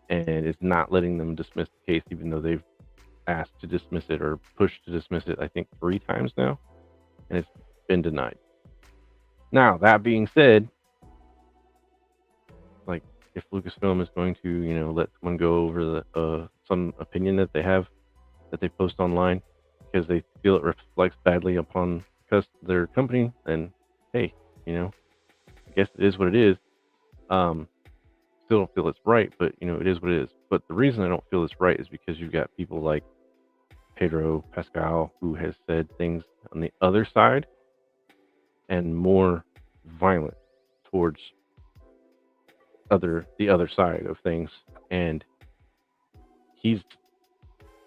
and is not letting them dismiss the case, even though they've asked to dismiss it or pushed to dismiss it, I think 3 times now, and it's been denied. Now, that being said, like, if Lucasfilm is going to, let someone go over the some opinion that they have, that they post online, because they feel it reflects badly upon their company, then hey, I guess it is what it is. Still don't feel it's right, but it is what it is. But the reason I don't feel it's right is because you've got people like Pedro Pascal, who has said things on the other side and more violent towards the other side of things, and he's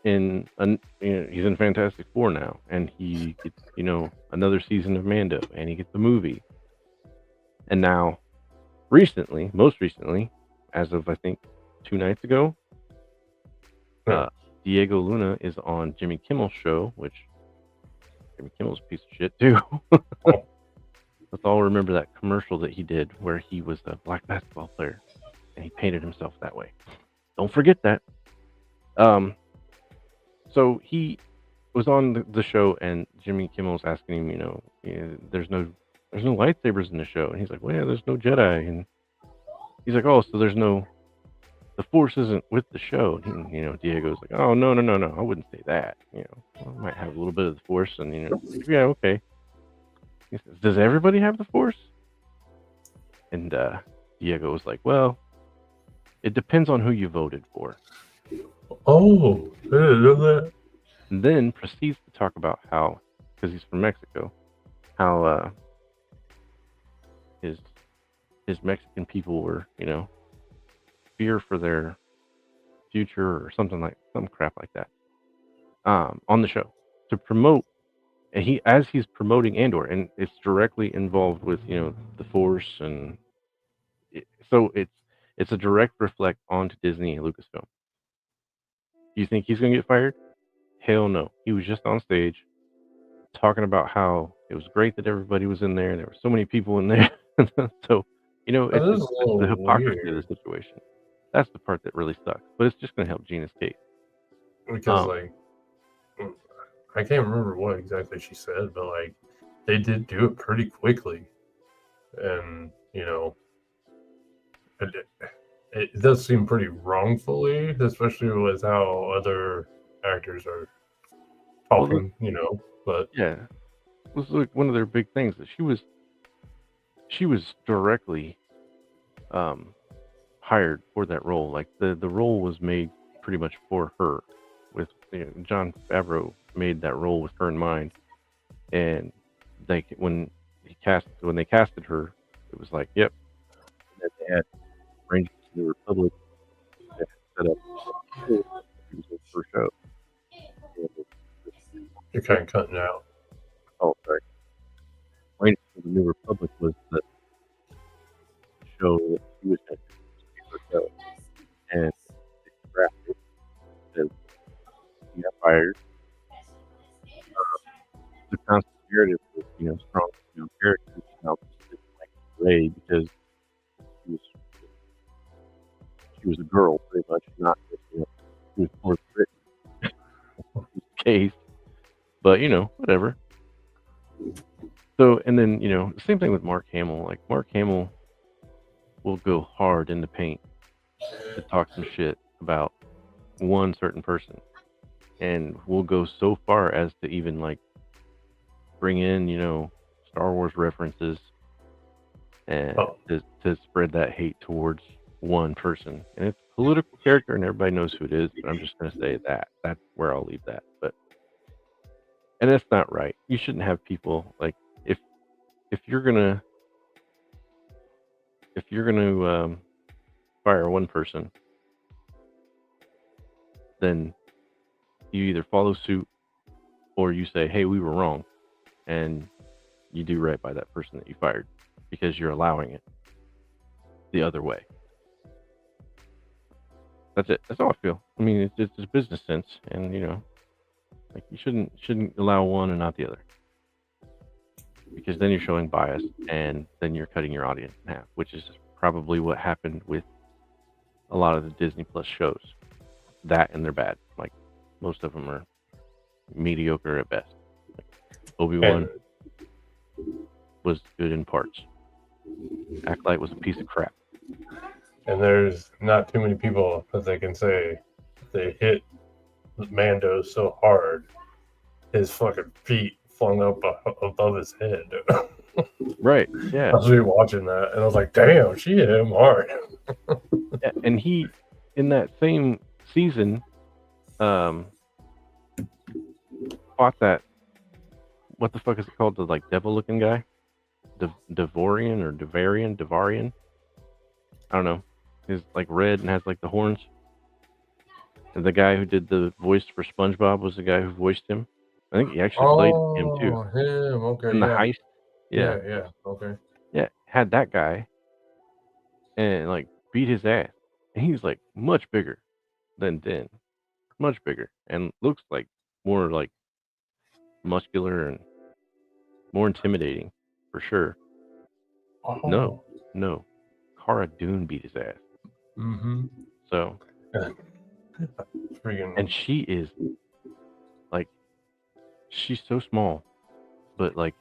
in Fantastic Four now, and he gets another season of Mando, and he gets the movie, and now most recently, as of I think 2 nights ago, Diego Luna is on Jimmy Kimmel's show, which Jimmy Kimmel's a piece of shit too. Let's all remember that commercial that he did where he was a black basketball player and he painted himself that way. Don't forget that. So he was on the show, and Jimmy Kimmel's asking him, there's no lightsabers in the show, and he's like, well, yeah, there's no Jedi, and he's like, oh, so the Force isn't with the show. And, Diego's like, oh, no, I wouldn't say that. I might have a little bit of the Force, and yeah, okay. He says, does everybody have the Force? And Diego was like, well, it depends on who you voted for. Oh, I didn't know that. And then proceeds to talk about how, because he's from Mexico, how his Mexican people were, fear for their future or some crap like that, on the show to promote. And he's promoting Andor, and it's directly involved with the Force, and so it's a direct reflect onto Disney and Lucasfilm. Do you think he's gonna get fired? Hell no. He was just on stage talking about how it was great that everybody was in there. There were so many people in there. So it's the hypocrisy of the situation. That's the part that really sucks. But it's just gonna help Gina's case. Because I can't remember what exactly she said, but they did do it pretty quickly, and it does seem pretty wrongfully, especially with how other actors are talking, you know. But yeah, it was like one of their big things that she was directly hired for that role. Like the role was made pretty much for her. With Jon Favreau made that role with her in mind, and when they casted her, it was like, yep, that they had Rangers of the Republic that set up for show. you're kind of cutting out. Oh, sorry. Rangers of the New Republic was the show that she was in for show, and they scrapped it because she got fired. The constant narrative was, strong, characters. Didn't like Ray because she was a girl, pretty much, not just, she was fourth written case. But whatever. So, and then the same thing with Mark Hamill. Like Mark Hamill will go hard in the paint to talk some shit about one certain person, and will go so far as to even like bring in Star Wars references and to spread that hate towards one person. And it's a political character, and everybody knows who it is. But I'm just gonna say that's where I'll leave that. And that's not right. You shouldn't have people like if you're gonna fire one person, then you either follow suit or you say, hey, we were wrong, and you do right by that person that you fired because you're allowing it the other way. That's it. That's all I feel. I mean, it's just business sense, and like you shouldn't allow one and not the other, because then you're showing bias, and then you're cutting your audience in half, which is probably what happened with a lot of the Disney Plus shows. That and they're bad. Like most of them are mediocre at best. Like, Obi-Wan was good in parts. Acolyte was a piece of crap. And there's not too many people that they can say they hit Mando so hard, his fucking feet flung up above his head. Right, yeah. I was rewatching that, and I was like, damn, she hit him hard. Yeah, and he, in that same season, fought that, what the fuck is it called, the like devil-looking guy? Devarian? I don't know. He's like red and has like the horns. And the guy who did the voice for SpongeBob was the guy who voiced him. I think he actually played him too. Him, okay. In the heist. Yeah, okay. Yeah, had that guy and like beat his ass. And he's like much bigger than Din. Much bigger. And looks like more like muscular and more intimidating for sure. Oh. No. Cara Dune beat his ass. Mm-hmm. So and she is like, she's so small, but like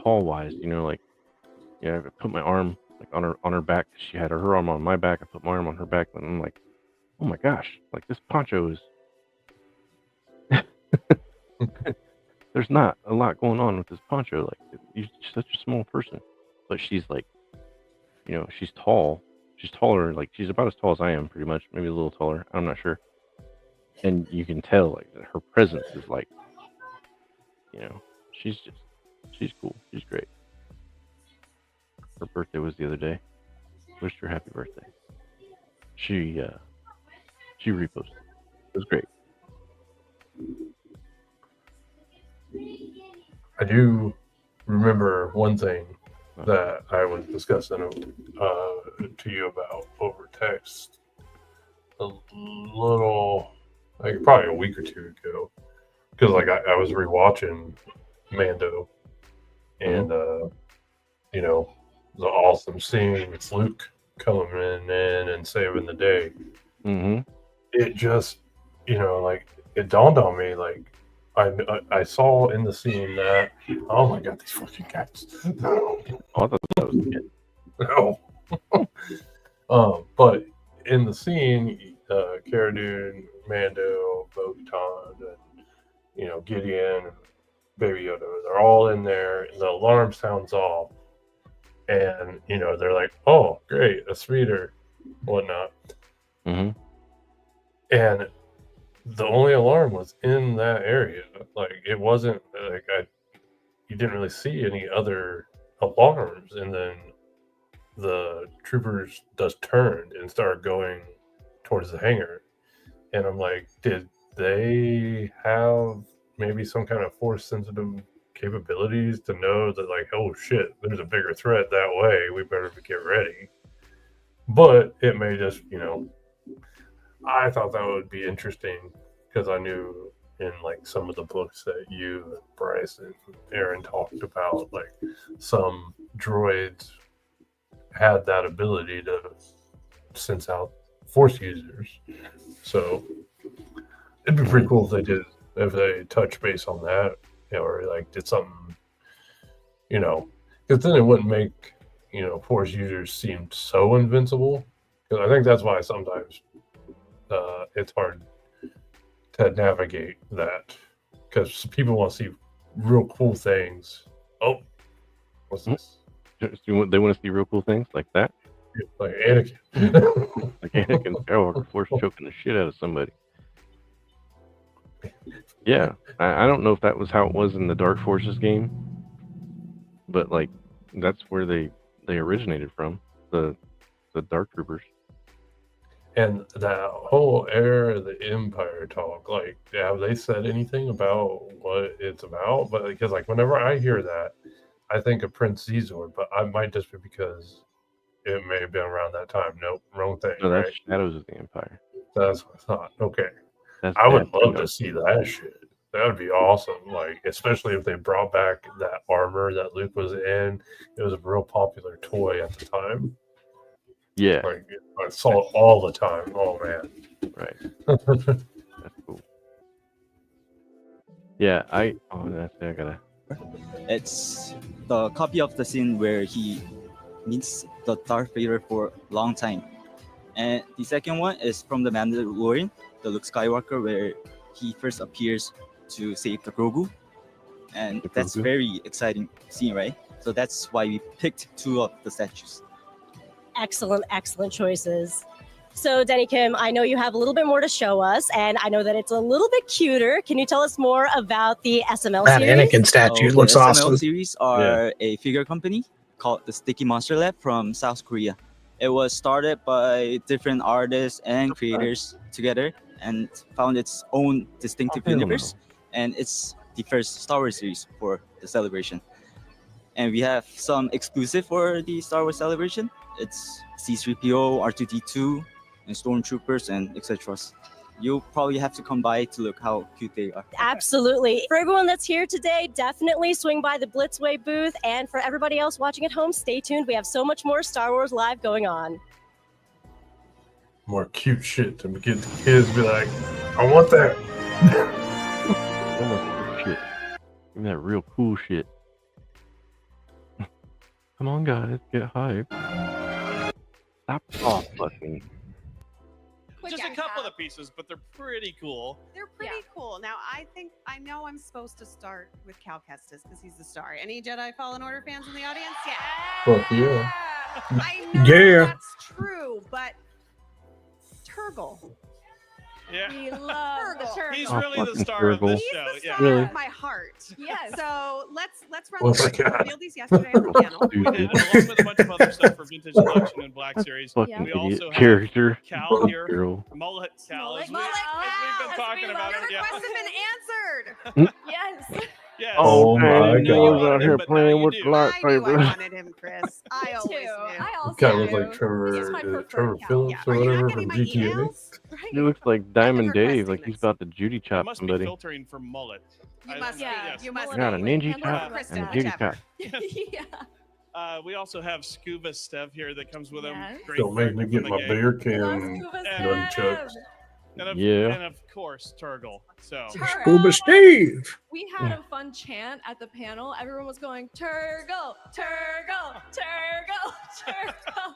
tall wise, I put my arm like on her back. She had her arm on my back. I put my arm on her back, and I'm like, oh my gosh, like this poncho is. There's not a lot going on with this poncho. Like you're such a small person, but she's like, she's tall. She's taller. Like she's about as tall as I am, pretty much. Maybe a little taller. I'm not sure. And you can tell like her presence is like, she's cool. She's great. Her birthday was the other day. Wished her happy birthday. She reposted. It was great. I do remember one thing that I was discussing to you about over text a little, like probably a week or two ago, because like I was rewatching Mando, and the awesome scene with Luke coming in and saving the day. Mm-hmm. It just, like it dawned on me, like I saw in the scene that, oh my god, these fucking guys. Oh, I thought that was good. No. But in the scene, Cara Dune, Mando, Bo-Katan, Gideon, Baby Yoda, they're all in there. The alarm sounds off, and they're like, "Oh, great, a speeder, whatnot." Mm-hmm. And the only alarm was in that area. Like it wasn't like you didn't really see any other alarms, and then the troopers just turned and started going towards the hangar, and I'm like, did they have maybe some kind of force sensitive capabilities to know that, like, oh shit, there's a bigger threat that way, we better get ready? But it may just, I thought that would be interesting because I knew in like some of the books that you, Bryce, and Aaron talked about, like some droids had that ability to sense out force users. So it'd be pretty cool if they touch base on that, or like did something, because then it wouldn't make force users seem so invincible. Because I think that's why sometimes it's hard to navigate that, because people want to see real cool things. Oh, what's this? They want to see real cool things like that, like Anakin, like Anakin Skywalker force choking the shit out of somebody. Yeah, I don't know if that was how it was in the Dark Forces game, but like that's where they originated from, the Dark Troopers. And that whole era of the Empire talk, like, have they said anything about what it's about? But because, like, whenever I hear that, I think of Prince Caesar, but I might just be because it may have been around that time. Nope, wrong thing. No, that's right? Shadows of the Empire. That's what I thought. Okay. That's I would bad love thing, to see that shit. That would be awesome. Like, especially if they brought back that armor that Luke was in. It was a real popular toy at the time. Yeah. Like, I saw it all the time. Oh, man. Right. That's cool. Yeah, I gotta. It's the copy of the scene where he meets the Darth Vader for a long time. And the second one is from the Mandalorian, the Luke Skywalker, where he first appears to save the Grogu. And that's very exciting scene, right? So that's why we picked two of the statues. Excellent choices. So, Denny Kim, I know you have a little bit more to show us, and I know that it's a little bit cuter. Can you tell us more about the SML That series? Anakin statue the looks SML awesome. series are a figure company called the Sticky Monster Lab from South Korea. It was started by different artists and creators together and found its own distinctive universe. And it's the first Star Wars series for the celebration. And we have some exclusive for the Star Wars celebration. It's C-3PO, R2-D2, and Stormtroopers, and etc. You'll probably have to come by to look how cute they are. Absolutely. For everyone that's here today, definitely swing by the Blitzway booth. And for everybody else watching at home, stay tuned. We have so much more Star Wars Live going on. More cute shit to get the kids be like, I want that. So much shit. Give me that real cool shit. Come on, guys, get hype. Stop fucking. Just a couple of the pieces, but they're pretty cool. They're pretty cool. Now, I know I'm supposed to start with Cal Kestis because he's the star. Any Jedi Fallen Order fans in the audience? Yeah. Fuck yeah. I know Yeah. that's true, but Turgle. Yeah. We love the Turgle. He's Oh, really the fucking star of this Turgle. show. He's the Yeah. star Really? of my heart. Yes. So let's run Oh through my it. We God. revealed these yesterday on the panel. We did, along with a bunch of other stuff for Vintage Collection and Black Series. Fucking We idiot. also have Character. Cal here, Girl. Mullet Cal, as, Mullet we've been talking about Your it. Yeah. request has been answered. Yes. Yes. Oh man, my these dudes God. out here But playing now with you the do. I knew I lightsaber. wanted him, Chris. I always knew. I also Kind of do. like Trevor, my is it preferred Trevor Cal. Phillips Yeah. or Are you not whatever getting from my GTA. emails? He looks like Diamond requesting Dave, like he's next about to Judy It chop must be somebody. filtering from Mullet. You I must don't know. be. Yes. You must I got a be. ninja Handle chop it, Krista, and a Judy whichever. chop. Yeah. We also have Scuba Stev here that comes with him. Yes. Great Don't make me character get from my the game. beer Love can Scuba nunchucks. Step. Yeah. And of course, Turgle. So Scuba Steve. We had a fun chant at the panel. Everyone was going, Turgle, Turgle, Turgle, Turgle.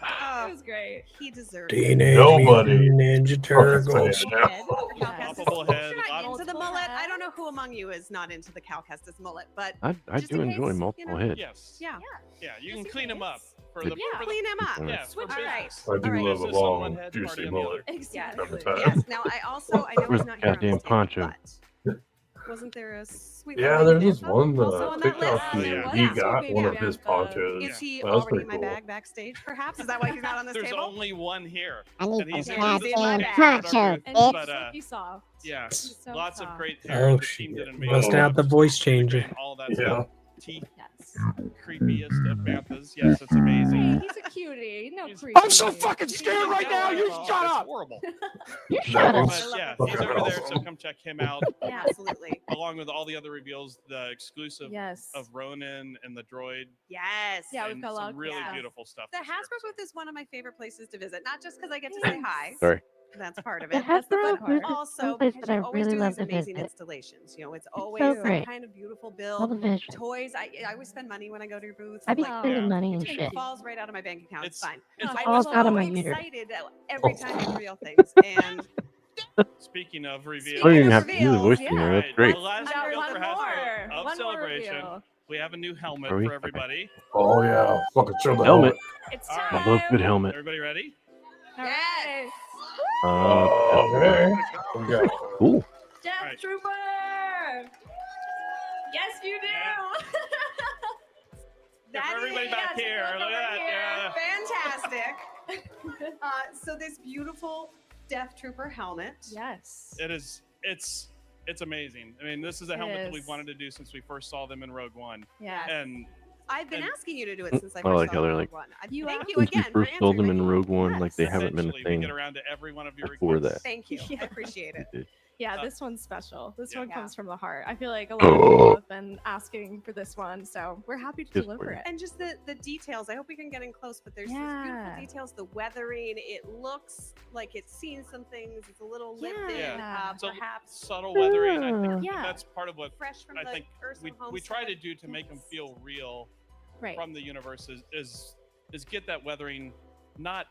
Oh, It was great. he deserved it. Teenage Nobody. Mutant Ninja Turtles. Poppable head. You're not into the mullet. I don't know who among you is not into the Cal Kestis mullet, but I just do in enjoy case, multiple heads. Yes. Yeah. Yeah, you can clean them up for Good. the Yeah, clean him up. Yeah, Switch for it out. business. I do All right. love a Business on one long, head, party juicy on the mullet. other. Exactly. Every time. Yes. Now I know Where's he's not here on goddamn this table, poncho? but wasn't there a sweet Yeah, little there's baby this Bantha one also on that TikTok list? where Yeah. he Yeah. got one of his ponchos. Is he That was already pretty in my cool. bag backstage? Perhaps is that why he's not on this There's table? only one here. I need And he's some in the goddamn bag. poncho, And bitch. But, he's silky soft. yeah, He's so lots of soft. great hair. Oh The team did shit! an amazing Busting job. out the voice changer. All that Yeah. stuff. Teeth, Yes. creepiest of Banthas. Yes, it's Hey, amazing. he's a cutie. No creepy. I'm so fucking scared right now. You shut up. Horrible. You shut up. But yeah, he's over there, so come check him out. Yeah, absolutely. Along with all the other reveals, the exclusive Yes. of Ronan and the droid. Yes. Yeah, we've and got a lot some of really yeah. beautiful stuff. The this year. Hasbro booth is one of my favorite places to visit, not just because I get to say hi. Sorry. That's part of The it. That's the Hasbro fun booth part. is Also, someplace because that I you always really do love these to amazing visit. installations. You know, it's so always some great. kind of beautiful Love build. the vision. Toys. I always spend money when I go to your booth. I be Like, spending money and it shit. falls right out of my bank account. It's fine. it's I all was out of my so uterus. excited every time you reveal things. And Speaking of I reveals, don't even have to do the voice anymore. That's great. The last Now reveal one for more. Hasbro of One more Celebration. reveal. We have a new helmet Are we? for everybody. Oh yeah, fucking show the Helmet. It's All time. I love good helmet. Everybody ready? Yes. Okay. We got Cool. Death Right. Trooper. Yes, you do. Give everybody back yes, here. look Look at over that. here. Yeah. Fantastic. So this beautiful Death Trooper helmet. Yes. It is. It's amazing. I mean, this is a helmet that we've is. wanted to do since we first saw them in Rogue One. Yes. And I've been And- asking you to do it since I I first like saw how they're Rogue like, One. You Thank have- you since we again for first saw them answering in my Rogue One, like they haven't been a eventually we thing get around to every one of your before requests. that. Thank you. I appreciate it. Yeah, this one's special. This one Yeah. comes from the heart. I feel like a lot of people have been asking for this one, so we're happy to Just deliver for you. it. And just the details. I hope we can get in close, but there's these beautiful Yeah. details. The weathering. It looks like it's seen some things. It's a little lived in, Yeah. So perhaps subtle weathering. I think Yeah. that's part of what fresh from I the think Ursula we try to homestead. do to make them feel real Right. from the universe is get that weathering not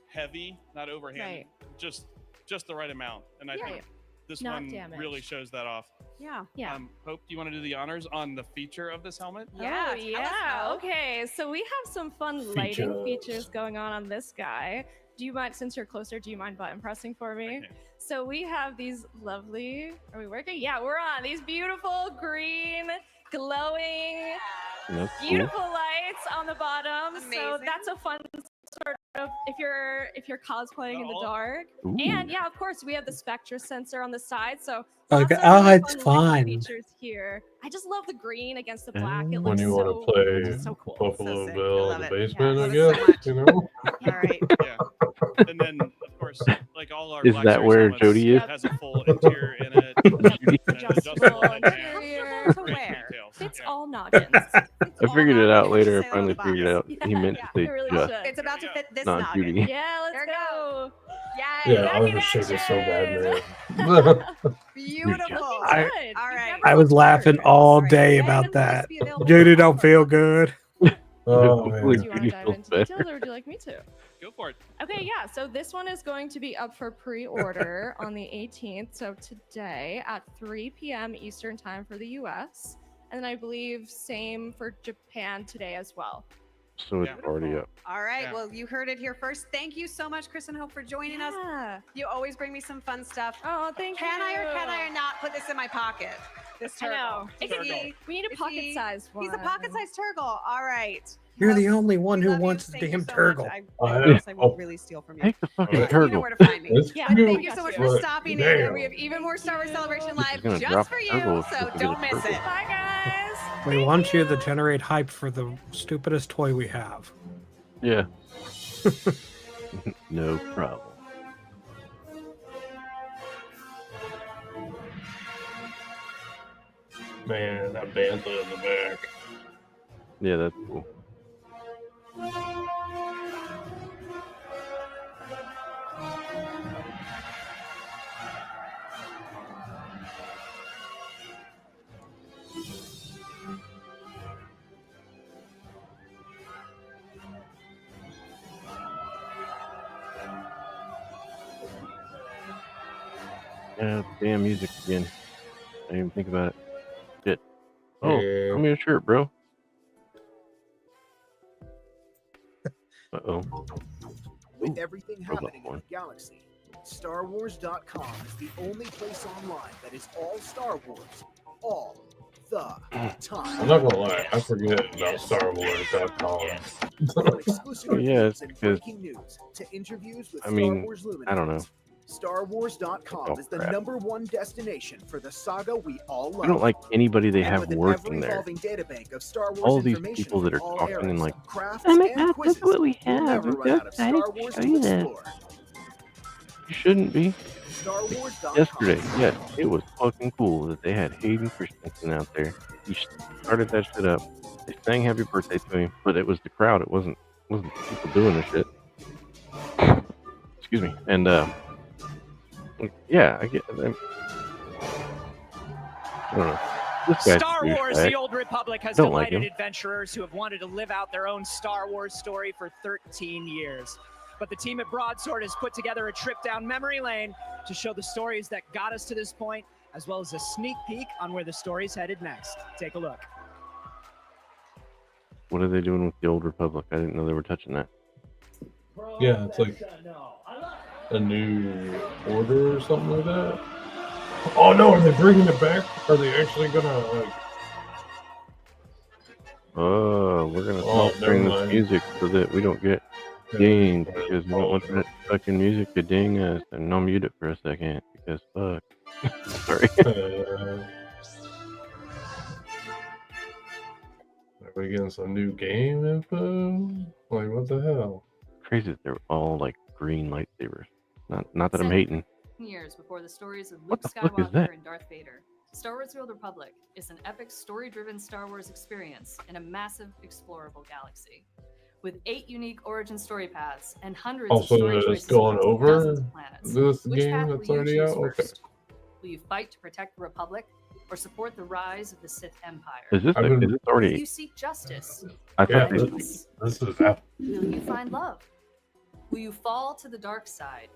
heavy, not overhand, Right. just the right amount. And I Yeah. think this Not one damaged. really shows that off. Yeah. Yeah. Hope, do you want to do the honors on the feature of this helmet? Yeah. Oh, tell us, yeah. Mel. Okay, so we have some fun lighting features going on this guy. Do you mind, since you're closer, do you mind button pressing for me? Okay. So we have these lovely, are we working? Yeah, we're on. These beautiful green, glowing, That's cool. beautiful lights on the bottom. So Amazing. that's a fun sort of if you're cosplaying in the Oh. dark. Ooh. And yeah, of course, we have the Spectra sensor on the side. So Okay. lots of really It's fun lighting fun. features here. I just love the green against the black. It when looks you so, want to play so cool. Buffalo sick. I Bill love in it. the basement, Yeah, I love it so guess. much. You know. All right. Yeah. And then, of course, like all our Is Black that Series where helmets, Jody is? it has a full interior in it. and an Adjustable headband. interior. To Great wear. details. Fits Yeah. all noggins. I figured it out later. I Say finally that on the figured it out. box. He meant Yeah, to say it really just, should. It's about to fit this not noggin. Judy. Yeah, let's There we go. Yes. Yeah, I was Back in just shaking so bad, action. man. Beautiful. Looking good. All You've right. never I was looked laughing better. all Right. day And about it that. must be available Judy for don't feel good. Oh Hopefully man. Do you want to Judy dive feels into better. details, or would you like me to? Go for it. Okay, yeah. So this one is going to be up for pre-order on the 18th. So today at 3 p.m. Eastern time for the U.S. And then I believe same for Japan today as well. So it's already up. All right. Yeah. Well, you heard it here first. Thank you so much, Chris and Hope, for joining us. Yeah. You always bring me some fun stuff. Oh, thank you. Can I or not put this in my pocket? This I turtle. know. It Is can he- be. We need a is pocket-sized one. He's a pocket-sized turtle. All right. You're the Well, only one we who love you. wants the Thank you damn so much. turtle. I Oh, promise I yeah. won't really steal from you. Take the fucking Alright. You know turtle. where to find me. It's Yeah, cute. Thank you so much for But stopping in. damn. And we have even more Star Wars Celebration Live gonna just drop for the you, turtle if so you get a don't miss turtle. it. Bye, guys. We want you to generate hype for the stupidest toy we have. Yeah. No problem. Man, that Bantha in the back. Yeah, that's cool. Yeah, damn music again. I didn't even think about it. Shit. Oh, Yeah. throw me a shirt, bro. Uh-oh. With everything happening in the galaxy, StarWars.com is the only place online that is all Star Wars, all the time. I'm not gonna lie, I forget about StarWars.com. From exclusive Yeah, reviews it's and because, breaking news to interviews with I mean, Star Wars luminaries, I don't know. StarWars.com Oh, is the crap. #1 destination for the saga we all love. I don't like anybody they And have with an working there. ever-evolving databank of Star Wars All these information people that are from all talking and eras, like, crafts, Oh my and god, look quizzes, what we you'll have. never I'm run so out of excited Star to Wars show to you this. explore. you shouldn't be. StarWars.com. Yesterday, yes, it was fucking cool that they had Hayden Christensen out there. He started that shit up. They sang happy birthday to him, but it was the crowd. It wasn't people doing the shit. Excuse me. And yeah, I don't know. This guy's Star a Wars: douchebag. The Old Republic has Don't like delighted him. adventurers who have wanted to live out their own Star Wars story for 13 years. But the team at Broadsword has put together a trip down memory lane to show the stories that got us to this point, as well as a sneak peek on where the story's headed next. Take a look. What are they doing with the Old Republic? I didn't know they were touching that. Yeah, it's like a new order or something like that. Oh no, are they bringing it back? Are they actually gonna like? Oh, we're gonna Oh, stop playing never this mind. music so that we don't get dinged because we don't want that fucking music to ding us. And I'll mute it for a second because fuck. Sorry. Are we getting some new game info? Like what the hell? Crazy that they're all like green lightsabers. Not that I'm hating. Years before the stories of What Luke the fuck is that? Skywalker and Darth Vader, Star Wars: The Old Republic is an epic story-driven Star Wars experience in a massive explorable galaxy. With 8 unique origin story paths and hundreds of Also, story it's choices going across over dozens of planets. this Which path game will that's you already choose out. Okay. first? Will you fight to protect the Republic or support the rise of the Sith Empire? Is this I've been- is this already? Will you seek justice? I Yeah, thought they, this is after. Will you find love? Will you fall to the dark side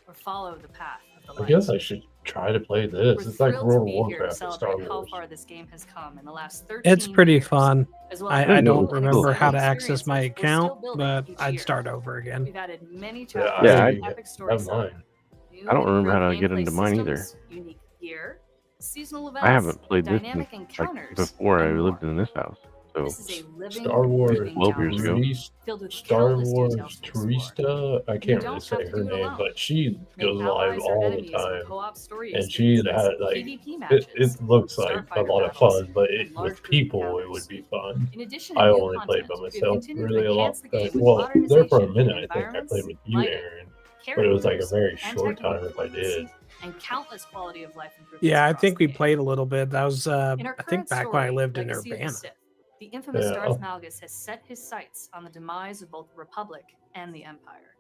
or follow the path of the I light? guess I should try to play this. We're It's like thrilled to World of be here to Warcraft and Star celebrate how Wars. far this game has come in the last 13 It's pretty years, fun. as well I as don't new and remember how to exciting access my experiences we're still account, building but each I'd year. start over again. We've added many Yeah, chapters Yeah, of I epic have storytelling, mine. new I don't and remember how to improved get gameplay into mine either. systems, unique gear, seasonal events, I haven't played this dynamic since encounters, like before I and lived more. in this house. So This is a living, Star Wars breathing 12 years ago. galaxy filled with Star countless Wars details to explore. Teresa, I You can't really don't say have to her do it name, alone. but she Make goes live allies or all the enemies in time. co-op story And she experiences, had like PvP matches, it looks like a starfighter lot of battles, fun, but and large with group people it encounters. would be fun. In addition to I new only played by content, we've myself continued to really a lot. enhance the game with Well, there for a modernization minute of I think I environments, played with you, lighting, Aaron, but it was like a characters, very and short time technical if I improvements, did. and countless quality of life improvements. Yeah, I across think the we played a little bit. That was, In our I think, current back when I story, lived in Legacy of the Urbana. Sith, the infamous Yeah. Darth Malgus has set his sights on the demise of both the Republic and the Empire.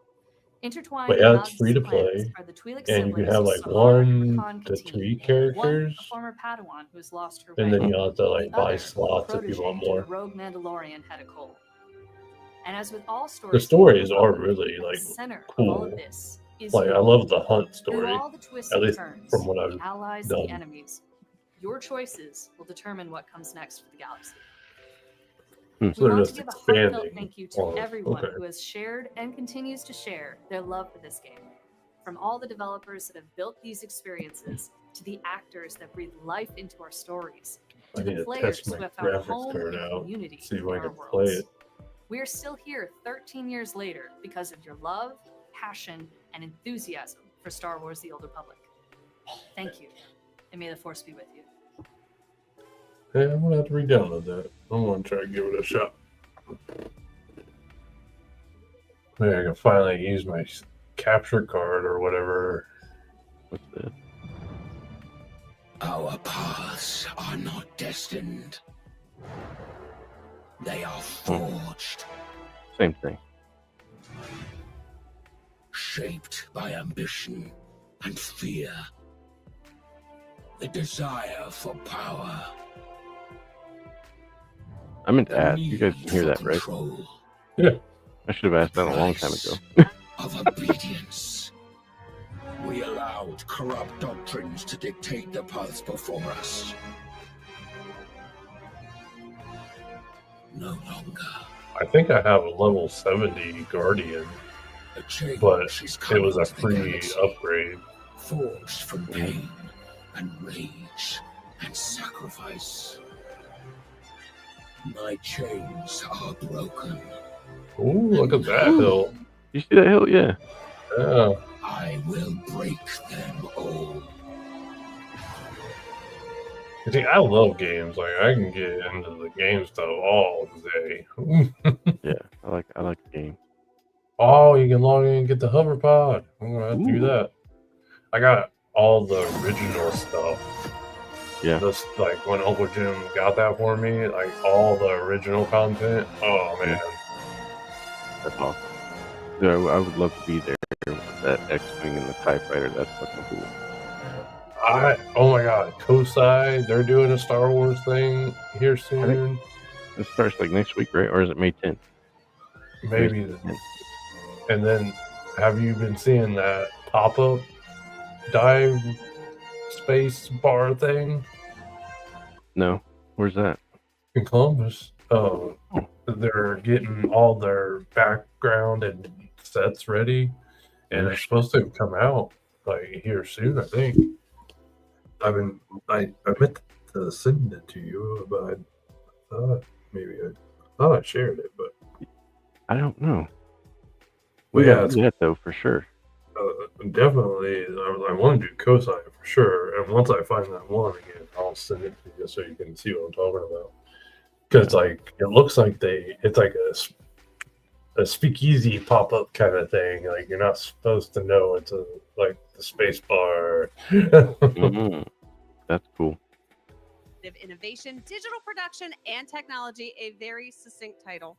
Intertwined But in yeah, it's Malgus' free to plans play, are the Twi'lek and you can siblings have of like Sahar and 1 Khan to 3 Kateen, one a characters, former Padawan who's lost her and way, then you have to like the buy other a slots if you protege want to a more. rogue Mandalorian head of Cole. And as with all The stories, stories are really at like the center of all cool. of this is Like you. I love the hunt Through story, all the twists at and least turns, from what the I've allies, the done. enemies, your choices will determine what comes next for the galaxy. Hmm. So We they're want to just give a heartfelt expanding. thank you to Oh, everyone okay. who has shared and continues to share their love for this game. From all the developers that have built these experiences, to the actors that breathe life into our stories, I to need the to players test who my have found a graphics home card and out, community see if in I our can play worlds. it. We are still here 13 years later because of your love, passion, and enthusiasm for Star Wars: The Old Republic. Thank you, and may the Force be with you. Hey, I'm gonna have to re-download that. I'm gonna try to give it a shot. Maybe I can finally use my capture card or whatever. What's that? Our paths are not destined. They are forged, Same thing. shaped by ambition and fear. The desire for power. I meant to ask. You guys can hear that, right? Yeah. I should have asked that a long time ago. Of obedience. We allow allowed corrupt doctrines to dictate the paths before us. No longer. I think I have a level 70 Guardian, but it was a free upgrade. Forged from pain and rage and sacrifice. My chains are broken. Ooh, look at that hill. You see that hill? Yeah. Yeah. I will break them all. You see, I love games. Like, I can get into the game stuff all day. Yeah, I like the game. Oh, you can log in and get the hover pod. I'm gonna have to do that. I got all the original stuff. Yeah. Just like when Uncle Jim got that for me, like all the original content. Oh man. That's awesome. Yeah, I would love to be there with that X-Wing and the TIE Fighter. That's fucking cool. Oh my god, Kosai, they're doing a Star Wars thing here soon. It starts like next week, right? Or is it May 10th? Maybe. And then, have you been seeing that pop-up dive space bar thing? No. Where's that? In Columbus. They're getting all their background and sets ready, and they're supposed to come out like here soon, I think. I meant to send it to you, but I thought I shared it, but I don't know. Well, We yeah, gotta do that though for sure. definitely. I want to do Kosai for sure, and once I find that one again, I'll send it to you so you can see what I'm talking about. Because like it looks like it's like a speakeasy pop up kind of thing. Like you're not supposed to know it's like the space bar. That's cool. Innovation, digital production, and technology. A very succinct title.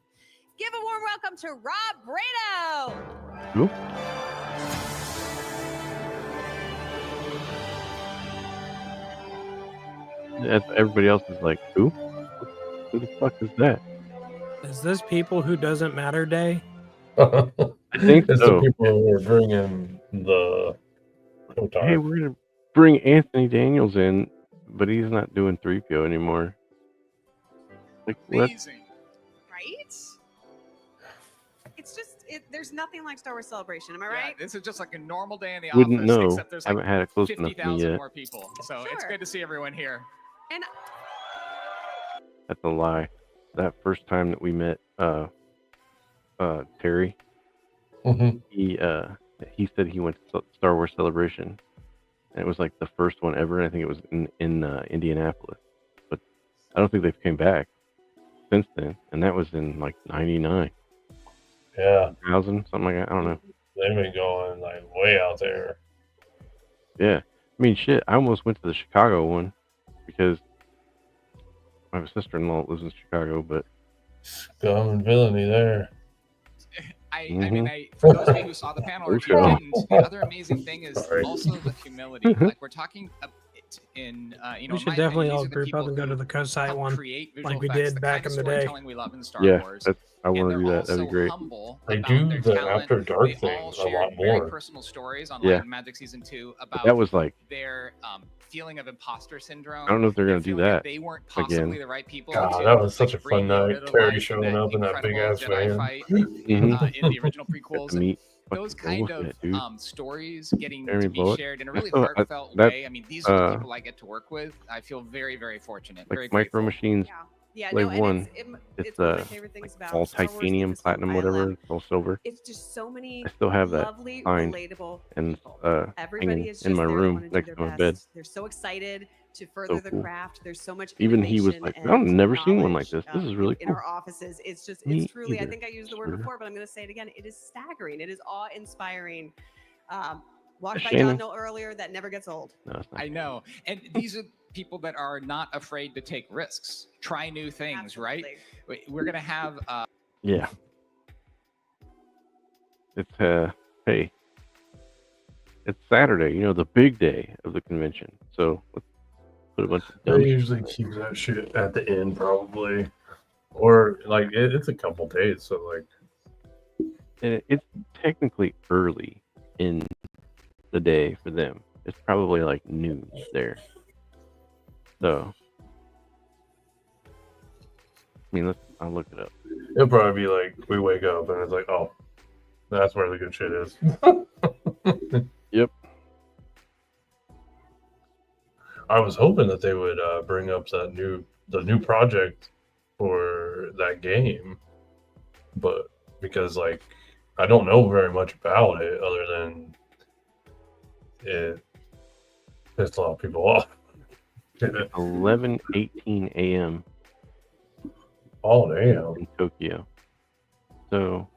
Give a warm welcome to Rob Brado. Who? Everybody else is like, who? Who the fuck is that? Is this People Who Doesn't Matter Day? I think It's so. the people who are bringing the. Hey, we're gonna bring Anthony Daniels in, but he's not doing 3PO anymore. Like what? Amazing. Right? It's just, there's nothing like Star Wars Celebration. Am I right? This is just like a normal day in the Wouldn't office, know. except there's like Haven't had it close enough to me 50,000 yet. more people. So it's good to see everyone here. And That's a lie. That first time that we met Terry, he said he went to Star Wars Celebration, and it was like the first one ever. And I think it was in Indianapolis, but I don't think they've came back since then. And that was in like '99. Yeah. 2000, something like that. I don't know. They've been going like way out there. Yeah, I mean, shit. I almost went to the Chicago one because my sister-in-law lives in Chicago, but Scum and villainy there. I mean, for those of you who saw the panel, or if you Okay. didn't, the other amazing thing is also the humility. Like we're talking in, you know, We in should my definitely opinion, all these are the group up people and go who to the Kosai help one, create visual like we effects, did the back kind in of the day. storytelling we love in Star yeah, Wars. I want to And do they're that. That'd be also great. humble They about do their the talent. After Dark They thing all a shared lot very more. personal stories on Yeah. Light and Magic Season 2 about That was like, their feeling of imposter syndrome. I don't know if they're their gonna do feeling that that they weren't possibly again. the right people God, to that was such a bring fun night. Yoda to Terry life in showing that up in that big incredible ass Jedi van. fight in the original prequels. To meet Those fucking kind Boba of Fett, dude. Stories getting Jeremy to be Bullock. shared in a I really still- heartfelt that, way. I mean, these are the people I get to work with. I feel very, very fortunate. like Very Micro grateful. Machines. Yeah, Slave no, and One. it's one of my favorite things about all Star Wars, titanium, Lucasfilm, platinum, whatever, ILM. all silver. It's just so many I still have that lovely, signed relatable and Everybody hanging is just in my there to room want to do next their to my best. bed. They're so excited to further the cool. craft. There's so much Even he was innovation like, and I've never seen one like knowledge, this. This is really in cool. our offices. It's just, Me it's truly, I either, think I used the word sir. before, but I'm going to say it again. It is staggering. It is awe-inspiring. Walked by Shannon. Don earlier. That never gets old. No, it's not. I know. And these are people that are not afraid to take risks, try new things, right? We're going to have. Yeah. It's hey, it's Saturday. You know, the big day of the convention. So let's put a bunch of dumb They shit. usually keep that shit at the end, probably, or like it's a couple days. So like, And it's technically early in the day for them. it's probably like noon there. So, I mean, I'll look it up. It'll probably be like we wake up and it's like, oh, that's where the good shit is. Yep. I was hoping that they would bring up the new project for that game, but because like I don't know very much about it other than it pissed a lot of people off. 11:18 a.m. Oh damn! In Tokyo. So,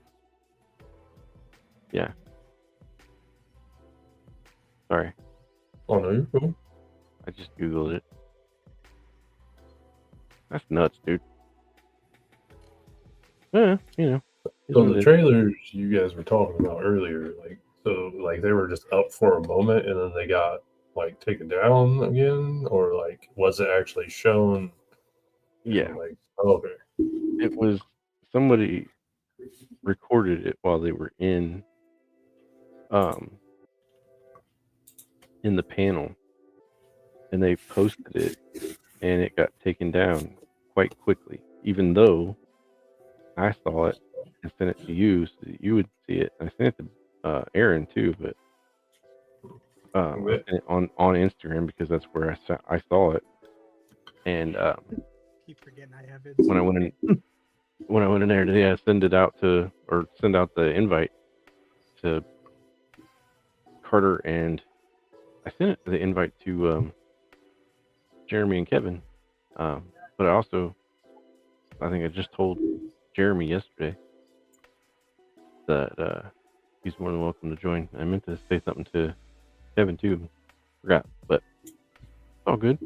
yeah. Sorry. Oh no, you're cool. I just googled it. That's nuts, dude. Yeah, you know. So the trailers you guys were talking about earlier, like they were just up for a moment and then they got like taken down again, or like was it actually shown? Yeah. Like, oh, okay. It was somebody recorded it while they were in the panel, and they posted it, and it got taken down quite quickly. Even though I saw it and sent it to you so that you would see it. I sent it to Aaron too, but I sent it on Instagram because that's where I saw it. And Keep forgetting I have it. when I went in there today, I send out the invite to Carter, and I sent the invite to Jeremy and Kevin. But I think I just told Jeremy yesterday that he's more than welcome to join. I meant to say something to Kevin too. Forgot, but it's all good.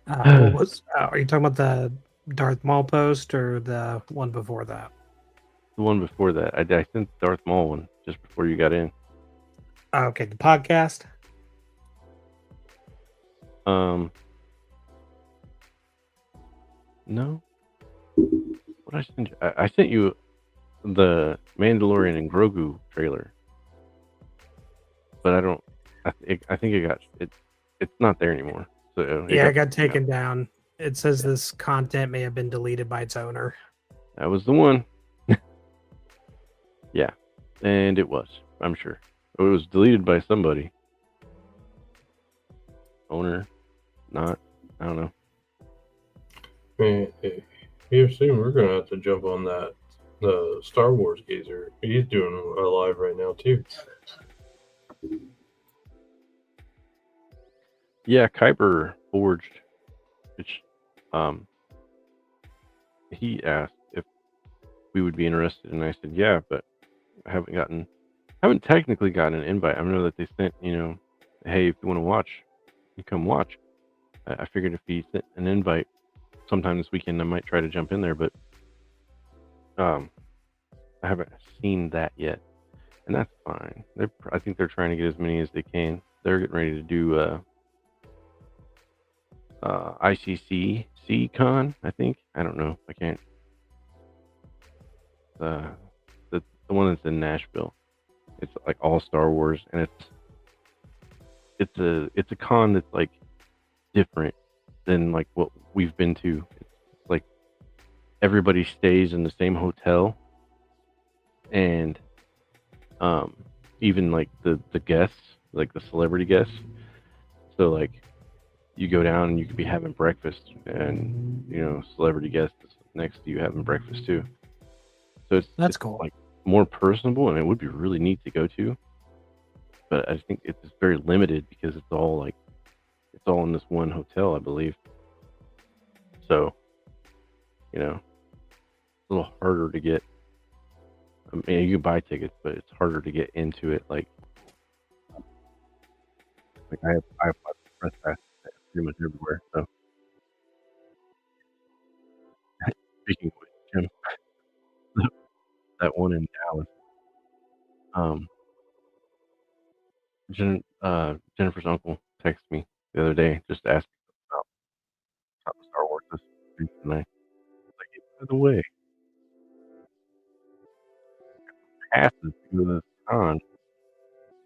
What was? Are you talking about the Darth Maul post or the one before that? The one before that. I sent the Darth Maul one just before you got in. Okay, the podcast. No. What I sent you? I sent you the Mandalorian and Grogu trailer, but I don't. I think it got it. It's not there anymore. So Yeah, it got taken down. It says this content may have been deleted by its owner. That was the one. Yeah, and it was. I'm sure it was deleted by somebody. Owner, not. I don't know. Here soon we're gonna have to jump on that the Star Wars gazer. He's doing a live right now too. Yeah, Kuiper Forged, which he asked if we would be interested, and I said yeah, but I haven't technically gotten an invite. I know that they sent, hey, if you want to watch, you come watch. I figured if he sent an invite sometime this weekend, I might try to jump in there, but I haven't seen that yet, and that's fine. I think they're trying to get as many as they can. They're getting ready to do ICC Con, I think. I don't know. I can't. The one that's in Nashville. It's like all Star Wars, and it's a con that's like different than like what we've been to. It's like everybody stays in the same hotel, and even like the guests, like the celebrity guests. So like you go down and you could be having breakfast, and celebrity guests next to you having breakfast too. So it's cool. Like more personable, and it would be really neat to go to. But I think it's very limited because it's all in this one hotel, I believe. So, a little harder to get. I mean, you can buy tickets, but it's harder to get into it. Like I have press pass pretty much everywhere. So, speaking of which, Jim, that one in Dallas, Jennifer's uncle texted me the other day just to ask me about Star Wars. face and I like get out of the way. Passes to go to this con,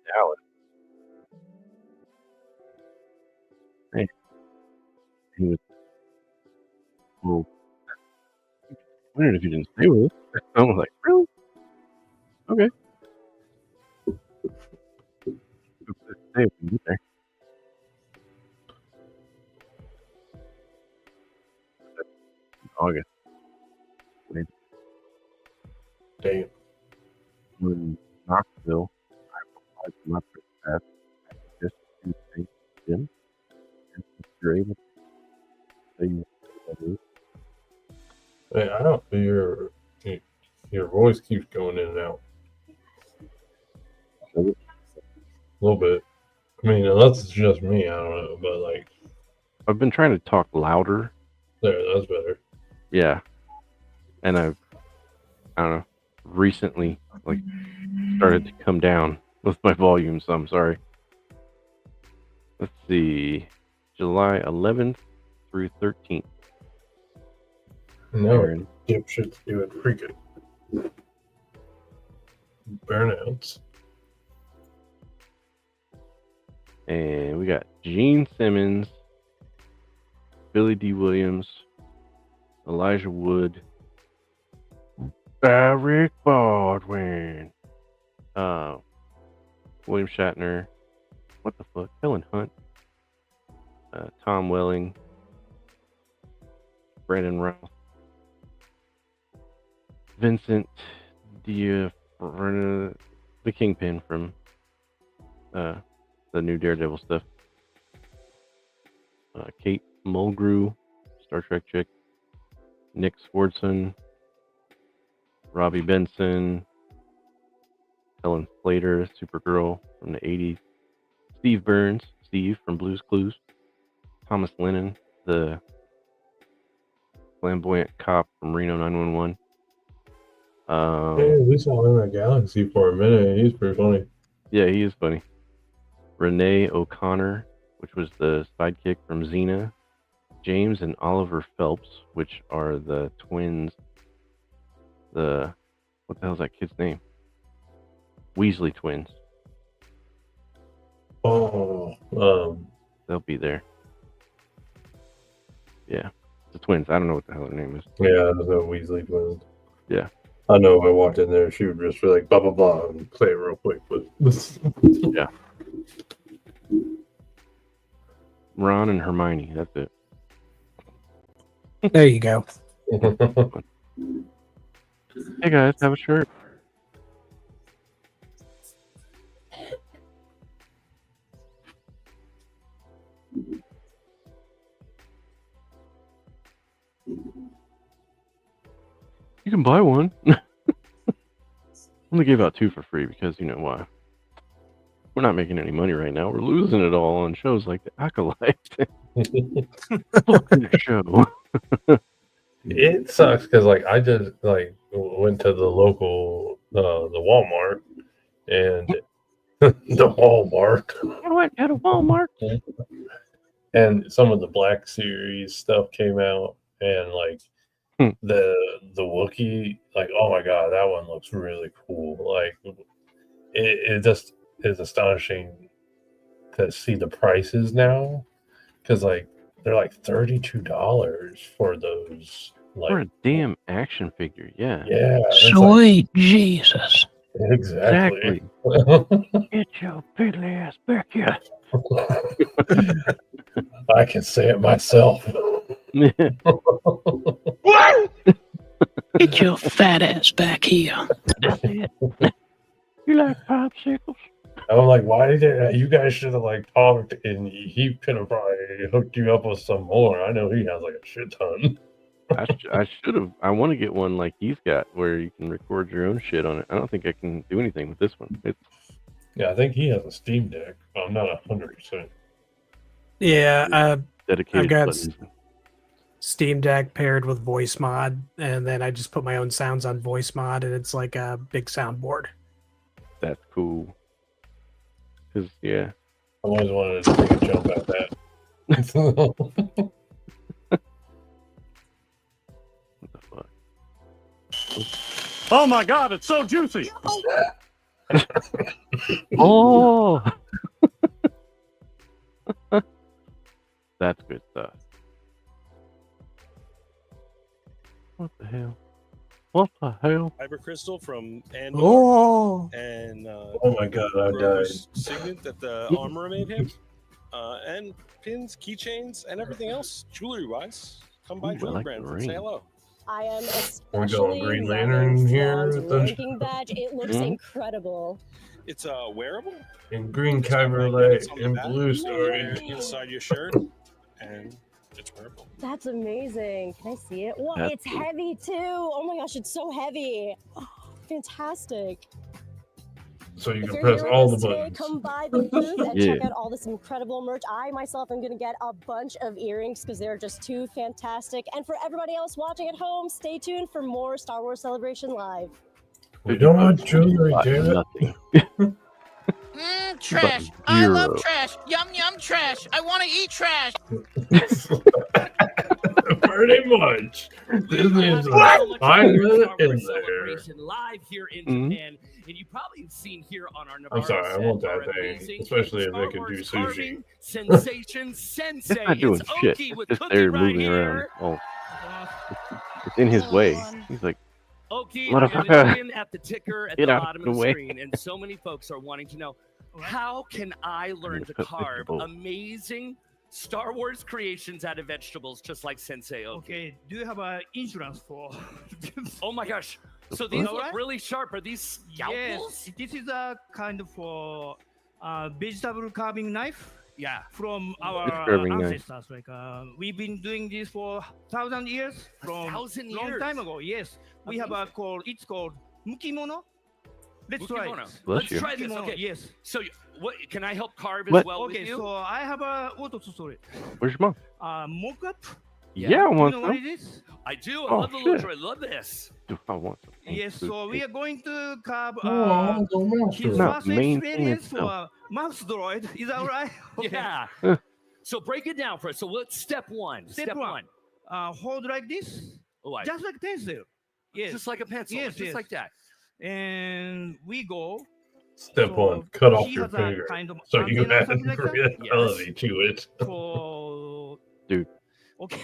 Dallas. Hey, he was well. I wondered if you didn't stay with us. I was like, really? Okay. Stay if we get there. August. Maybe. Damn. In Knoxville, I applied for my first pass. I just to say Jim. And if you're able to say that is. Hey, I don't. Your voice keeps going in and out. A little bit. I mean, unless it's just me, I don't know. But like, I've been trying to talk louder. there, that's better. Yeah, and I don't know. Recently, like, started to come down with my volume. So I'm sorry. Let's see, July 11th through 13th. No, dipshits doing freaking burnouts. And we got Gene Simmons, Billy D. Williams, Elijah Wood, Eric Baldwin, William Shatner, what the fuck, Helen Hunt, Tom Welling, Brandon Routh, Vincent D'Onofrio, the Kingpin from the new Daredevil stuff, Kate Mulgrew, Star Trek chick, Nick Swardson, Robbie Benson, Helen Slater, Supergirl from the 80s, Steve Burns, Steve from Blue's Clues, Thomas Lennon, the flamboyant cop from Reno 911. Hey, we saw him at Galaxy for a minute. He's pretty funny. Yeah, he is funny. Renee O'Connor, which was the sidekick from Xena. James and Oliver Phelps, which are the twins. What the hell's that kid's name? Weasley twins. Oh, they'll be there. Yeah, the twins. I don't know what the hell their name is. Yeah, the Weasley twins. Yeah. I know. I walked in there. She would just be like, blah, blah, blah, and play it real quick. But yeah. Ron and Hermione. That's it. There you go. Hey guys, have a shirt. You can buy one. Only gave out 2 for free because you know why. We're not making any money right now. We're losing it all on shows like The Acolyte. Fucking show. it sucks because like I just like went to the local the Walmart and the Walmart. I went to the Walmart. And some of the Black Series stuff came out, and like the Wookiee, like, oh my god, that one looks really cool. Like it just is astonishing to see the prices now, because like they're like $32 for those. Like, for a damn action figure, yeah. Yeah. Sweet Jesus. Exactly. Get your fiddly ass back here. I can say it myself. What? Get your fat ass back here. You like popsicles? I'm like, why did you guys should have like talked, and he could have probably hooked you up with some more. I know he has like a shit ton. I should have. I want to get one like he's got, where you can record your own shit on it. I don't think I can do anything with this one. Yeah, I think he has a Steam Deck. I'm not 100%. Yeah, dedicated I've got buttons. Steam Deck paired with voice mod, and then I just put my own sounds on voice mod, and it's like a big soundboard. That's cool. Cause yeah, I always wanted to take a jump at that. Oh my God, it's so juicy. Oh, that's good stuff. What the hell? What the hell? Kyber crystal from Andor. Oh. And Oh my God, I Grogu's died. signet that the armorer made him. And pins, keychains, and everything else, jewelry-wise. Come by Ooh, I Jewelry like Brand the and ring. say hello. I am We're especially going Green loving Lantern here. Thrawn's ranking badge. It looks Mhm. incredible. It's wearable. In green It's got Kyber magnets light on the and back. blue You can wear storage. it inside your shirt, and it's wearable. That's amazing. Can I see it? Well, That's it's cool. heavy too. Oh my gosh, it's so heavy. Fantastic. So you If can you're press here all with the us today, buttons. come by the booth and Yeah. check out all this incredible merch. I myself am going to get a bunch of earrings because they're just too fantastic. And for everybody else watching at home, stay tuned for more Star Wars Celebration Live. We don't want jewelry, Got damn it. nothing. Trash. But I love zero. trash. Yum yum trash. I want to eat trash. Pretty much. Disney is So much I'm of the Star in Wars there. celebration live here in Mhm. Japan, and you probably have seen here on our I'm Navarro sorry, I set want our that thing, amazing especially if Star they can do Wars sushi. carving sensation Sensei. It's not doing It's shit. Oki with It's just Cookie there right moving around. here. Oh, it's in his way. He's like, Oki, I'm motherfucker, looking at the ticker at get the out bottom of of the the way. screen, and so many folks are wanting to know, how can I learn to put 50 carve volts. amazing Star Wars creations out of vegetables just like Sensei Oki? Okay, do you have insurance for? Oh my gosh. So these look Alright. really sharp. Are these scalpels? Yes, this is a kind of for vegetable carving knife. Yeah. From Good our carving knife. ancestors. Like we've been doing this for 1,000 years. From 1,000 long years? time ago. Yes, we have a called. It's called mukimono. Let's try it. Mukimono. Bless Let's you. try this. Mukimono, Okay. yes. So what can I help carve as What? well Okay, with you? so I have a sorry. Where's your mom? Mock-up. Yeah, I You want know what some. it is? I do. I Oh, love the little shit. droid. Love this. Dude, I want some. Yes, so we are going to carve Oh, the monster. his Not first main experience thing for a mouse droid. Is that right? Okay. Yeah. So break it down for us. So what's step one? Step one. Hold like this. Oh, Just like pencil. Yes. Just like a pencil. Yes, just yes. like that. And we go. Step So one, cut off he your has a finger. kind of So you antenna, add something like that? reality to it. For Dude. okay,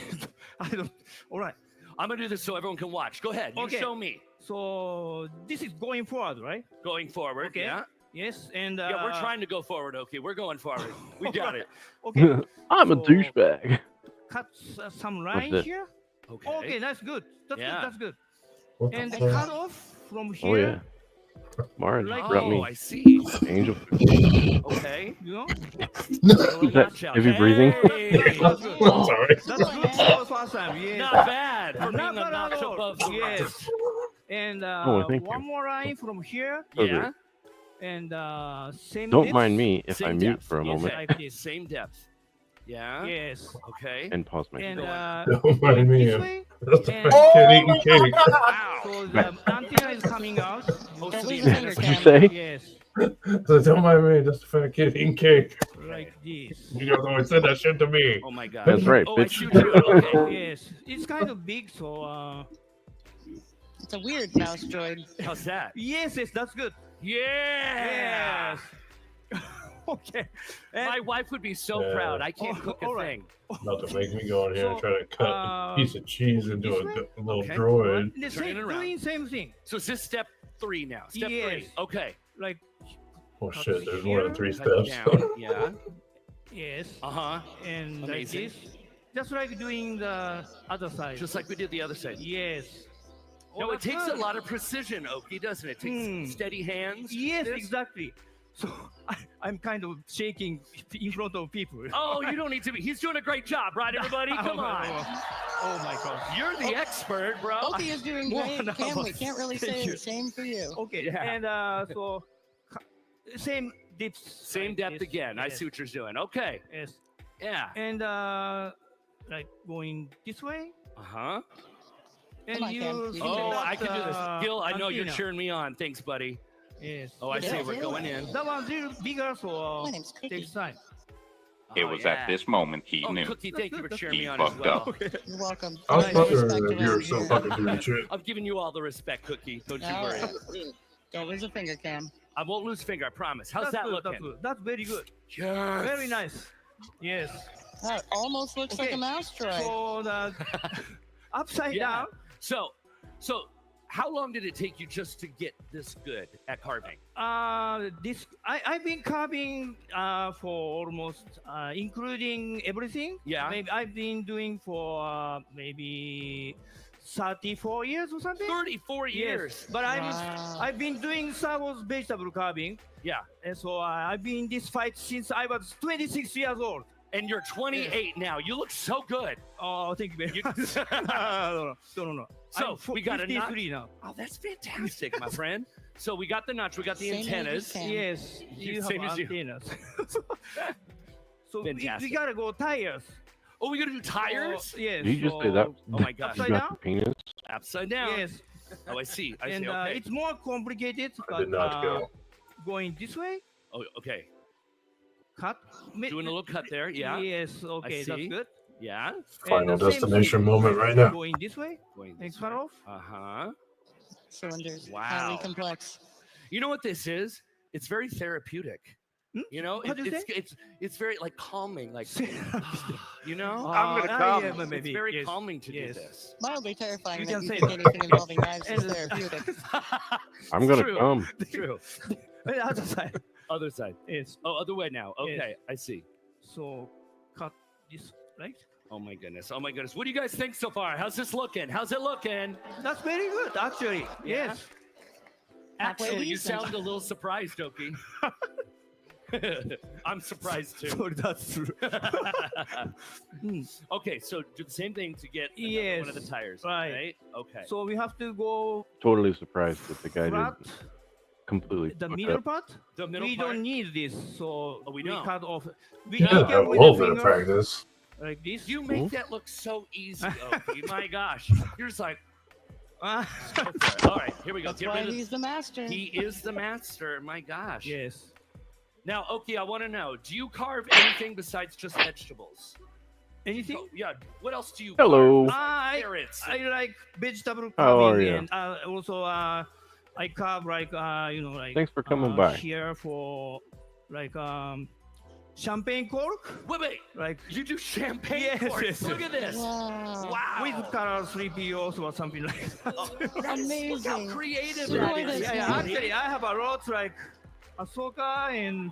I don't. All right. I'm gonna do this so everyone can watch. Go ahead. You Okay. show me. So this is going forward, right? Going forward. Okay. Yeah. Yes, and Yeah, we're trying to go forward, Oki. We're going forward. We got it. Okay. I'm a So- douchebag. Cut some What's line this? here. Okay. Okay, that's good. That's Yeah. good. That's good. What And the fuck? cut off from Oh yeah. here. Marge Like- brought Oh, me I see. angel. Okay. You know. Is that heavy breathing? Hey, That's good. Sorry. That's good for first time. Yes. not bad for Not being a bad at notch all. above. Yes. And Oh, thank one you. more line from here. Okay. Yeah. And same. Don't depth. mind me if I Same mute depth. for a Yes, moment like this. Same depth. Yeah. Yes. Okay. and pause my And video. Don't mind me. this way. That's a And- fat kid eating cake. Wow. So the antenna is coming out. Most Don't of lose these a finger, What'd you Cam. say? Yes. So don't mind me. That's a fat kid eating cake. Like this. You guys always said that shit to me. Oh my god. That's right, Oh, I bitch. see what you're doing. Okay. Yes. It's kind of big, so It's a weird mouse droid. How's that? yes, that's good. Yeah. Yes. Okay. And My wife would be so Yeah. proud. I can't Oh, cook a all right. thing. Not to make me go in here and try to cut a piece of cheese into this a way? little Okay. droid. the Turn same, it around. doing same thing. So is this step 3 now? Step 3. Yes. Okay. Like Oh shit, there's more than 3 Cut it steps. down. Yeah. yes. Uh-huh. And Amazing. like this. Just like doing the other side. Just like we did the other side. yes. No, Oh, it takes good. a lot of precision, Oki, doesn't it? It takes Hmm. steady hands. Yes, This- exactly. So I'm kind of shaking in front of people. Oh, you don't need to be. He's doing a great job, right, everybody? Come on. Oh my god. You're the expert, bro. Oki is doing great. Cam, we can't really Thank say you. the same for you. Okay. Yeah. And so same dips. Same like depth this. again. I Yes. see what you're doing. Okay. Yes. Yeah. And like going this way. Uh-huh. And Come on, you. Cam. You can Oh, do it. I can do this. Gil, I know you're antenna. cheering me on. Thanks, buddy. Yes. Oh, I see. Yeah, We're do going it. in. That one's a little bigger, so My name's Cookie. takes time. It was at this moment he knew. Cookie, thank you for cheering He me on as fucked well. up. You're welcome. I was Nice fucking respect you're around so here. fucking doing shit. I'm giving you all the respect, Cookie. Don't you All worry. right. Don't lose a finger, Cam. I won't lose finger, I promise. How's That's that good, looking? That's good. That's very good. Yes. Very nice. Yes. That almost looks like a mouse droid. So the upside down. So, how long did it take you just to get this good at carving? I've been carving for almost including everything. Yeah. Maybe I've been doing for maybe 34 years or something. 34 years. Yes. But I've been doing Star Wars vegetable carving. Yeah. And so I've been in this fight since I was 26 years old. And you're 28 now. You look so good. Oh, thank you very much. No. So I'm we got a 53 notch. now. Oh, that's fantastic, my friend. So we got the notch. We got the Same age antennas. as Cam. Yes, you Same have as you. antennas. So we Fantastic. gotta go tires. Oh, we gotta do tires? Yes. Did you just say that? Oh my gosh. You Upside got down? the penis? Upside down. Yes. Oh, I see. I And see. Okay. it's more complicated. I did not go. Going this way. Oh, okay. Cut. Doing a little cut there. Yeah. Yes. Okay. That's see. good. Yeah. Final And the same destination thing. moment right now. Going this way. And cut off. Uh-huh. Cylinders. Wow. Highly complex. You know what this is? It's very therapeutic. You know, What do you it's very like calming, like you know. I'm gonna come. Yeah, It's maybe. very Yes. calming to Yes. do this. Mildly terrifying. You that can you say think that. anything involving knives is And- therapeutic. I'm gonna True. come. True. The other side. Other side. Yes. Oh, other way now. Okay, Yes. I see. So cut this right. Oh my goodness. Oh my goodness. What do you guys think so far? How's this looking? How's it looking? That's very good, actually. Yeah? Yes. Actually, you decent. sound a little surprised, Oki. I'm surprised too. So that's true. Okay, so do the same thing to get Yes. one of the tires, Right. right? Okay. So we have to go Totally surprised that the guy flat. did completely The fuck middle up. part. The middle we part? don't need this, so we don't. cut off. We Yeah, can a with little the bit of finger, practice. like this. You make that look so easy, Oki. My gosh. You're just like, go for it. All right, here we go. That's Get why rid of- he's the master. He is the master. My gosh. Yes. Now, Oki, I want to know: do you carve anything besides just vegetables? Anything? Oh, yeah. What else do you? Hello. Carve? Carrots. I like vegetable How are carving, you? and also I carve like like. Thanks for coming by. Here for like champagne cork. Wait. Like You do champagne Yes, corks. yes, Look yes. at this. Wow. with color 3POs or something like that. Look how Amazing. creative Super that is. nice. Yeah, actually, I have a lot like Ahsoka, and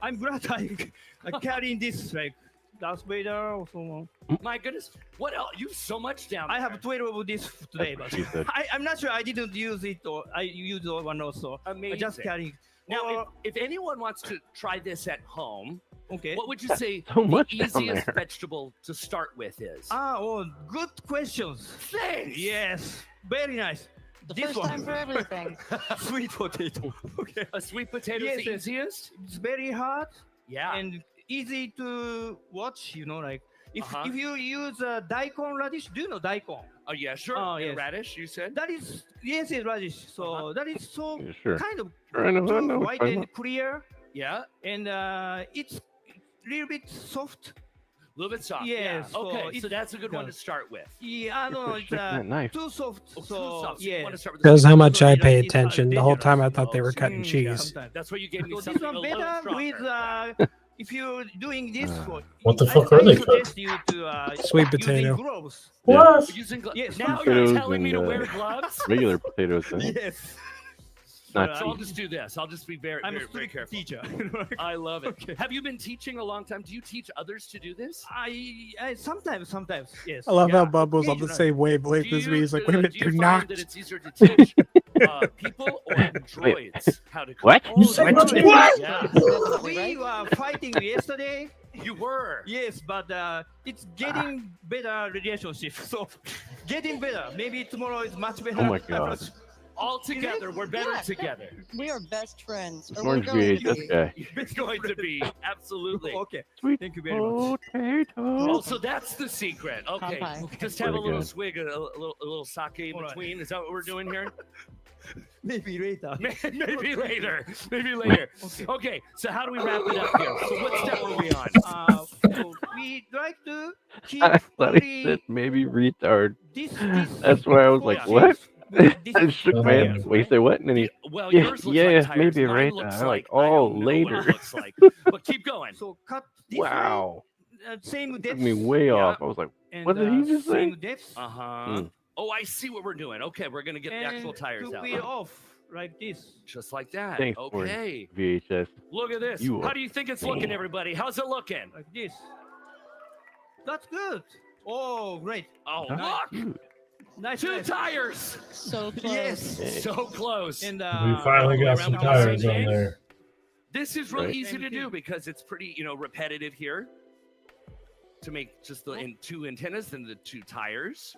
I'm glad I carrying this like Darth Vader or so. My goodness. What else? You have so much down I there. have 12 of this today, That's but what she said. I'm not sure I didn't use it or I used one also. I just Amazing. carrying. Now, Or- if anyone wants to try this at home, okay. what would you say so the much down easiest there. vegetable to start with is? Good questions. Thanks. Yes, very nice. The This first one. time for everything. Sweet potato. Okay. A sweet potato is Yes, the yes. easiest? It's very hard Yeah. and easy to watch. Like if Uh-huh. if you use daikon radish, do you know daikon? Oh, yeah, sure. Oh, And yes. radish, you said? That is yes, radish. So that is so Yeah, sure. kind of Sure, I know, I too know. white I and know. clear, Yeah. and it's a little bit soft. A little bit soft. Yeah, Yeah. so Okay, so it's- that's a good one to start with. Yeah, no, You're it's sticking that knife. too soft. Oh, too So soft. So you yeah, want to start with the Shows how sweet much I potato. pay it's attention. The whole time I dangerous. thought they were cutting cheese. sometimes. That's why you gave me So something this a one little better stronger. with if you're doing this for What the I- fuck I are they suggest you to Sweet using potato. gloves. What? Using Yes, now potatoes you're telling me to and, wear gloves? Regular potatoes. I think. Yes. Not So I'll cheese. just do this. I'll just be very, I'm a very, very strict careful. teacher. I love it. Have you been teaching a long time? Do you teach others to do this? I sometimes yes. I love yeah, how Bubbles on the occasionally. same wavelength Do as me. you, He's like, wait a minute, do you they're find not. that it's easier to teach people or droids how to cook? What? You said what? Yeah. We were fighting yesterday. You were. Yes, but it's getting better relationship. So getting better. Maybe tomorrow is much better. Oh my God. All together, we're better Yeah. together. We are best friends. Or Orange we're going to VHS be. guy. It's going to be absolutely. Okay. Sweet Thank you very much. potato. Oh, so that's the secret. Okay, Kampai. just have a Pretty little good. swig, a little sake in Alright. between. Is that what we're doing here? Maybe later. Maybe later. Maybe later. Okay, so how do we wrap it up here? So what step are we on? So we'd like to keep I thought he only said maybe retard. this That's why I was like, what? I shook my Yeah. head. Wait, say what? And then he, Well, yeah, yours looks yeah, like tires. maybe Mine right. looks I'm like, I don't oh, know what it later. looks like. But keep going. So cut this Wow. way. Same Took depth. me way off. I was like, And, what did he just say? same depth. Uh-huh. Oh, I see what we're doing. Okay, we're gonna get the actual tires to out. be off like this. Just like that. Thanks Okay. for VHS. Look at this. You How are do you think it's looking, everybody? How's it looking? Like this. That's good. Oh, great. Oh, That's look! cute. Nice. Two nice. tires. So close. Yes. So close. And We finally got some tires on there. This is really Right. easy to do because it's pretty, repetitive here. To make just the two antennas and the two tires.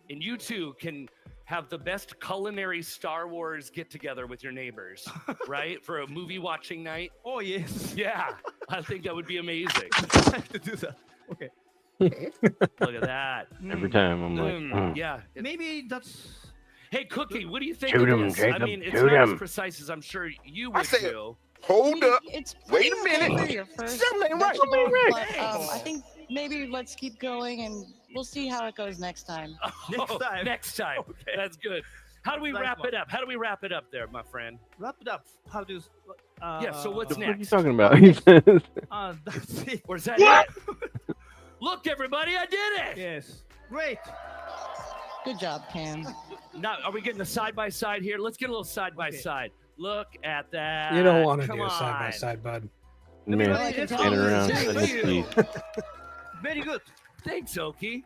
And you two can have the best culinary Star Wars get together with your neighbors, right? For a movie watching night. Oh yes. Yeah, I think that would be amazing. I have to do that. Okay. Look at that. Every time I'm like, Yeah. Maybe that's. Hey, Cookie, what do you think Shoot of 'em, this? Jacob, I mean, it's shoot not as 'em. precise as I'm sure you I would said- do. Hold up. It's Wait a pretty okay minute. for your first Something ain't right. vegetable, Something ain't but, I think maybe let's keep going and we'll see how it goes next time. Next time. That's good. How do we Nice wrap one. it up? How do we wrap it up there, my friend? Wrap it up. How do you? Yeah, so what's what are you next? talking about? He says, That's it. Or is that it? Look, everybody, I did it! Yes. Great. Good job, Cam. Now, are we getting a side-by-side here? Let's get a little side-by-side. Look at that. You don't want to Come do a on. side by side, bud. man, I can tell standing you. around Thank cutting his you. teeth. Very good. Thanks, Oki.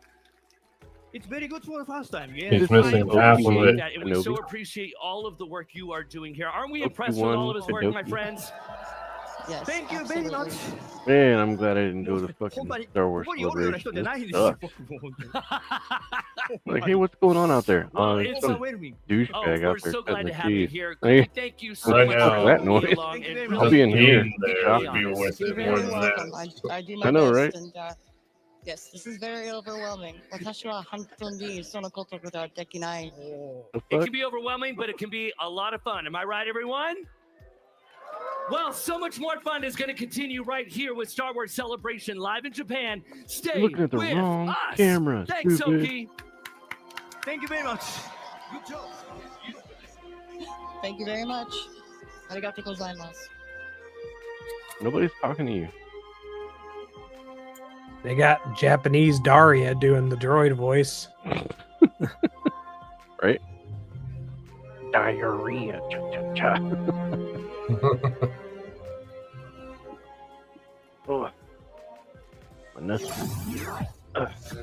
It's very good for the first time. He's Yes. missing I half of appreciate it. that, and we so Kenobi. appreciate all of the work you are doing here. Aren't we Obi-Wan impressed with all of his work, my Kenobi. friends? Yes. Thank you very much. absolutely. Man, I'm glad I didn't go to fucking ほんまに Star Wars ここにおるような人 celebration. じゃないん This ですよ sucks. 僕も本当に Like, hey, what's going on out there? Well, There's it's some overwhelming. douchebag Oh, out we're there so cutting glad the to have you cheese. here. Hey, Cookie, thank you so I much know. for that bringing me noise. along. Thank you and very really I'll be in here. Being there would be worth You're it more very than welcome. that. I do my I know, best, right? and yes, this is very overwhelming. 私は本当にそのことができない。 The It fuck? can be overwhelming, but it can be a lot of fun. Am I right, everyone? Well, so much more fun is going to continue right here with Star Wars Celebration live in Japan. Stay Looking at the with wrong us. camera, Thanks, stupid. Oki. Thank you very much. Good job. Thank you very much. ありがとうございます。 Nobody's talking to you. They got Japanese Daria doing the droid voice. Right? Diarrhea. Cha, cha, cha. Oh. My nuts.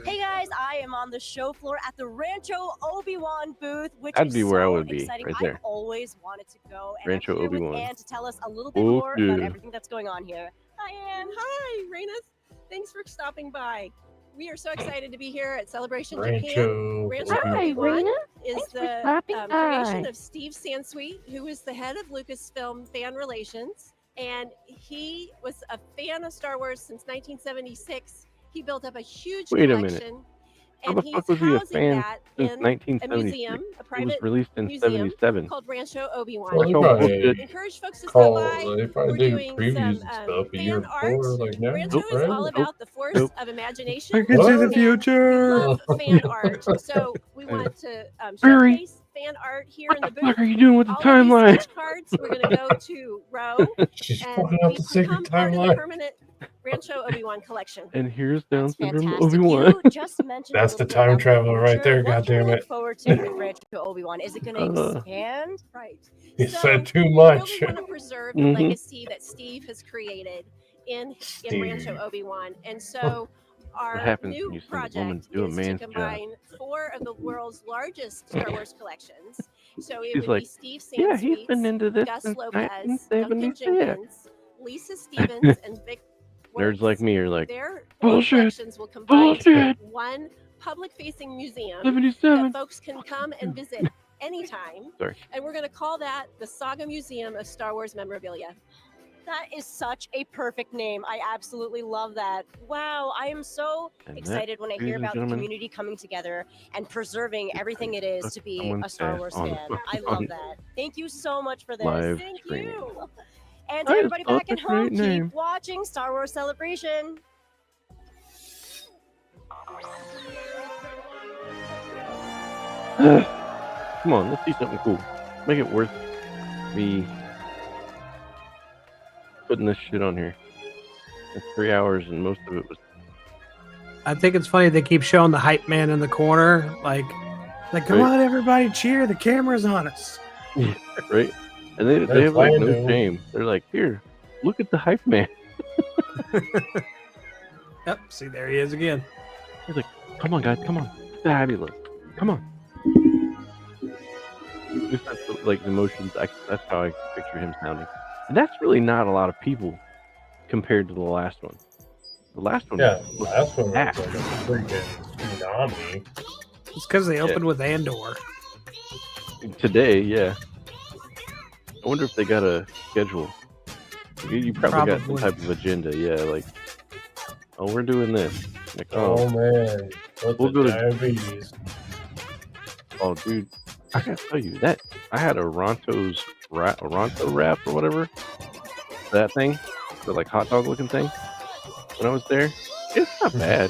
Hey guys, I am on the show floor at the Rancho Obi-Wan booth, which That'd is be where I so would be, exciting. right there. I've always wanted to go, and Rancho I'm here Obi-Wan. with Anne to tell us a little bit Oh, more about yeah. everything that's going on here. Hi, Anne. Hi, Rainus. Thanks for stopping by. We are so excited to be here at Celebration Japan. Rancho. Rancho Hi, Obi-Wan Raina. is Thanks for the stopping creation by. of Steve Sansweet, who is the head of Lucasfilm Fan Relations. And he was a fan of Star Wars since 1976. He built up a huge Wait a collection. minute. How And the he's fuck was he a housing fan that since in a 1976? museum, a It was private released in museum 77. called Rancho Obi-Wan. Well, they Oh, probably bullshit. Encourage folks to stop call. by. They probably We're did doing previews some and stuff a year fan art. before, like now. Rancho is right? all about the force Nope. of imagination. I can see the and future. we love fan art. So we want to Barry. showcase fan art here in the booth. What are you doing with the All of these timeline? sketch cards, we're going to go to Row, She's and pointing out we the secret become part of the timeline. permanent Rancho Obi-Wan collection. And here's Down syndrome Fantastic. Obi-Wan. You just mentioned a That's the little bit time about the traveler right there. future. What God can we damn look it! forward to with Rancho Obi-Wan? Is it going to expand? Right. You So said too we much. really want to preserve the Mhm. legacy that Steve has created in Steve. Rancho Obi-Wan. And so our happens new when you send a woman project to do a is to man's job? combine 4 of the world's largest Star Wars collections. So it He's would like, be Steve yeah, he's been Sansweet's, into this Gus since Lopez, Duncan 1976. Jenkins, Lisa Stevens, and Vic Nerds like me are like, Their bullshit, collections will combine to bullshit. create one public-facing museum 77. that folks can come and visit anytime. Sorry. And we're going to call that the Saga Museum of Star Wars Memorabilia. That is such a perfect name. I absolutely love that. Wow, I am so excited when I hear about the community coming together and preserving everything it is to be a Star Wars fan. I love that. Thank you so much for this. Thank you. And to everybody back at home, keep watching Star Wars Celebration. Come on, let's see something cool. Make it worth me putting this shit on here. It's 3 hours and most of it was. I think it's funny they keep showing the hype man in the corner, like come on, everybody, cheer! The camera's on us. Yeah, right? And they have like no shame. They're like, here, look at the hype man. Yep, see, there he is again. He's like, come on, guys, come on, fabulous, come on. Just like the emotions. That's how I picture him sounding. And that's really not a lot of people compared to the last one. The last one, the last one was like a freaking tsunami. It's because they opened with Andor. Today, yeah. I wonder if they got a schedule. You probably got some type of agenda, yeah. Like, oh, we're doing this. Like, oh man, we'll go diabetes. Oh, dude, I gotta tell you that I had a Ronto wrap or whatever. That thing, the like hot dog looking thing. When I was there, it's not bad.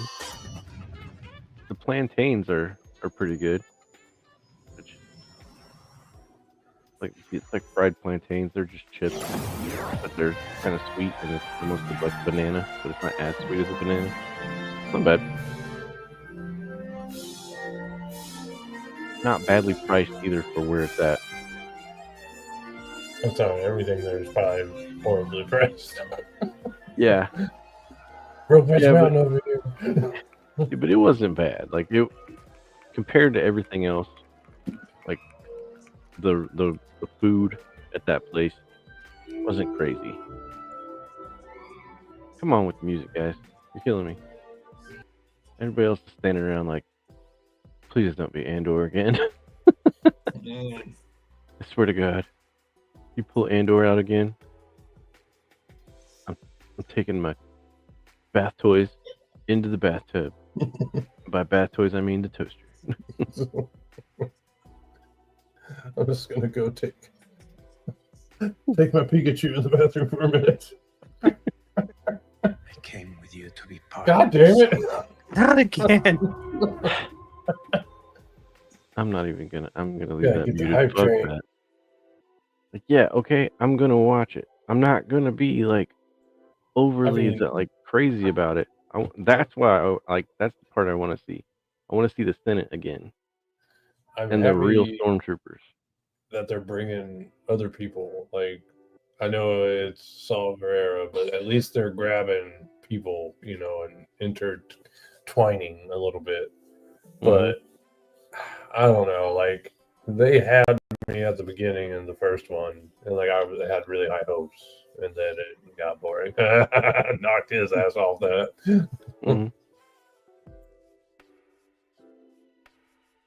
The plantains are pretty good. It's like fried plantains. They're just chips, but they're kind of sweet, and it's almost like banana, but it's not as sweet as a banana. It's not bad. Not badly priced either for where it's at. I'm telling you, everything there's probably horribly priced. Yeah. Mountain over here. But it wasn't bad. Like it compared to everything else, like the food at that place wasn't crazy. Come on with the music, guys. You're killing me. Everybody else is standing around like, please don't be Andor again. I swear to God. You pull Andor out again, I'm taking my bath toys into the bathtub. By bath toys, I mean the toaster. I'm just gonna go take my Pikachu to the bathroom for a minute. I came with you to be part God damn it! Not again. I'm gonna leave that muted. Fuck that. Like, yeah, okay, I'm gonna watch it. I'm not gonna be like overly like crazy about it. That's why that's the part I want to see. I want to see the Senate again and the real stormtroopers. That they're bringing other people. Like, I know it's Saul Guerrero, but at least they're grabbing people, and intertwining a little bit. But I don't know. Like, they had me at the beginning in the first one, and like I had really high hopes, and then it got boring. Knocked his ass off that.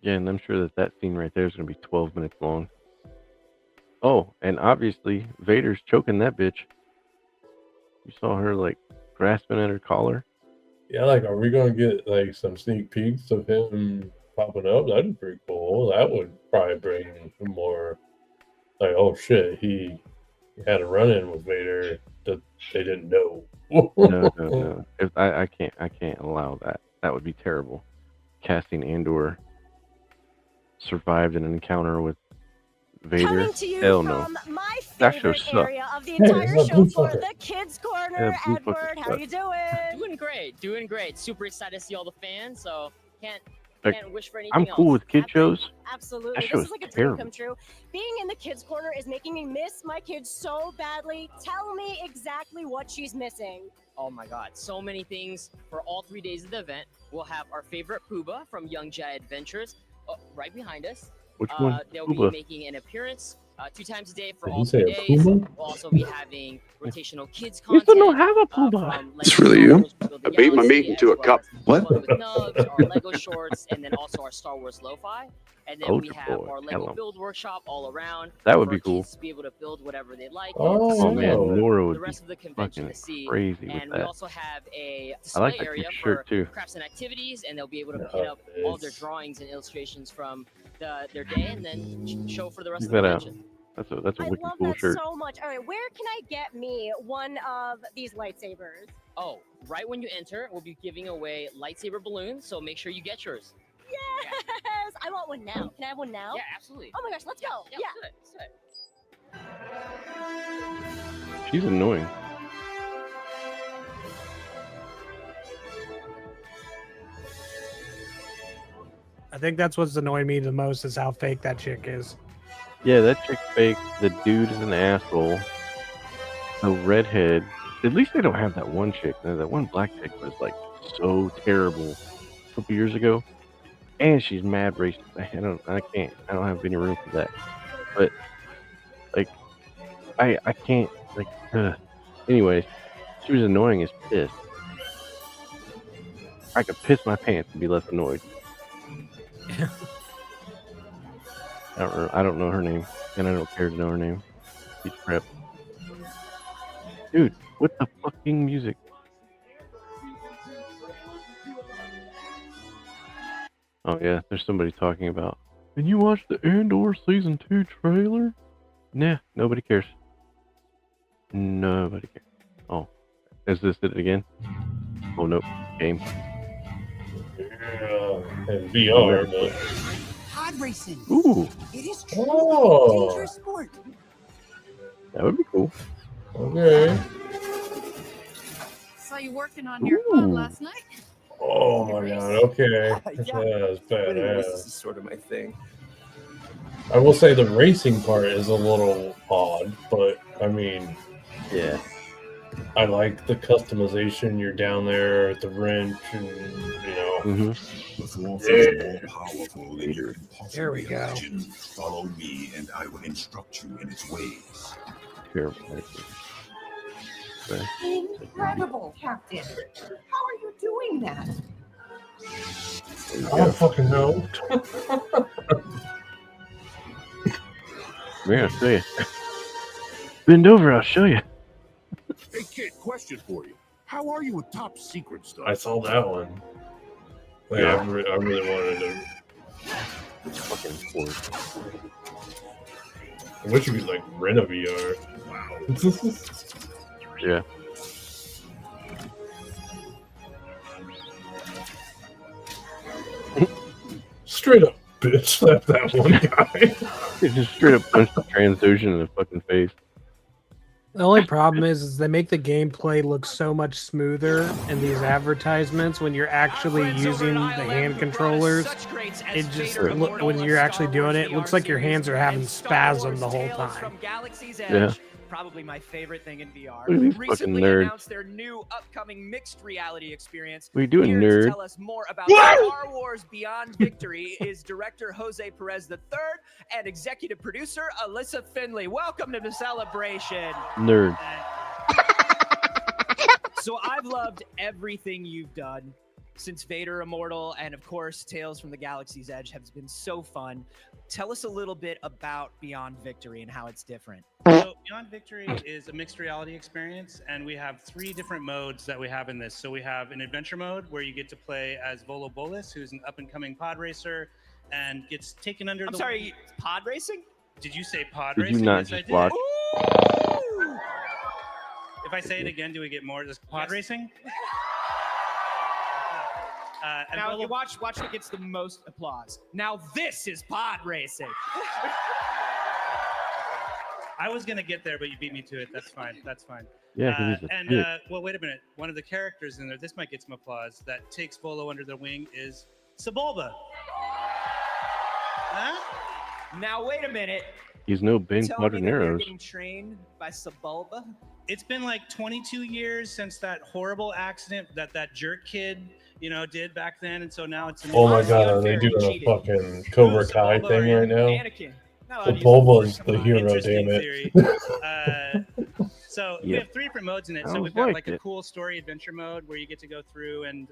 Yeah, and I'm sure that scene right there is going to be 12 minutes long. Oh, and obviously Vader's choking that bitch. You saw her like grasping at her collar. Yeah, like, are we going to get like some sneak peeks of him popping up? That'd be pretty cool. That would probably bring more like, oh shit, he had a run-in with Vader that they didn't know. No. I can't allow that. That would be terrible. Casting Andor survived an encounter with Vader. Coming to you Hell from no. my That show favorite sucked. area of the entire show for the Kids Corner. Yeah, Blue Edward, fucking how sucked. you doing? Doing great. Super excited to see all the fans. So can't Like, wish for anything I'm else. cool with kid shows. Absolutely. That show This is is like a dream terrible. come true. Being in the Kids Corner is making me miss my kids so badly. Tell me exactly what she's missing. Oh my god, so many things for all 3 days of the event. We'll have our favorite Pooba from Young Jedi Adventures right behind us. Which one? They'll Pooba. be making an appearance. 2 times a day for Did all you say 3 a days. Puma? We'll also be having rotational kids We content. still don't have a Puma. It's really you? I beat my meat into a cup. What? With Nubs, our Lego shorts, and then also our Star Wars lo-fi. And then we Soldier have Boy, our Lego hello. build workshop all around. That would for be our cool. kids to be able to build whatever they like. Oh, and man, Laura would the rest be of the convention fucking to see. crazy with And we that. also have a I display like that area shirt, for too. crafts and activities, and they'll be able to pin up all their drawings and illustrations from their day, and then show for the rest Check of the that out. convention. That's a I wicked love cool that shirt. so much. All right, where can I get me one of these lightsabers? Oh, right when you enter, we'll be giving away lightsaber balloons, so make sure you get yours. Yes, I want one now. Can I have one now? Yeah, absolutely. Oh my gosh, let's go. Yeah. She's annoying. I think that's what's annoying me the most is how fake that chick is. Yeah, that chick's fake. The dude is an asshole. The redhead. At least they don't have that one chick. That one black chick was like so terrible a couple years ago. And she's mad racist. I don't have any room for that. But like I can't like anyways, she was annoying as piss. I could piss my pants and be less annoyed. I don't know her name, and I don't care to know her name. She's crap. Dude, what the fucking music? Oh yeah, there's somebody talking about. Did you watch the Andor Season 2 trailer? Nah, nobody cares. Nobody cares. Oh, is this it again? Oh nope, game. Yeah, and VR, but Pod racing. Ooh, It is truly Oh. a dangerous sport. that would be cool. okay. Saw you working on your pod last night. Oh my god, okay. That's Anyways, badass. this is sort of my thing. I will say the racing part is a little odd, but I mean, yeah, I like the customization. You're down there at the wrench, and you know. The Force is a more powerful than you can possibly There we go. imagine. Follow me, and I will instruct you in its ways. Terrible. Incredible, Captain. How are you doing that? I don't fucking know. Man, I'll show you. Bend over, I'll show you. Hey, kid, question for you. How are you with top secret stuff? I saw that one. Like, Yeah. I really wanted to. Fucking poor. I wish you could like rent a VR. Yeah. Straight up bitch slap that one guy. It just straight up punched the Transocean in the fucking face. The only problem is they make the gameplay look so much smoother in these advertisements when you're actually using the hand controllers. It just when you're actually doing it, it looks like your hands are having spasm the whole time. Yeah. Probably my favorite thing in VR. Look at these Recently fucking nerds. announced their new upcoming mixed reality experience. What are you doing, Here nerd? to tell us more about Star Wars Beyond Victory is director Jose Perez III and executive producer Alyssa Finley. Welcome to the celebration. Nerd. So I've loved everything you've done since Vader Immortal, and of course Tales from the Galaxy's Edge has been so fun. Tell us a little bit about Beyond Victory and how it's different. So Beyond Victory is a mixed reality experience, and we have 3 different modes that we have in this. So we have an adventure mode where you get to play as Volo Bolas, who's an up-and-coming pod racer, and gets taken under I'm the... sorry, pod racing? Did you say pod Did racing? you not Yes, I just did. watch? If I say it again, do we get more? Just pod racing? And Now Volo- you watch what gets the most applause. Now this is pod racing. I was gonna get there, but you beat me to it. That's fine. That's fine. Yeah, 'cause he's a and dick. well, wait a minute. One of the characters in there, this might get some applause, that takes Volo under their wing is Sebulba. Huh? Now wait a minute. He's no Ben Tell me that you're Quadraneros. getting trained by Sebulba? It's been like 22 years since that horrible accident that jerk kid, did back then, and so now it's. Oh my god, are they doing a fucking Cobra Kai thing right now? Anakin. Bulba's the hero, damn it. Theory. So we Yeah. have 3 different modes in it. So Sounds we've got like like a it. cool story adventure mode where you get to go through and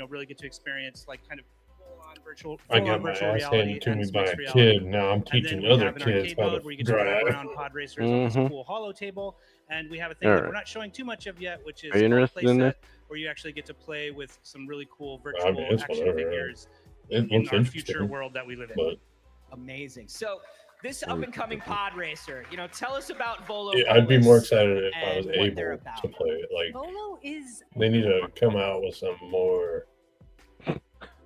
really get to experience like kind of full-on virtual I got my virtual ass reality handed to and me by mixed a reality. kid. Now I'm And then teaching we other have an kids arcade how mode where to you get to walk drive. around pod racers on this Mhm. cool holo table. And we have a thing All that right. we're not showing too much of yet, which is Are you called interested in this? Playset, where you actually get to play with some really cool I virtual mean, it's action whatever. figures It in looks our future interesting, world that we live in. but Amazing. So this Very up and coming pod racer, tell us about Volo. yeah, I'd be more Bolas excited if I was and what they're able about. to play it. Like Volo is they need to come out with some more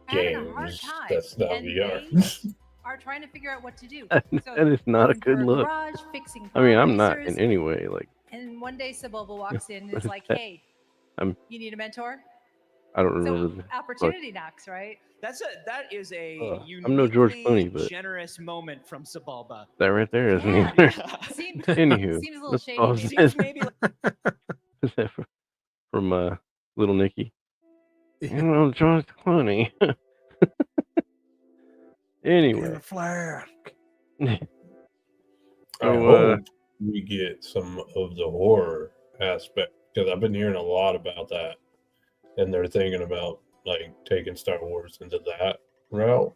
having a hard games time, that's not and VR. they are trying to figure out what to do. So That is not a looking for good look. garage, fixing I mean, pod I'm not racers, in any way like and one day Sebulba walks in and what is is like, that? "Hey, I'm. you need a mentor." I don't So remember. opportunity knocks, right? That is a I'm no George uniquely Clooney, but generous moment from Sebulba. that right there isn't Yeah. either. Seems Anywho, seems a little let's shady. pause Maybe. this. Seems maybe Is that from Little Nicky? You know, George Clooney. Anyway, flash. I so hope we get some of the horror aspect because I've been hearing a lot about that, and they're thinking about like taking Star Wars into that route,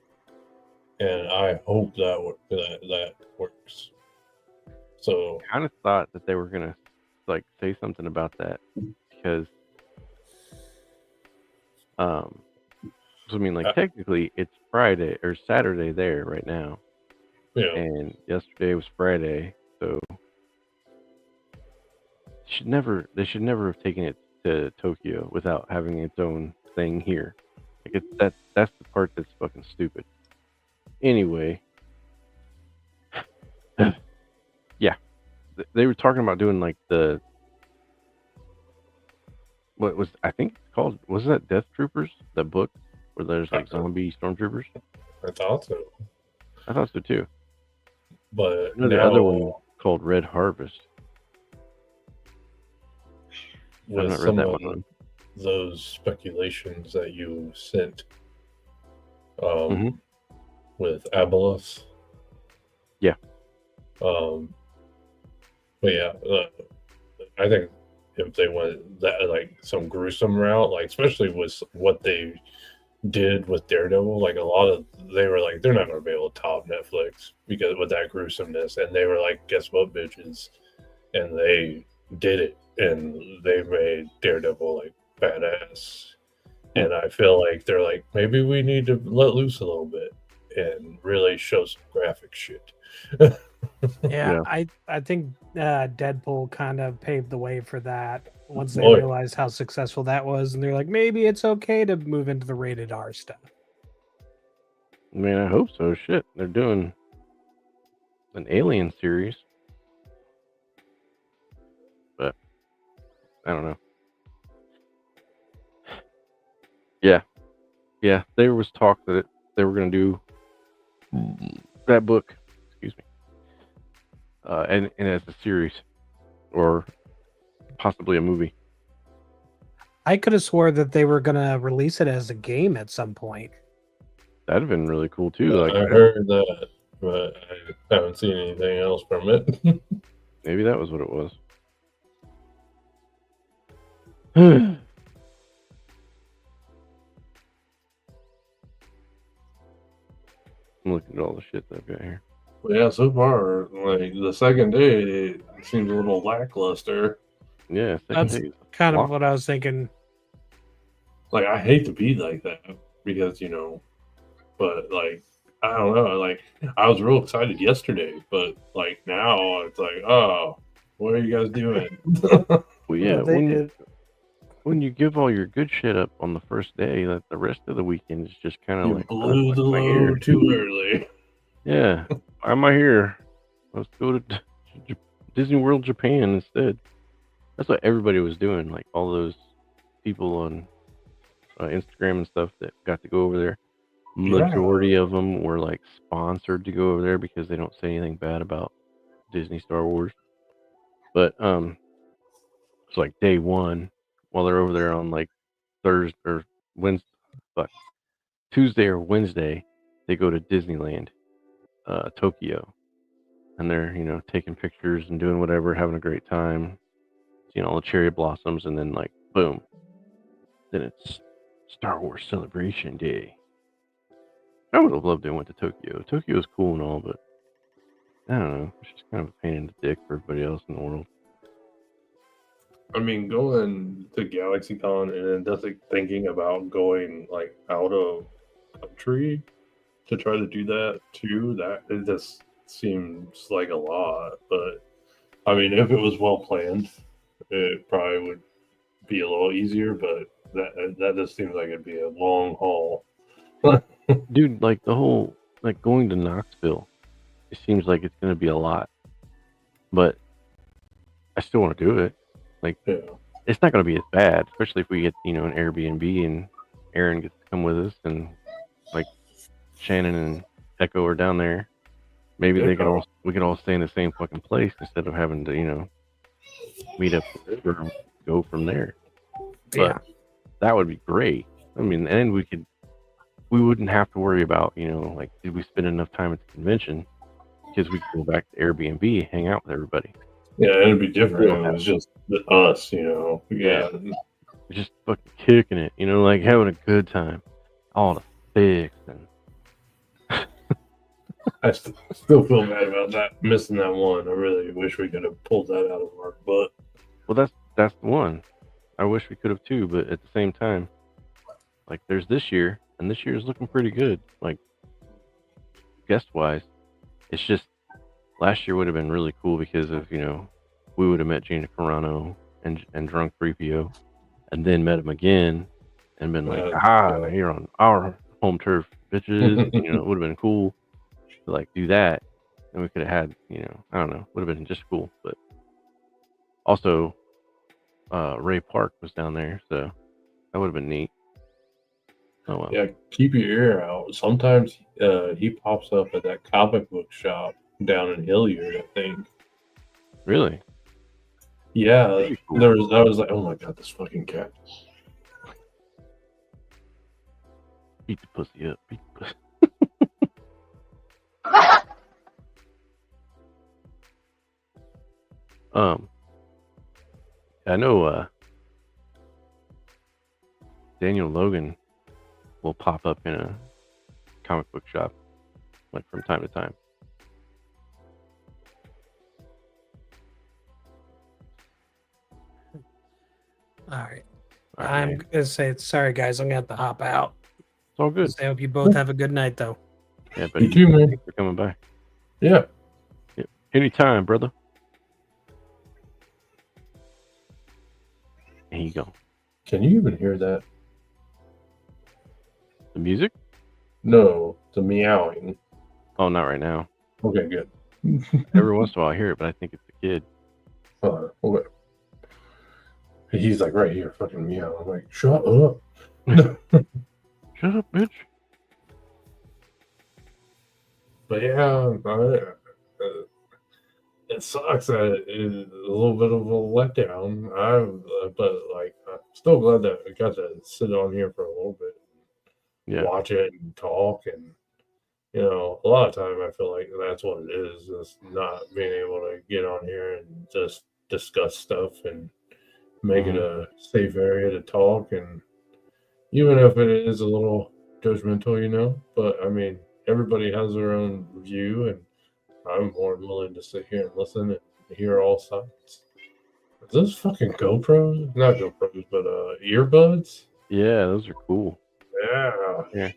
and I hope that works. So kind of thought that they were gonna like say something about that because so I mean like technically it's Friday or Saturday there right now. yeah, And yesterday was Friday, so they should never have taken it to Tokyo without having its own thing here. Like that's the part that's fucking stupid. Anyway, yeah, they were talking about doing like what was I think it's called, was that Death Troopers, that book where there's like zombie stormtroopers? I thought so, I thought so too. but You know, the other one called Red Harvest. I've with not read some that of one. those speculations that you sent, Mhm. with Abelos. Yeah. But yeah, I think if they went that like some gruesome route, like especially with what they did with Daredevil, like a lot of they were like they're not going to be able to top Netflix because with that gruesomeness, and they were like, guess what, bitches, and they did it, and they made Daredevil like badass. And I feel like they're like, maybe we need to let loose a little bit and really show some graphic shit. Yeah, I think Deadpool kind of paved the way for that once they Oh, yeah. realized how successful that was, and they're like, maybe it's okay to move into the rated R stuff. I mean, I hope so. Shit, they're doing an Alien series, but I don't know. Yeah, there was talk that they were going to do that book, excuse me, and as a series or possibly a movie. I could have swore that they were gonna release it as a game at some point. That'd have been really cool too. Like I heard that, but I haven't seen anything else from it. maybe that was what it was. I'm looking at all the shit that I've got here. But yeah, so far, like the second day, it seems a little lackluster. Yeah, That's kind of what I was thinking. Like, I hate to be like that because, but like, I don't know. Like, I was real excited yesterday, but like now it's like, oh, what are you guys doing? Well, yeah, when you give all your good shit up on the first day, like the rest of the weekend is just kind of You like blew the why am I here? load too early. Yeah, why am I here? Let's go to Disney World Japan instead. That's what everybody was doing. Like all those people on Instagram and stuff that got to go over there. Majority of them were like sponsored to go over there because they don't say anything bad about Disney Star Wars. But it's like day one while they're over there on like Thursday or Wednesday, Tuesday or Wednesday, they go to Disneyland, Tokyo, and they're taking pictures and doing whatever, having a great time, seeing all the cherry blossoms, and then like boom, then it's Star Wars Celebration Day. I would have loved it. Went to Tokyo. Tokyo is cool and all, but I don't know. It's just kind of a pain in the dick for everybody else in the world. I mean, going to GalaxyCon and then just like thinking about going like out of country to try to do that too, that it just seems like a lot. But I mean, if it was well planned, it probably would be a little easier. But that just seems like it'd be a long haul. Dude, like the whole going to Knoxville, it seems like it's gonna be a lot, but I still want to do it. Like, it's not going to be as bad, especially if we get, an Airbnb and Aaron gets to come with us, and like Shannon and Echo are down there. Maybe we could all stay in the same fucking place instead of having to, meet up or go from there. But that would be great. I mean, and we wouldn't have to worry about, like, did we spend enough time at the convention? Because we could go back to Airbnb, hang out with everybody. Yeah, it'd be different. It was just us, Yeah. Just fucking kicking it, like having a good time. All the fix and I still feel bad about that, missing that one. I really wish we could have pulled that out of our butt. Well, that's the one. I wish we could have too, but at the same time, like there's this year, and this year is looking pretty good. Like guest wise, it's just last year would have been really cool because of we would have met Gina Carano and drunk 3PO, and then met him again, and been like, here on our home turf, bitches. It would have been cool to like do that, and we could have had I don't know, would have been just cool. But also, Ray Park was down there, so that would have been neat. Oh well. Yeah, keep your ear out. Sometimes he pops up at that comic book shop down in Hilliard, I think. Really? Yeah, cool. I was like, oh my god, this fucking cat. Beat the pussy up. Beat the pussy. I know Daniel Logan will pop up in a comic book shop like from time to time. All right. I'm gonna say sorry, guys. I'm gonna have to hop out. It's all good. I hope you both have a good night, though. Yeah, but you too, man. Thanks for coming by. Yeah. Anytime, brother. There you go. Can you even hear that? The music? No, the meowing. Oh, not right now. Okay, good. Every once in a while I hear it, but I think it's the kid. Okay. He's like right here, fucking meow. I'm like, shut up. Shut up, bitch. But yeah, it sucks that it's a little bit of a letdown. But like, I'm still glad that I got to sit on here for a little bit, watch it and talk, and a lot of time I feel like that's what it is, just not being able to get on here and just discuss stuff and make it a safe area to talk, and even if it is a little judgmental, but I mean, everybody has their own view, and I'm more than willing to sit here and listen and hear all sides. Is those fucking GoPros? Not GoPros, but earbuds? Yeah, those are cool. Yeah.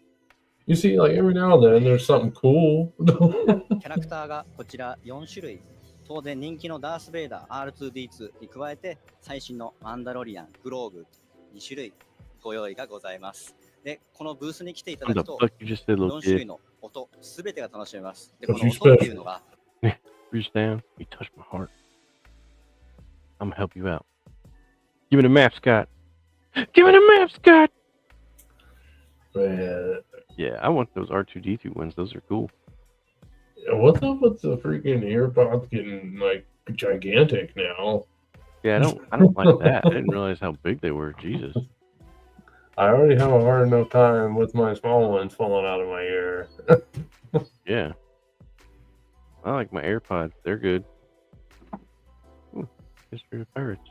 You see, like every now and then there's something cool. キャラクターがこちら4種類。当然人気のダース・ベイダー R2D2 に加えて最新のマンダロリアン、グローブ2種類ご用意がございます。で、このブースに来ていただくと4種類の音すべてが楽しめます。で、この音っていうのが Reach down, you touch my heart. I'm gonna help you out. Give me the map, Scott. Give me the map, Scott. Yeah, I want those R2D2 ones. Those are cool. What's up with the freaking earpods getting like gigantic now? Yeah, I don't like that. I didn't realize how big they were. Jesus. I already have a hard enough time with my small ones falling out of my ear. Yeah. I like my AirPods. They're good. Ooh, History of Pirates.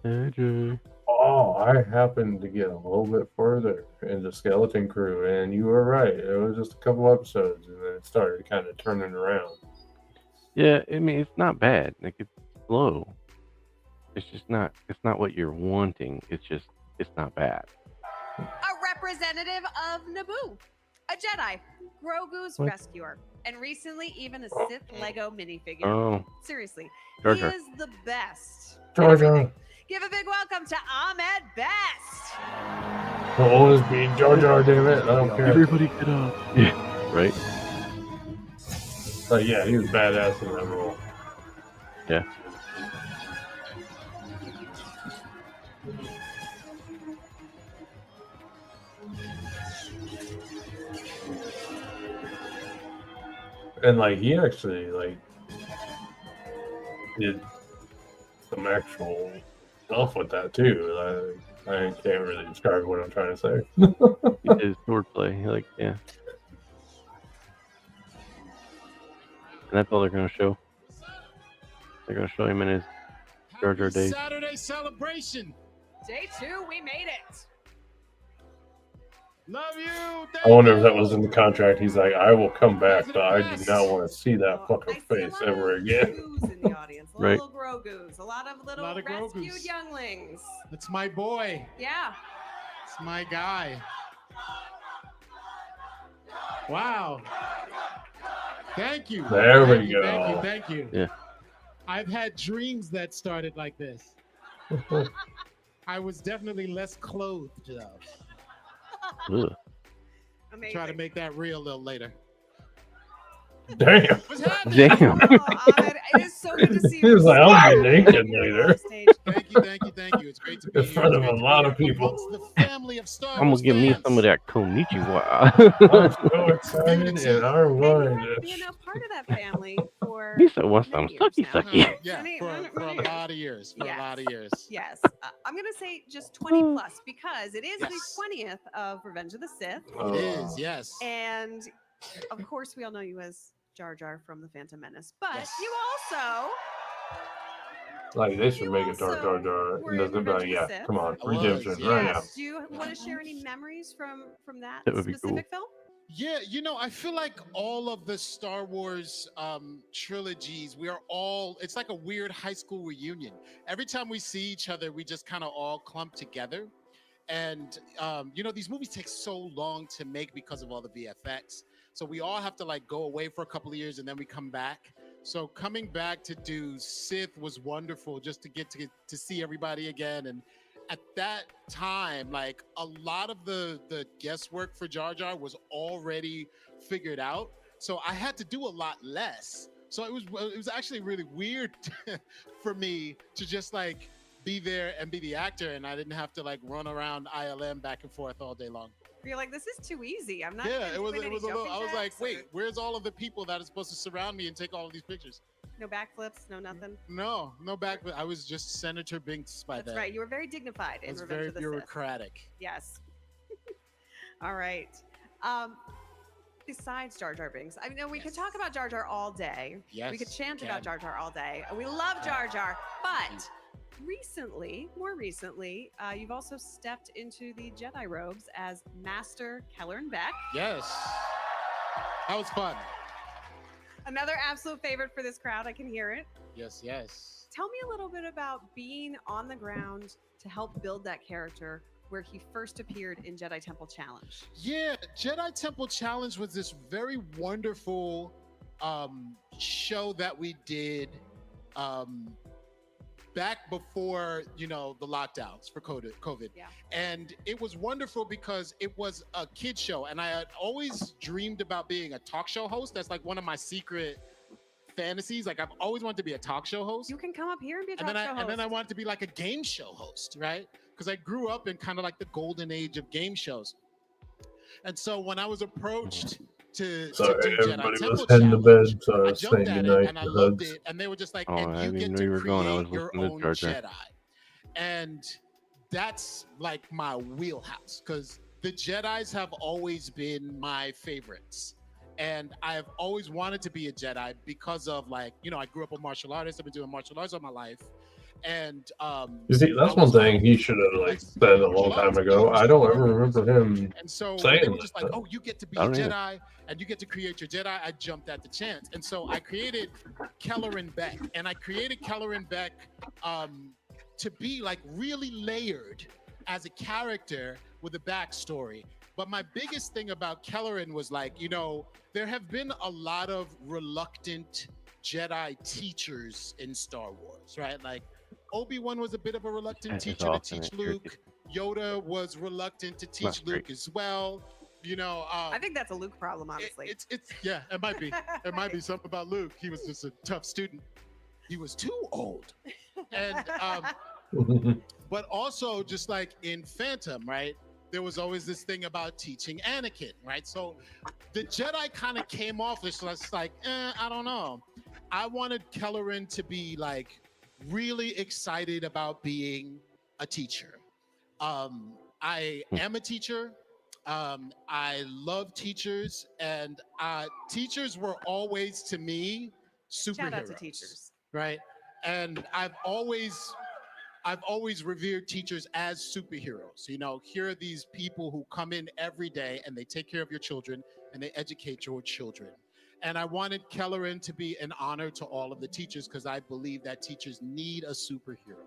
AJ. Oh, I happened to get a little bit further into Skeleton Crew, and you were right. It was just a couple episodes, and then it started kind of turning around. Yeah, I mean it's not bad. Like it's slow. It's just not. It's not what you're wanting. It's just. It's not bad. A representative of Naboo, a Jedi, Grogu's What? rescuer, and recently even a Sith Lego minifigure. Oh. Seriously, Jar he Jar. is the best. Jar Jar. Give a big welcome to Ahmed Best. I'll always be Jar Jar, damn it. I don't care. Everybody get up. Yeah. Right. But yeah, he was badass in that role. Yeah. And like he actually like did some actual stuff with that too. I can't really describe what I'm trying to say. He did his swordplay. Like, yeah. And that's all they're gonna show. They're gonna show him in his Jar Jar days. Saturday celebration. Day 2, we made it. Love you. I wonder if that was in the contract. He's like, I will come back, but I do not want to see that fucking face ever again. In the audience, Right. little Grogus, a lot of little lot of rescued Grogus. younglings. It's my boy. Yeah. It's my guy. Wow. Thank you. There we Thank you, go. Thank you. Thank you. Yeah. I've had dreams that started like this. I was definitely less clothed though. Ugh. Amazing. Try to make that real a little later. Damn. What's happening? Damn. Ahmed, it is so good to see you. He was like, I'll be naked later. Thank you, thank you, thank you. It's great to be In here. front It's of a great to lot be of here people. amongst the family of Star I'm gonna Wars give me fans. some of that konnichiwa. I'm so excited in our mind. Being a part of that family for He said, "What's some many sucky years now. sucky?" Yeah, for a lot of years. For Yes. a lot of years. Yes, I'm gonna say just 20 plus because it is Yes. the 20th of Revenge of the Sith, It is, yes. and of course we all know you as Jar Jar from the Phantom Menace, but Yes. you also Like they should make a Jar Jar Jar. were And in they'll be like, Revenge yeah, of the Sith. come on, I was, redemption yeah. right now. Do you want to share any memories from that That would be specific film? Yeah, you know, I feel like all of the Star Wars trilogies, we are all, it's like a weird high school reunion. Every time we see each other, we just kind of all clump together. And, you know, these movies take so long to make because of all the VFX. So we all have to like go away for a couple of years and then we come back. So coming back to do Sith was wonderful just to get to see everybody again. And at that time, like a lot of the guesswork for Jar Jar was already figured out. So I had to do a lot less. So it was actually really weird for me to just like be there and be the actor, and I didn't have to like run around ILM back and forth all day long. You're like, this is too easy. I'm not. Yeah, even doing any a little. jumping I was like, jacks or wait, where's all of the people that are supposed to surround me and take all of these pictures? no backflips, no nothing. No back. I was just Senator Binks by That's then. right. You were very dignified I in was Revenge very of the Sith. bureaucratic. Yes. All right. Besides Jar Jar Binks, I know we could talk about Jar Jar all day. Yes, We could chant we about can. Jar Jar all day. We love Jar Jar, but more recently, you've also stepped into the Jedi robes as Master Kelleran Beck. Yes, that was fun. Another absolute favorite for this crowd. I can hear it. Yes, yes. Tell me a little bit about being on the ground to help build that character where he first appeared in Jedi Temple Challenge. Yeah, Jedi Temple Challenge was this very wonderful show that we did back before, you know, the lockdowns for COVID. Yeah. And it was wonderful because it was a kid show, and I had always dreamed about being a talk show host. That's like one of my secret fantasies. Like I've always wanted to be a talk show host. You can come up here and be a And talk then show host. and then I wanted to be like a game show host, right? Because I grew up in kind of like the golden age of game shows. And so when I was approached to Sorry, do everybody Jedi was Temple heading to Challenge, bed, so I I was jumped saying at goodnight it and I to loved Hugs. it. And they were just like, Oh, and I you didn't get know to you were going. I create was your listening to own Jar Jar. Jedi. And that's like my wheelhouse because the Jedis have always been my favorites. And I've always wanted to be a Jedi because of like, you know, I grew up a martial artist. I've been doing martial arts all my life. And You see, that's one thing he should have like said a long time ago. I don't ever remember him and so saying they were just that. like, oh, you get to be I a don't either. Jedi and you get to create your Jedi. I jumped at the chance. And so I created Kelleran Beck. And I created Kelleran Beck to be like really layered as a character with a backstory. But my biggest thing about Kelleran was like, you know, there have been a lot of reluctant Jedi teachers in Star Wars, right? Like Obi-Wan was a bit of a reluctant teacher to teach Luke. Yoda was reluctant to teach Luke as well. You know, I think that's a Luke problem, honestly. It's yeah, it might be. It might be something about Luke. He was just a tough student. He was too old. And but also just like in Phantom, right? There was always this thing about teaching Anakin, right? So the Jedi kind of came off this like, I don't know. I wanted Kelleran to be like really excited about being a teacher. I am a teacher. I love teachers, and teachers were always to me superheroes. Shout out to teachers, right? And I've always revered teachers as superheroes. You know, here are these people who come in every day and they take care of your children and they educate your children. And I wanted Kelleran to be an honor to all of the teachers because I believe that teachers need a superhero.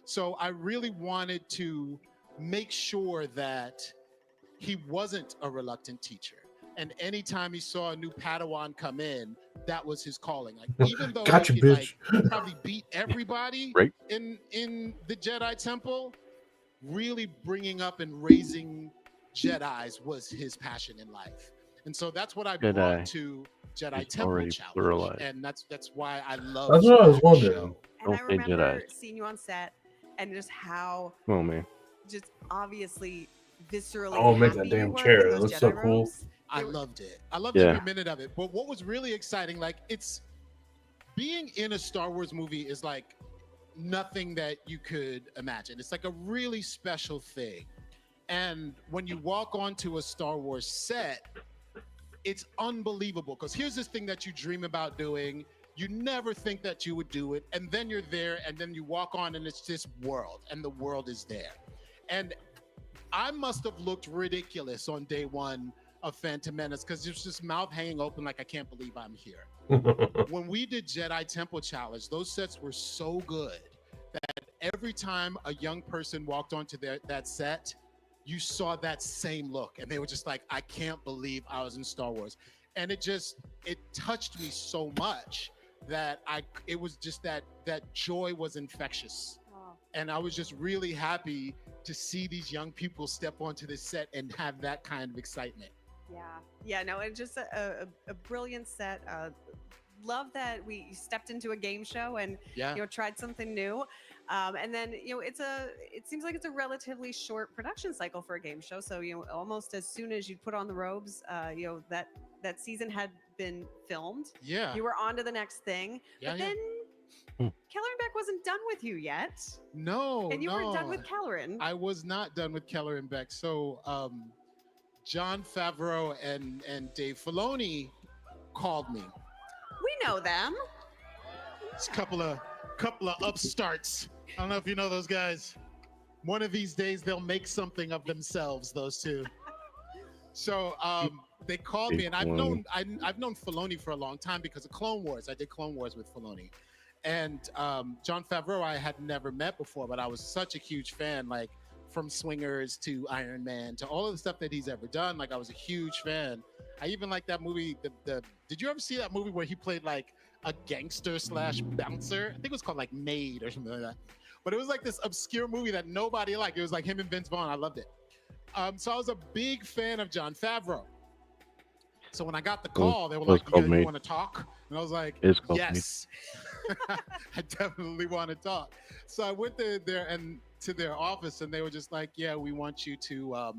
So I really wanted to make sure that he wasn't a reluctant teacher. And anytime he saw a new Padawan come in, that was his calling. Like even though Gotcha, he could, bitch. like, probably beat everybody Right. in the Jedi Temple, really bringing up and raising Jedis was his passion in life. And so that's what I brought Jedi to Jedi is Temple already Challenge. pluralized. And that's why I love That's what I was that wondering. show. And I Don't say remember Jedi. seeing you on set and just how Oh man. just obviously viscerally Oh, make that happy damn you were chair. in It those looks Jedi so cool. robes. I loved it. I loved Yeah. every minute of it. But what was really exciting, like it's being in a Star Wars movie is like nothing that you could imagine. It's like a really special thing. And when you walk onto a Star Wars set, it's unbelievable because here's this thing that you dream about doing. You never think that you would do it. And then you're there and then you walk on and it's this world and the world is there. And I must have looked ridiculous on day one of Phantom Menace because there's just mouth hanging open like I can't believe I'm here. When we did Jedi Temple Challenge, those sets were so good that every time a young person walked onto that set, you saw that same look and they were just like, I can't believe I was in Star Wars. And it touched me so much that it was just that joy was infectious. And I was just really happy to see these young people step onto this set and have that kind of excitement. Yeah, no, it's just a brilliant set. Love that we stepped into a game show and tried something new. And then it seems like it's a relatively short production cycle for a game show. So almost as soon as you put on the robes, that season had been filmed. Yeah. You were on to the next thing. Yeah, But yeah. then Kelleran Beck wasn't done with you yet. No, And you weren't done with Kelleran. I was not done with Kelleran Beck. So Jon Favreau and Dave Filoni called me. We know them. It's a couple of upstarts. I don't know if you know those guys. One of these days they'll make something of themselves, those two. So they called me, and I've known Filoni for a long time because of Clone Wars. I did Clone Wars with Filoni. And Jon Favreau I had never met before, but I was such a huge fan, like from Swingers to Iron Man to all of the stuff that he's ever done. Like I was a huge fan. I even like that movie. Did you ever see that movie where he played like a gangster / bouncer? I think it was called like Maid or something like that. But it was like this obscure movie that nobody liked. It was like him and Vince Vaughn. I loved it. So I was a big fan of Jon Favreau. So when I got the call, they were like, you want to talk? And I was like, yes. I definitely want to talk. So I went there and to their office, and they were just like, yeah, we want you to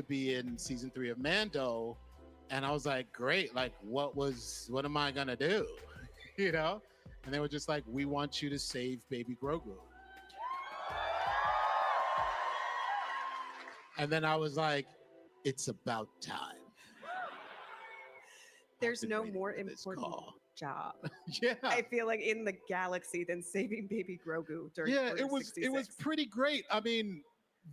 be in season 3 of Mando. And I was like, great. Like, what am I gonna do? You know? And they were just like, we want you to save baby Grogu. And then I was like, it's about time. there's no more important job. Yeah. I feel like in the galaxy than saving baby Grogu during Yeah, Order it was 66. pretty great. I mean,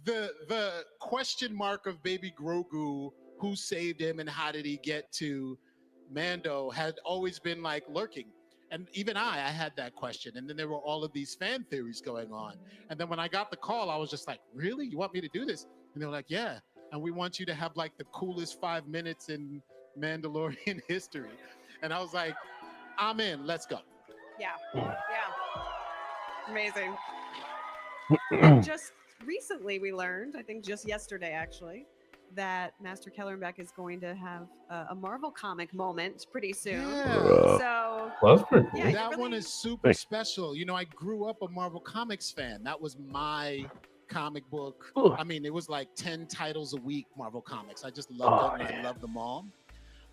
the question mark of baby Grogu, who saved him and how did he get to Mando, had always been like lurking. And even I had that question. And then there were all of these fan theories going on. And then when I got the call, I was just like, really? You want me to do this? And they were like, yeah. And we want you to have like the coolest 5 minutes in Mandalorian history. And I was like, I'm in. Let's go. Yeah. Amazing. And just recently we learned, I think just yesterday actually, that Master Kellerbeck is going to have a Marvel comic moment pretty soon. Yeah. So Well, that's pretty cool. yeah, That really, one is super special. You know, I grew up a Marvel Comics fan. That was my comic book. I mean, it was like 10 titles a week, Marvel Comics. I just loved it, and I love them all.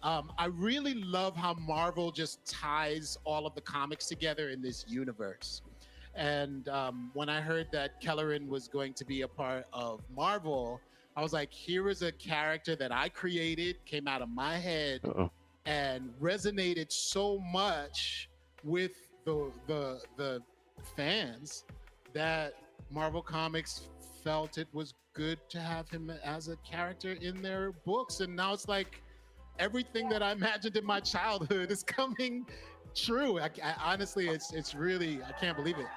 I really love how Marvel just ties all of the comics together in this universe. And when I heard that Kelleran was going to be a part of Marvel, I was like, here is a character that I created, came out of my head, and resonated so much with the fans that Marvel Comics felt it was good to have him as a character in their books. And now it's like everything that I imagined in my childhood is coming true. I honestly, it's really, I can't believe it.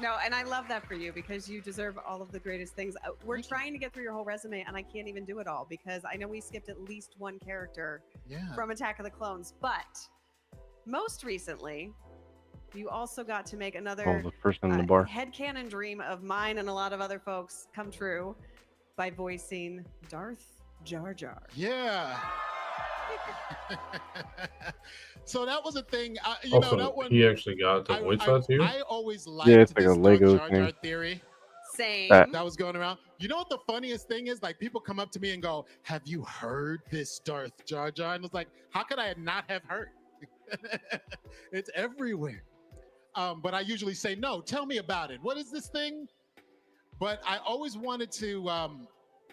No, and I love that for you because you deserve all of the greatest things. We're trying to get through your whole resume, and I can't even do it all because I know we skipped at least one character from Attack of the Clones. But most recently, you also got to make another the person in the bar. headcanon dream of mine and a lot of other folks come true by voicing Darth Jar Jar. Yeah. So that was a thing. You Also, know, that one. he actually got to voice that too. I always liked Yeah, it's like this a Lego Darth Jar Jar thing. theory. Same. That was going around. You know what the funniest thing is? Like, people come up to me and go, "Have you heard this Darth Jar Jar?" And it's like, how could I not have heard? It's everywhere. But I usually say, no, tell me about it. What is this thing? But I always wanted to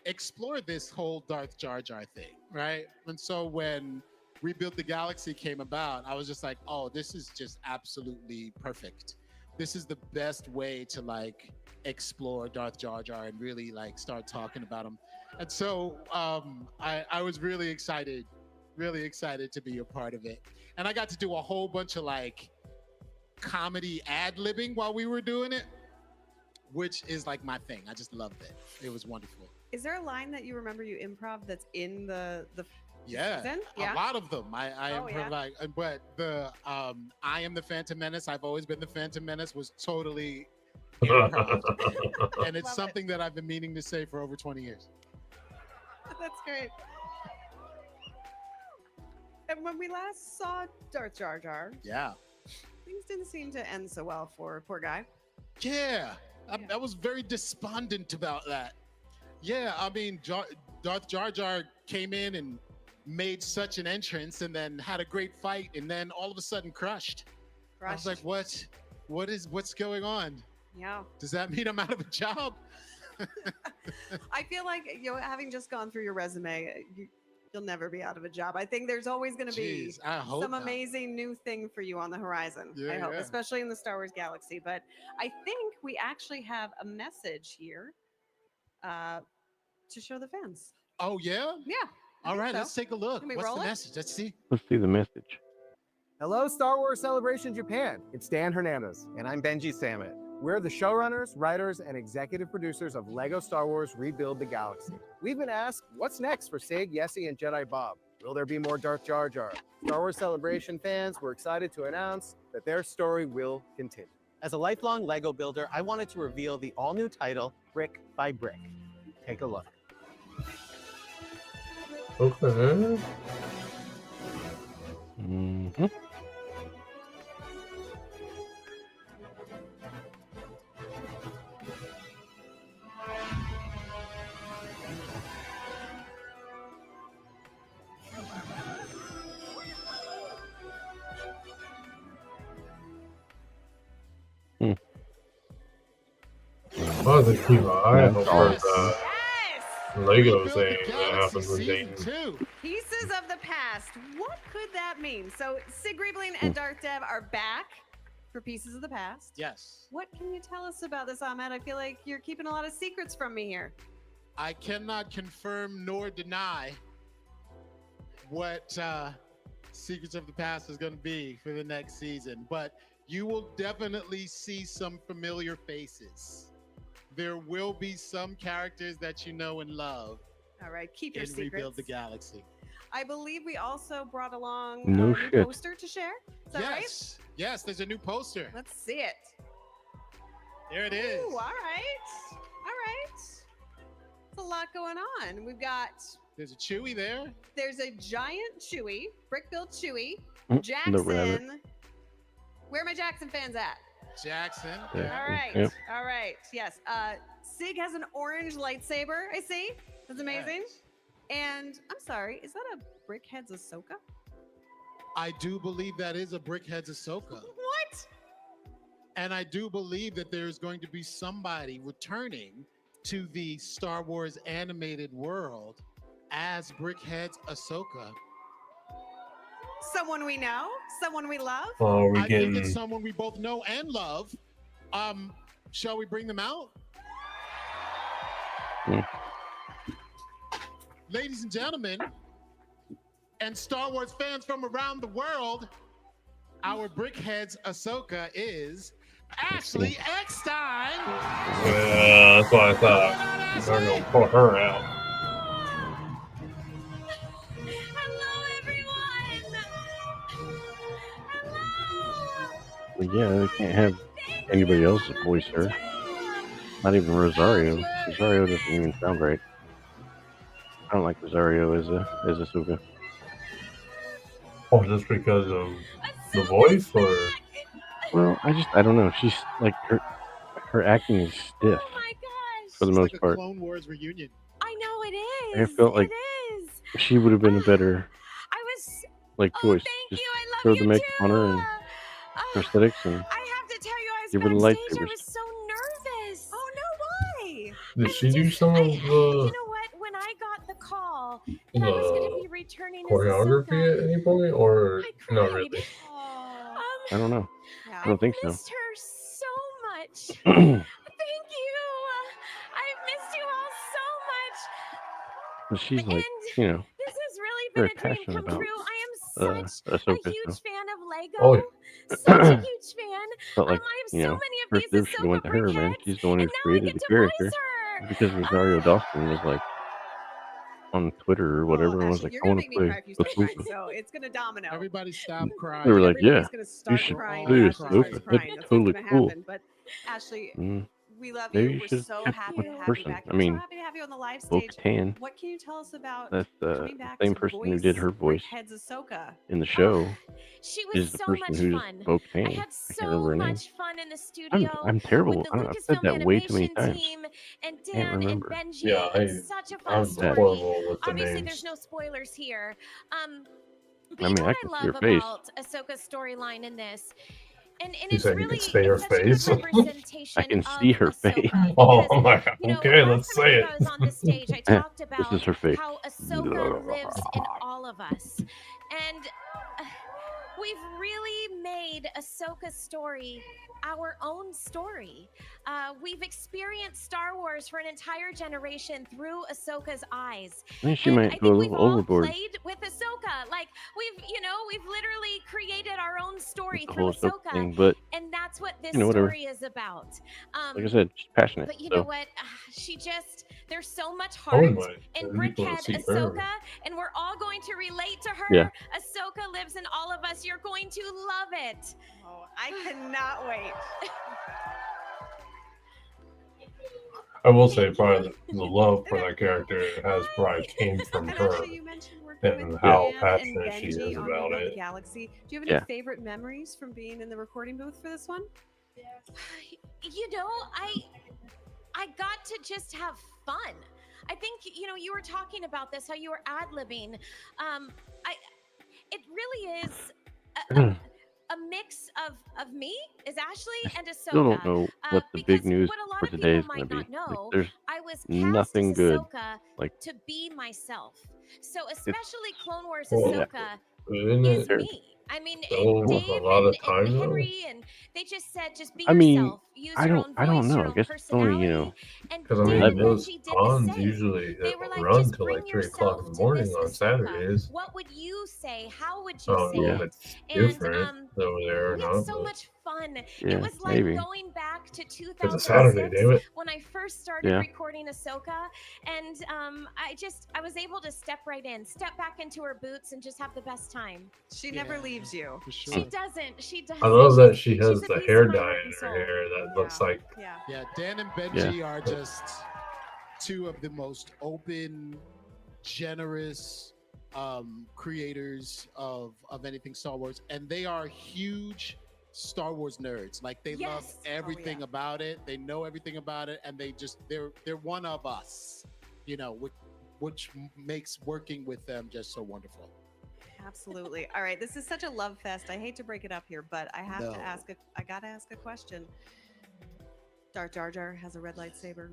explore this whole Darth Jar Jar thing, right? And so when Rebuild the Galaxy came about, I was just like, oh, this is just absolutely perfect. This is the best way to like explore Darth Jar Jar and really like start talking about him. And so I was really excited to be a part of it. And I got to do a whole bunch of like comedy ad-libbing while we were doing it, which is like my thing. I just loved it. It was wonderful. Is there a line that you remember you improv that's in the Yeah, season? a lot of them. I am yeah. like, but the I am the Phantom Menace. I've always been the Phantom Menace was totally improv. And it's something that I've been meaning to say for over 20 years. That's great. And when we last saw Darth Jar Jar, things didn't seem to end so well for poor guy. Yeah, I was very despondent about that. Yeah, I mean, Darth Jar Jar came in and made such an entrance and then had a great fight and then all of a sudden crushed. I was like, what's going on? Yeah. Does that mean I'm out of a job? I feel like, you know, having just gone through your resume, you'll never be out of a job. I think there's always going to be I hope some not. amazing new thing for you on the horizon. I hope, especially in the Star Wars galaxy. But I think we actually have a message here to show the fans. Oh, yeah? Yeah. All right, let's take a look. Can we What's roll the it? message? Let's see. Let's see the message. Hello, Star Wars Celebration Japan. It's Dan Hernandez. And I'm Benji Samit. We're the showrunners, writers, and executive producers of LEGO Star Wars Rebuild the Galaxy. We've been asked, what's next for Sig, Yessie, and Jedi Bob? Will there be more Darth Jar Jar? Star Wars Celebration fans were excited to announce that their story will continue. As a lifelong LEGO builder, I wanted to reveal the all-new title, Brick by Brick. Take a look. Okay. Mm-hmm. Oh, the Kiva. I haven't heard that. Lego saying that happens with Season Dayton. 2. Pieces of the past. What could that mean? So Sig Riebling and Dark Dev are back for Pieces of the Past. Yes. What can you tell us about this, Ahmed? I feel like you're keeping a lot of secrets from me here. I cannot confirm nor deny what Secrets of the Past is going to be for the next season, but you will definitely see some familiar faces. There will be some characters that you know and love. All right, keep your in secrets. Rebuild the Galaxy. I believe we also brought along No a new shit. poster to share. Is that right? Yes, there's a new poster. Let's see it. There it is. Ooh, all right. All right. There's a lot going on. We've got, There's a Chewie there. there's a giant Chewie, brick-built Chewie, The Jackson. rabbit. Where are my Jackson fans at? Jackson. Yeah. All right. Yep. All right. Yes. Sig has an orange lightsaber, I see. That's amazing. And I'm sorry, is that a Brickhead's Ahsoka? I do believe that is a Brickhead's Ahsoka. What? And I do believe that there's going to be somebody returning to the Star Wars animated world as Brickhead's Ahsoka. Someone we know? Someone we love? Oh, I think it's someone we both know and love. Shall we bring them out? Ladies and gentlemen, and Star Wars fans from around the world, our Brickhead's Ahsoka is Ashley Eckstein. Yeah, that's what I thought. They're gonna pull her out. Well, yeah, they can't have anybody else voice her. Not even Rosario. Rosario doesn't even sound right. I don't like Rosario as Ahsoka. Oh, just because of the voice, or Well, I don't know. She's like her acting is stiff for the most Like a part. Clone Wars reunion. I know it I is. felt like It is. she would have been a better I was. like choice. Just throw the makeup on her and prosthetics and I have to tell you, I was give her the backstage. I lightsabers. was so nervous. Oh no, why? did she do some of You the know what? When I got the call that I was going to be returning as choreography at any point, or not really? I don't know. I don't think so. missed her so much. Thank you. I've missed you all so much. But she's like, you know, This has really very been a dream passionate come about true. I am such a Ahsoka. huge So. fan of Lego. Oh, yeah. Such a huge fan. Felt like, I have you so know, many of first these dibs should have went to her, man. She's the one who and now I created get the to character. voice her. Because Rosario Dawson was like on Twitter or whatever and was like, You're I gonna want make to me play cry if you start crying, Ahsoka. so it's gonna domino. Everybody stop crying. They were like, yeah, Everybody's gonna you start should crying play when Ashley starts Ahsoka. crying. That's That's totally what's gonna cool. happen. But Ashley, Mm. we love Maybe you. you We're should so just happy put to the have person. you back. I We're mean, so happy to have you on the live stage. Bo-Katan. What can you tell us about That's the coming back same to person who voice did her voice Brickhead's Ahsoka? in the show. She was Is the so person much who's fun. Bo-Katan. I had I can't so remember her name. much fun in the studio. I'm terrible. With the I don't know. I've Lucasfilm said that way too many animation times. team and Can't Dan and remember. Benji. Yeah, It's such a fun I'm story. horrible with the Obviously, names. there's no spoilers here. But I you mean, know I what can I see her love face. about Ahsoka's storyline in this? And You it's said you really could say her it's such a face. good representation I can of see her face. Ahsoka. Oh Because, my god. you know, Okay, last let's time say I was on the stage, I Eh, talked this about is her face. how Ahsoka lives in all of us. And we've really made Ahsoka's story our own story. We've experienced Star Wars for an entire generation through Ahsoka's eyes. I think she And I might think go a we've little all overboard played with Ahsoka. Like we've literally created our own story with the through whole Ahsoka Ahsoka. thing, but And that's what this you know, whatever. story is about. Like I said, she's passionate. But you So know what? There's so much I wouldn't heart mind. in Maybe people Brickhead see her. Ahsoka, and we're all going to relate to her. Yeah. Ahsoka lives in all of us. You're going to love it. Oh, I cannot wait. I will say, probably the love for that character has probably came from And her actually, you mentioned working and with how Dan passionate and she Benji is on about Rebuild it. the Galaxy. Do you have any Yeah. favorite memories from being in the recording booth for this one? You know, I got to just have fun. I think you were talking about this, how you were ad-libbing. It really is a mix of me is Ashley and Ahsoka. Still don't know what the big news what a lot for of today people is going might to be. not know, There's I was cast nothing as good. Ahsoka Like, to be myself. So especially Clone Wars Well, Ahsoka isn't is it me. I mean, still Dave a lot of and time though? Henry, and they just said, just be I mean, yourself. Use your own I don't voice, know. your I own guess it's only, personality. And Because I Dan mean, and those Benji did the ponds same. usually They were like, run just till bring like 3 o'clock in yourself the to morning this on Ahsoka. Saturdays. What would you say? How would I you don't say know if it? it's And different over there or we had not, so but much fun. Yeah, It was like maybe. going back to it's a Saturday, 2006 damn it. when I first started Yeah. recording Ahsoka, and I was able to step right in, step back into her boots, and just have the best time. She never leaves you. For She sure. doesn't. She doesn't. I love that she She's has a the piece hair of my dye heart in and her soul. hair that looks like Yeah. Yeah, Dan and Benji are just two of the most open, generous creators of anything Star Wars, and they are huge Star Wars nerds. Like they love Yes. everything about it. They know everything about it, and they're one of us. You know, which makes working with them just so wonderful. Absolutely. All right, this is such a love fest. I hate to break it up here, but I have No. to ask. I gotta ask a question. Darth Jar Jar has a red lightsaber.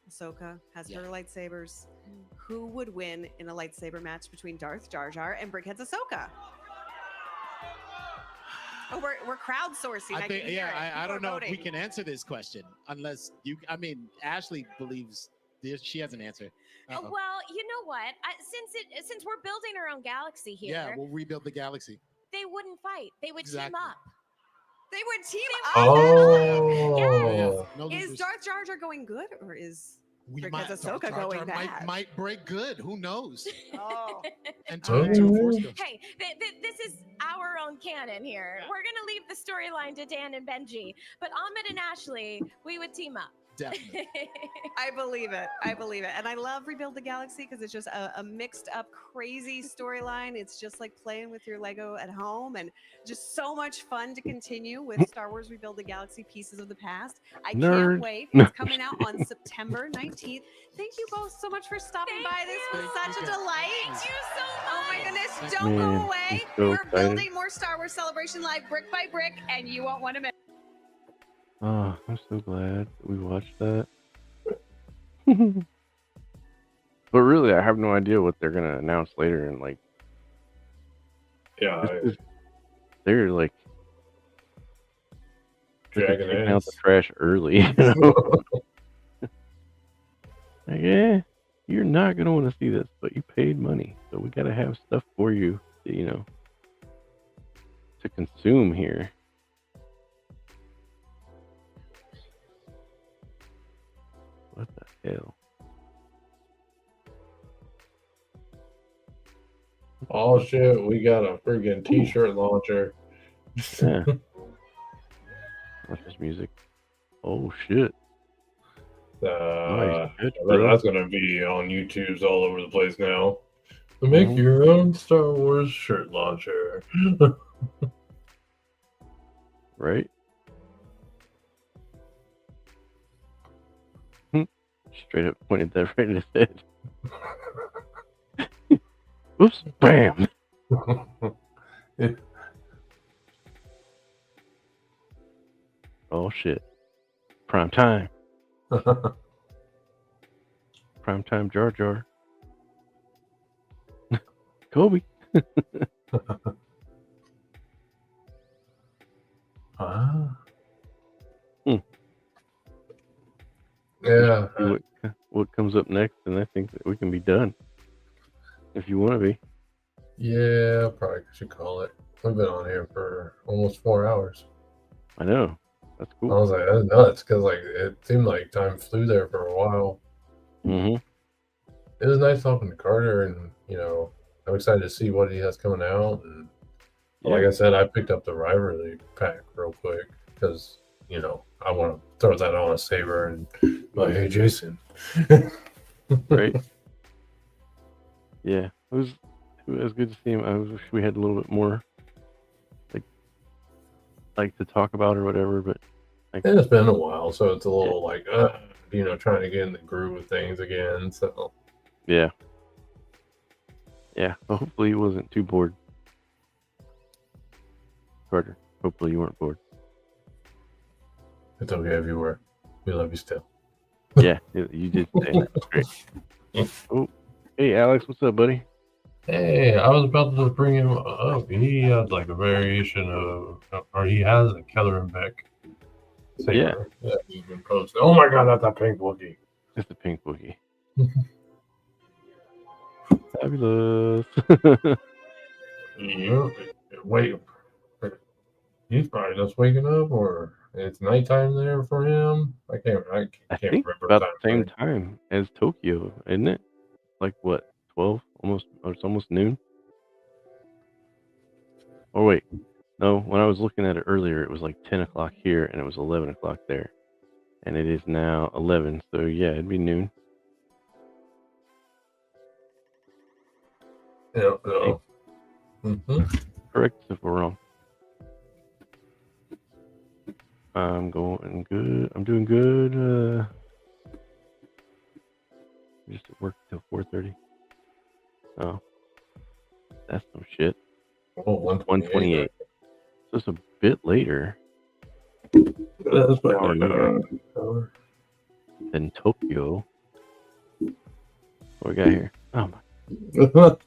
Ahsoka has her lightsabers. Who would win in a lightsaber match between Darth Jar Jar and Brickhead's Ahsoka? Oh, we're crowdsourcing. I think, can hear it. I People don't know are if we voting. can answer this question unless you. I mean, Ashley believes she has an answer. Uh-oh. Well, you know what? Since we're building our own galaxy here, Yeah, we'll rebuild the galaxy. they wouldn't fight. They would team Exactly. up. They would team up. Oh. No Is losers. Darth Jar Jar going good, or is We Brickhead's might, Darth Ahsoka Jar going Jar bad? might break good. Who knows? Oh. And turn into a force ghost. Hey, this is our own canon here. We're gonna leave the storyline to Dan and Benji, but Ahmed and Ashley, we would team up. Definitely. I believe it. I believe it. And I love Rebuild the Galaxy because it's just a mixed up, crazy storyline. It's just like playing with your Lego at home, and just so much fun to continue with Star Wars Rebuild the Galaxy Pieces of the Past. I Nerd. can't wait. It's coming out on September 19th. Thank you both so much for stopping by. This was Thank such you a guys. delight. Thank you so much. Oh my goodness. Thank Don't Man, go away. I'm so We're excited. building more Star Wars Celebration Live brick by brick, and you won't want to miss. Oh, I'm so glad we watched that. But really, I have no idea what they're gonna announce later. And like, Yeah, they're like dragging taking out ass. the trash early. You know? Like, you're not gonna want to see this, but you paid money, so we gotta have stuff for you, you know, to consume here. What the hell? Oh shit, we got a friggin' t-shirt launcher. Yeah. What's this music? Oh shit. Nice pitch, bro. That's gonna be on YouTube's all over the place now. Make Mhm. your own Star Wars shirt launcher. Right? Straight up pointed that right in his head. Oops, bam. Oh shit. Prime time. Prime time Jar Jar. Kobe. Ah. Hmm. Yeah. See what comes up next, and I think that we can be done. If you want to be. Yeah, probably should call it. We've been on here for almost 4 hours. I know. That's cool. I was like, that's nuts, because like it seemed like time flew there for a while. Mm-hmm. It was nice talking to Carter, and you know, I'm excited to see what he has coming out. And like I said, I picked up the rivalry pack real quick because you know I want to throw that on a saber and like, hey, Jason. Right. Yeah, it was good to see him. I wish we had a little bit more like to talk about or whatever, but like, And it's been a while, so it's a little like you know, trying to get in the groove of things again. So yeah, but hopefully he wasn't too bored. Carter. Hopefully you weren't bored. It's okay if you were. We love you still. Yeah, you did say that. That's great. Oh, hey Alex, what's up, buddy? Hey, I was about to just bring him up. He had like a variation of, or he has a Keller and Beck saber that he's been posting. Oh my god, that's a pink Wookiee. It's the pink Wookiee. Fabulous. Wait, he's probably just waking up, or it's nighttime there for him. I can't think remember. about the same time as Tokyo, isn't it? Like what, 12? Almost, or it's almost noon. Oh wait, no. When I was looking at it earlier, it was like 10 o'clock here, and it was 11 o'clock there, and it is now 11. So yeah, it'd be noon. Yeah. Correct if we're wrong. I'm going good. I'm doing good. Just at work till 4:30. Oh, that's some shit. Oh, 1:28. So it's a bit later. That's Hour later than Tokyo. What we got here? Oh my.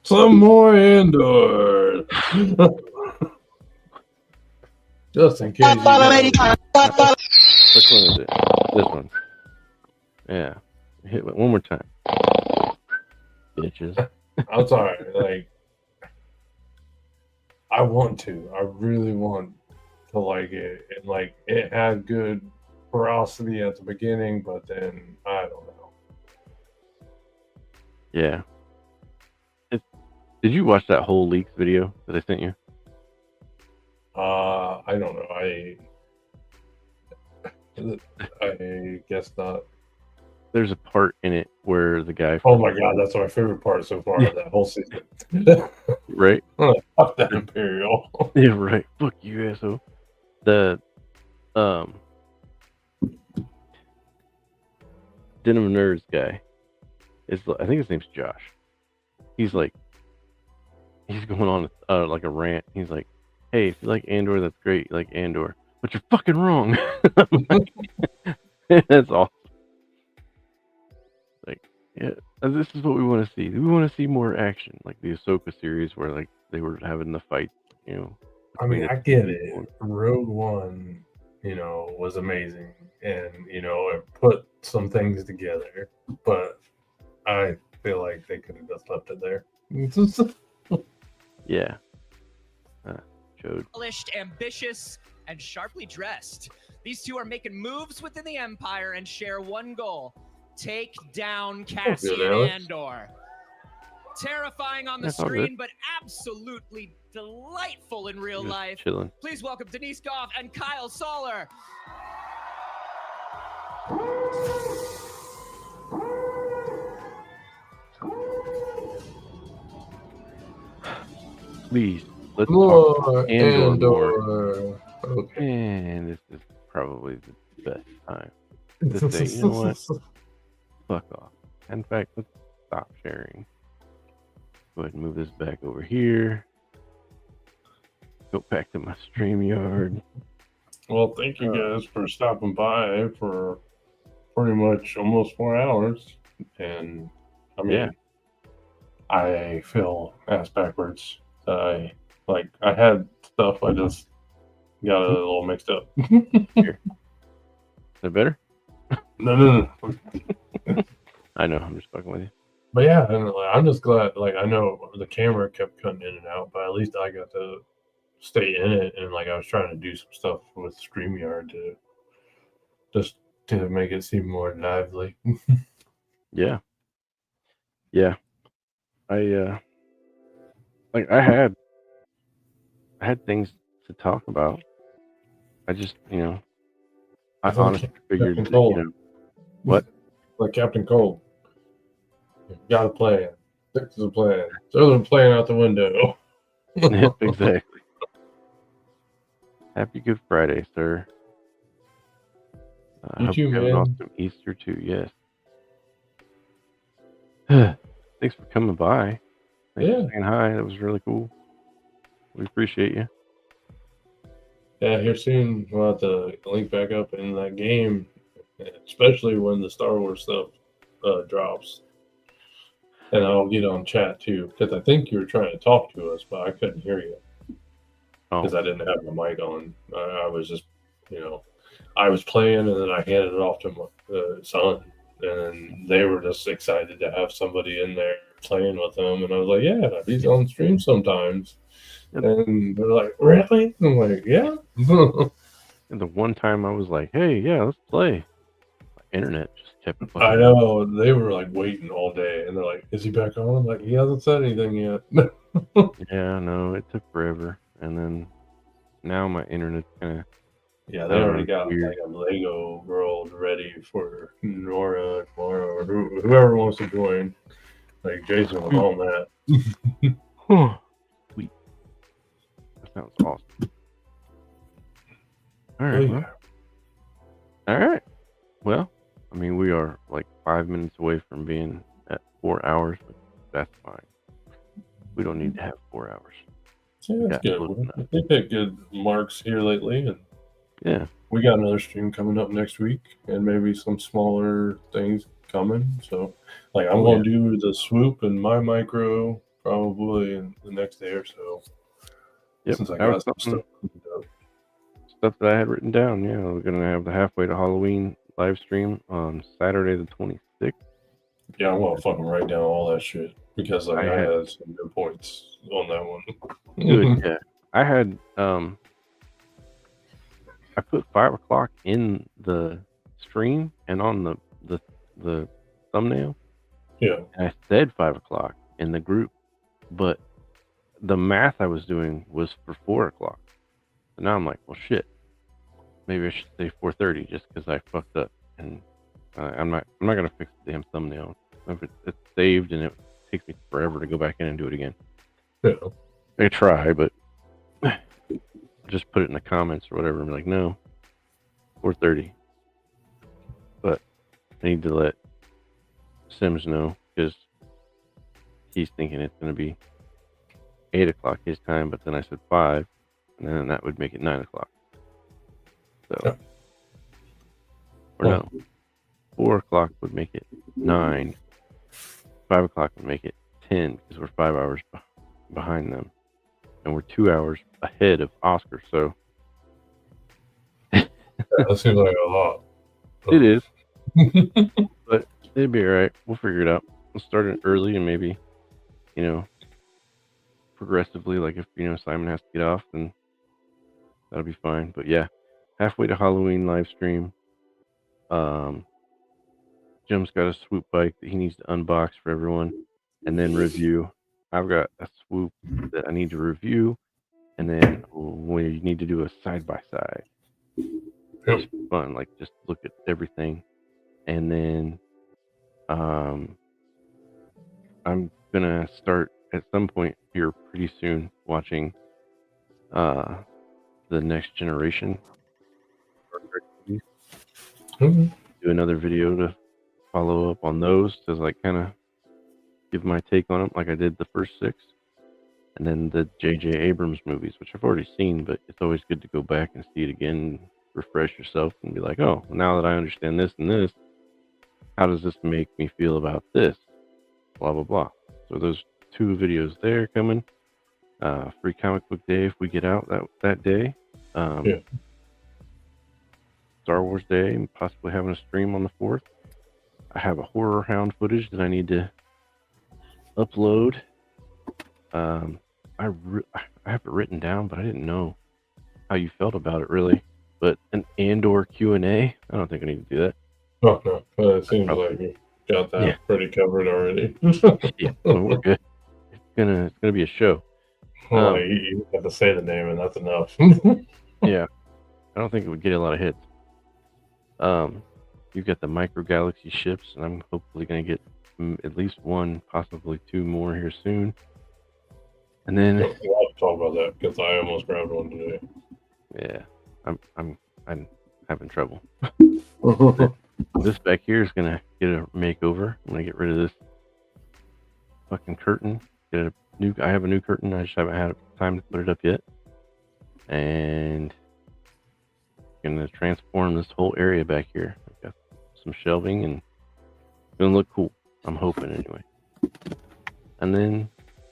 Some more Andor. Just in case. Which one is it? This one. Yeah. Hit it one more time. Bitches. I'm sorry. Like, I want to. I really want to like it. And like, it had good ferocity at the beginning, but then I don't know. Yeah. Did you watch that whole leaks video that I sent you? I don't know. I guess not. There's a part in it where the guy. Oh my god, that's my favorite part so far of that whole season. Right? Fuck that Imperial. Yeah, right. Fuck you, asshole. The Denim Nerds guy is, I think his name's Josh. He's like, he's going on like a rant. He's like, hey, if you like Andor, that's great. You like Andor, but you're fucking wrong. That's awesome. Like, yeah, this is what we want to see. We want to see more action, like the Ahsoka series, where like they were having the fight. You know. I mean, I get it. Rogue One, you know, was amazing, and you know, it put some things together. But I feel like they could have just left it there. Yeah. Polished, ambitious, and sharply dressed. These two are making moves within the Empire and share one goal: take down Cassian Andor. Terrifying on the screen, but absolutely delightful in real life. Chilling. Please welcome Denise Goff and Kyle Soller. Please, let's More talk Andor more. Okay. And this is probably the best time to say, you know what? Fuck off. In fact, let's stop sharing. Go ahead and move this back over here. Go back to my StreamYard. Well, thank you guys for stopping by for pretty much almost 4 hours. And I mean, I feel ass backwards. I had stuff, I just got a little mixed up. Here. Is that better? No. I know, I'm just fucking with you. But yeah, and I'm just glad. Like, I know the camera kept cutting in and out, but at least I got to stay in it. And like, I was trying to do some stuff with StreamYard to make it seem more lively. Yeah. I had things to talk about. I just, I honestly figured that, what? Like Captain Cold. You got a plan. Stick to the plan. Throw the plan out the window. Yep, exactly. Happy Good Friday, sir. You hope too, you have an man. awesome Easter too. Yes. Thanks for coming by. Thanks for saying hi. That was really cool. We appreciate you. Yeah, here soon we'll have to link back up in that game, especially when the Star Wars stuff drops. And I'll get on chat too, because I think you were trying to talk to us, but I couldn't hear you because I didn't have my mic on. I was just, I was playing and then I handed it off to my son, and they were just excited to have somebody in there playing with them. And I was like, yeah, he's on stream sometimes. And they're like, really? I'm like, yeah. And the one time I was like, hey, yeah, let's play. My internet just kept fucking. I know. They were like waiting all day, and they're like, is he back on? I'm like, he hasn't said anything yet. Yeah, no, it took forever. And then now my internet's kind of. Yeah, they already got like a Lego world ready for Nora, Clara, or whoever wants to join. Like Jason was on that. Sweet. That sounds awesome. All right. Well. All right. Well, I mean, we are like 5 minutes away from being at 4 hours, but that's fine. We don't need to have 4 hours. Yeah, that's good. We've had good marks here lately, and yeah, we got another stream coming up next week, and maybe some smaller things coming. So, like, I'm going to do the swoop and my micro probably in the next day or so. Yep, Since I got some stuff that I had written down. Yeah, we're gonna have the Halfway to Halloween live stream on Saturday the 26th. Yeah, I'm gonna fucking write down all that shit because like, I had some good points on that one. Good, yeah. I had I put 5 o'clock in the stream and on the thumbnail. Yeah. And I said 5 o'clock in the group, but the math I was doing was for 4 o'clock. So now I'm like, well, shit. Maybe I should say 4:30 just because I fucked up, and I'm not gonna fix the damn thumbnail. If it's saved and it takes me forever to go back in and do it again. Yeah. I try, but just put it in the comments or whatever and be like, no, 4:30. But I need to let Sims know because he's thinking it's gonna be 8 o'clock his time, but then I said 5, and then that would make it 9 o'clock. So, or no, 4 o'clock would make it 9. 5 o'clock would make it 10 because we're 5 hours behind them, and we're 2 hours ahead of Oscar. So that seems like a lot. It is, but it'd be all right. We'll figure it out. We'll start it early and maybe, progressively. Like if Simon has to get off, then that'll be fine. But yeah. Halfway to Halloween live stream. Jim's got a swoop bike that he needs to unbox for everyone and then review. I've got a swoop that I need to review, and then we need to do a side by side. It's fun, like just look at everything. And then I'm gonna start at some point here pretty soon watching the Next Generation. Do another video to follow up on those to like kind of give my take on them like I did the first 6, and then the J.J. Abrams movies, which I've already seen, but it's always good to go back and see it again, refresh yourself and be like, oh, now that I understand this and this, how does this make me feel about this, blah blah blah. So those 2 videos there coming. Free comic book day if we get out that day. Star Wars Day, and possibly having a stream on the 4th. I have a Horror Hound footage that I need to upload. I have it written down, but I didn't know how you felt about it really. But an Andor Q&A, I don't think I need to do that. Oh no, it seems like you got that pretty covered already. Yeah, well, we're good. It's gonna be a show. Well, you have to say the name, and that's enough. Yeah, I don't think it would get a lot of hits. You've got the micro galaxy ships, and I'm hopefully going to get at least 1, possibly 2 more here soon. And then we'll have to talk about that because I almost grabbed one today. Yeah, I'm having trouble. This back here is going to get a makeover. I'm going to get rid of this fucking curtain. I have a new curtain. I just haven't had time to put it up yet. And gonna transform this whole area back here. I've got some shelving and it's gonna look cool. I'm hoping anyway. And then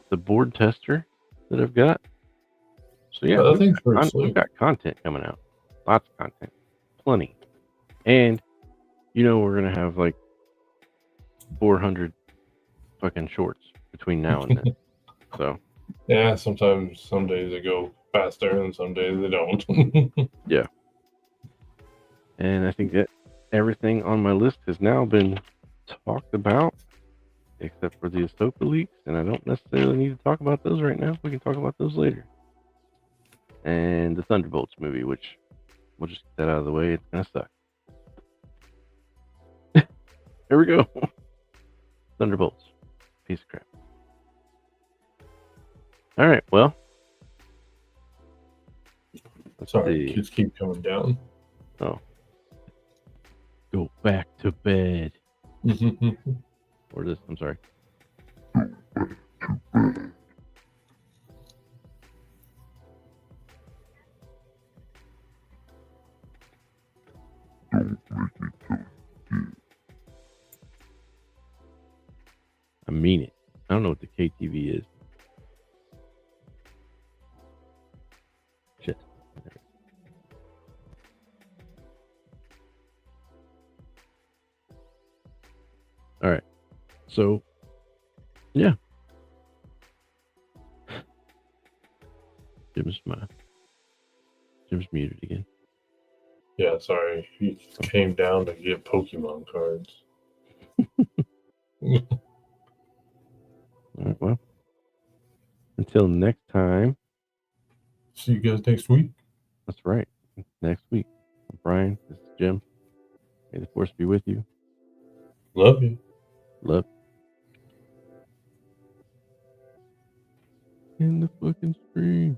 the board tester that I've got. So yeah, I think we've got content coming out. Lots of content. Plenty. And we're gonna have like 400 fucking shorts between now and then. So yeah, sometimes some days they go faster and some days they don't. yeah. And I think that everything on my list has now been talked about, except for the Ahsoka leaks, and I don't necessarily need to talk about those right now. We can talk about those later. And the Thunderbolts movie, which we'll just get that out of the way. It's gonna suck. Here we go. Thunderbolts. Piece of crap. All right, well. Sorry, kids keep coming down. Oh. Go back to bed. Or this, I'm sorry. I mean it. I don't know what the KTV is. Shit. All right. So, yeah. Jim's muted again. Yeah, sorry. He came down to get Pokemon cards. All right, well. Until next time. See you guys next week. That's right. Next week. I'm Brian. This is Jim. May the force be with you. Love you. Love. In the fucking stream.